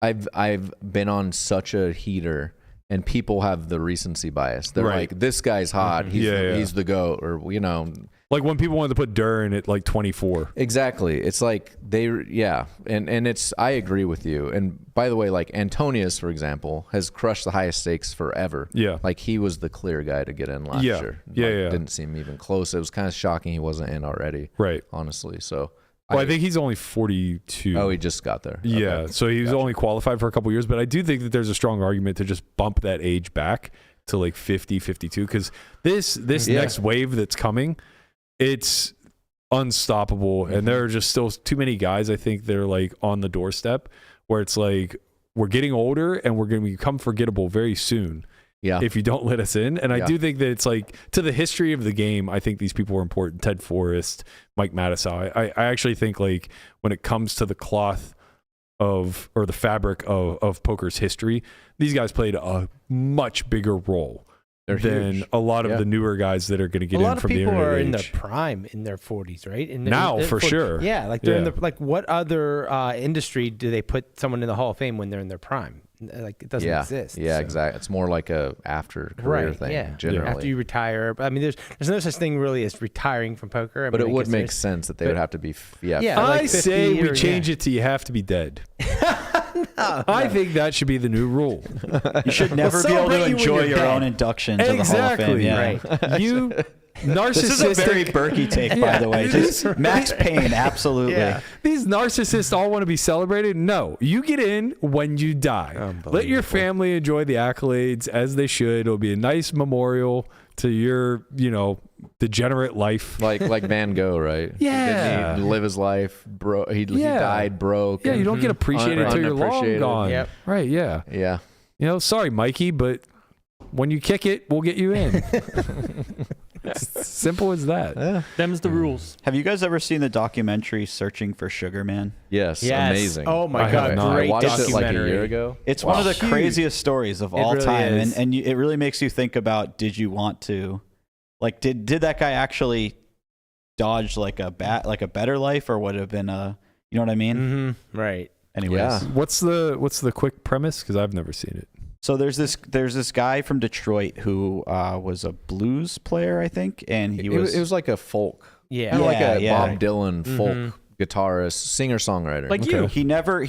H: I've been on such a heater, and people have the recency bias. They're
C: Right.
H: like, this guy's hot. He's the GOAT, or you know.
C: Like when people wanted to put Duran at like 24.
H: Exactly. It's like and it's, I agree with you. And by the way, like Antonius, for example, has crushed the highest stakes forever.
C: Yeah.
H: Like he was the clear guy to get in last year.
C: Yeah,
H: Like,
C: yeah.
H: Didn't seem even close. It was kind of shocking he wasn't in already.
C: Right.
H: Honestly. So.
C: Well, I think he's only 42.
H: Oh, he just got there.
C: Yeah.
H: Okay.
C: So he was only qualified for a couple years, but I do think that there's a strong argument to just bump that age back to like 50, 52, because this next wave that's coming, it's unstoppable. And there are just still too many guys, I think, that are like on the doorstep where it's like, we're getting older and we're going to become forgettable very soon.
H: Yeah.
C: If you don't let us in. And I do think that it's like, to the history of the game, I think these people are important. Ted Forrest, Mike Mattisau. I actually think like when it comes to the cloth of, or the fabric of poker's history, these guys played a much bigger role than
H: huge.
C: a lot of the newer guys that are going to get in from the internet.
D: A lot of people are in
C: age.
D: their prime in their 40s, right?
C: Now, for sure.
D: Yeah, like they're in the, like what other industry do they put someone in the Hall of Fame when they're in their prime? Like it doesn't exist.
H: Yeah,
D: so.
H: exactly. It's more like a after career thing.
D: Yeah,
H: Generally.
D: after you retire. But I mean, there's no such thing really as retiring from poker. I
H: But
D: mean,
H: it
D: I
H: would
D: guess
H: make
D: there's-
H: sense that they would have to be.
D: Yeah,
C: I
D: like 50
C: say we
D: or-
C: change it to you have to be dead. I think that should be the new rule.
E: You should never be able
D: celebrate
E: to
D: you when
E: enjoy
D: you're
E: your
D: dead.
E: own induction to the Hall of
C: Exactly.
E: Fame. Yeah.
D: Right.
C: You narcissistic.
E: This is a very Berkey take, by the way. Just Max Payne, absolutely.
D: Yeah.
C: These narcissists all want to be celebrated. No, you get in when you die. Let your family enjoy the accolades as they should. It'll be a nice memorial to your, degenerate life.
H: Like Van Gogh, right?
C: Yeah.
H: Didn't he live his life broke? He died broke.
C: Yeah,
H: and
C: you don't get appreciated until you're long
H: unappreciated.
C: gone.
D: Yep.
C: Right, yeah.
H: Yeah.
C: Sorry, Mikey, but when you kick it, we'll get you in. It's simple as that.
G: Them's the rules.
E: Have you guys ever seen the documentary Searching for Sugar Man?
H: Yes.
D: Yes.
H: Amazing.
D: Oh my
C: I
D: God,
C: have not.
H: I
D: great
H: watched it like a
D: documentary.
H: year ago.
E: It's one of the craziest stories of all
D: really
E: time,
D: is.
E: and it really makes you think about: did you want to, like, did that guy actually dodge like a better life, or would it have been you know what I mean?
D: Mm-hmm. Right.
E: Anyways,
H: Yeah.
C: What's the quick premise? Because I've never seen it.
E: so there's this guy from Detroit who was a blues player, I think, and
H: It was like a folk.
D: Yeah.
H: Kind of like a
E: Yeah.
H: Bob Dylan folk guitarist, singer-songwriter.
G: Like you.
E: he never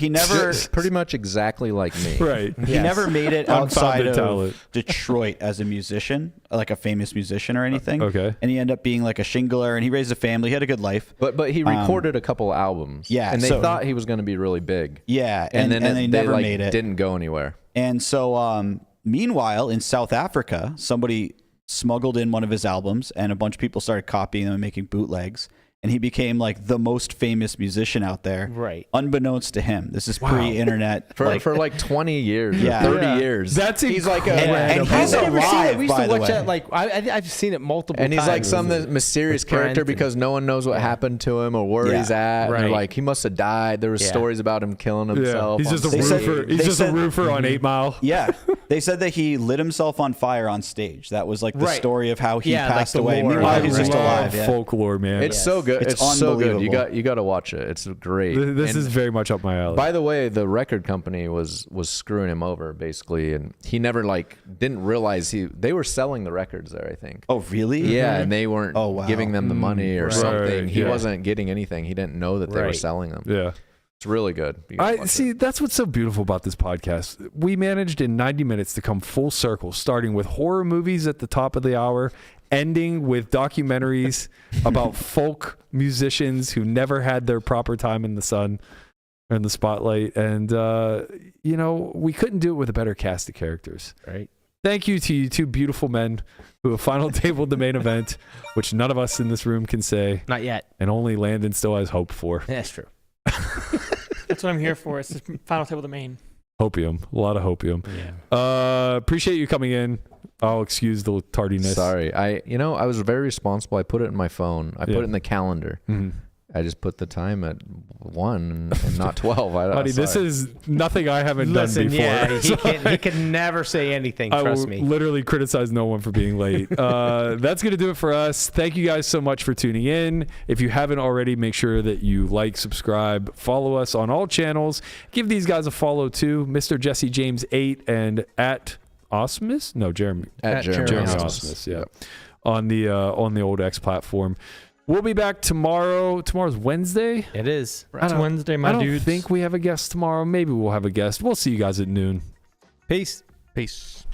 H: pretty much exactly like me.
C: Right.
E: he never made it outside
C: Unfounded
E: of
C: talent.
E: Detroit as a musician, like a famous musician or anything.
C: Okay.
E: And he ended up being like a shingler, and he raised a family. He had a good life.
H: But he recorded a couple albums.
E: yeah,
H: And they
E: so-
H: thought he was going to be really big.
E: Yeah,
H: And then
E: they never
H: like,
E: made it.
H: didn't go anywhere.
E: And so, meanwhile, in South Africa, somebody smuggled in one of his albums, and a bunch of people started copying them and making bootlegs. And he became like the most famous musician out there,
D: Right.
E: unbeknownst to him. This is pre-internet.
H: For like 20 years,
E: Yeah.
H: 30 years.
C: That's
H: he's like a
E: and he's
D: I've never seen it.
E: alive,
D: We used
E: by
D: to
E: the
D: watch
E: way.
D: that. Like I've seen it multiple
H: and
D: times.
H: he's like some mysterious
D: with Brent
H: character
D: and-
H: because no one knows what happened to him or where
E: Yeah.
H: he's at. And they're
D: Right.
H: like, he must have died. There was
D: Yeah.
H: stories about him killing
C: Yeah.
H: himself.
C: He's just a
H: on stage.
C: roofer. He's
E: they
C: just a
E: said-
C: roofer on 8 Mile.
E: Yeah, they said that he lit himself on fire on stage. That was like the
D: Right.
E: story of how he
D: Yeah, like
E: passed
D: the
E: away.
D: lore.
E: Meanwhile,
C: I
E: he's just
C: love
E: alive. Yeah.
C: folklore, man.
H: It's so good.
E: It's
H: It's so good.
E: unbelievable.
H: You got to watch it. It's great.
C: This
H: And
C: is very much up my alley.
H: by the way, the record company was screwing him over basically, and he never didn't realize they were selling the records there. I think.
E: Oh, really?
H: Yeah, and they weren't
E: Oh, wow.
H: giving them the money or
C: Right.
H: something. He
C: Yeah.
H: wasn't getting anything. He didn't know that they were
D: Right.
H: selling them.
C: Yeah.
H: It's really good. You gotta
C: I
H: watch
C: see.
H: it.
C: That's what's so beautiful about this podcast. We managed in 90 minutes to come full circle, starting with horror movies at the top of the hour, ending with documentaries about folk musicians who never had their proper time in the sun or in the spotlight. And, we couldn't do it with a better cast of characters.
D: Right.
C: thank you to you two beautiful men who have final tabled the main event, which none of us in this room can say,
D: Not yet.
C: and only Landon still has hope for.
D: Yeah, that's true.
G: That's what I'm here for. It's the final table of the main.
C: Hopium. A lot of hopium.
D: Yeah.
C: Appreciate you coming in. I'll excuse the tardiness.
H: Sorry. I was very responsible. I put it in my phone. I put it in the calendar.
C: Mhm.
H: I just put the time at 1 and not 12.
C: Buddy, this is nothing I haven't
D: Listen,
C: done before.
D: yeah,
C: So
D: he can never say anything.
C: I
D: Trust
C: will
D: me.
C: literally criticize no one for being late. That's going to do it for us. Thank you guys so much for tuning in. If you haven't already, make sure that you like, subscribe, follow us on all channels. Give these guys a follow too. Mr. Jesse James 8 and at Ausmus? No, Jeremy.
H: at
F: Jeremy
H: Jeremy
F: Ausmus.
H: Ausmus.
C: Yeah. On the old X platform. We'll be back tomorrow. Tomorrow's Wednesday.
D: It is.
G: It's Wednesday, my
C: I don't
G: dudes.
C: think we have a guest tomorrow. Maybe we'll have a guest. We'll see you guys at noon.
D: Peace.
F: Peace.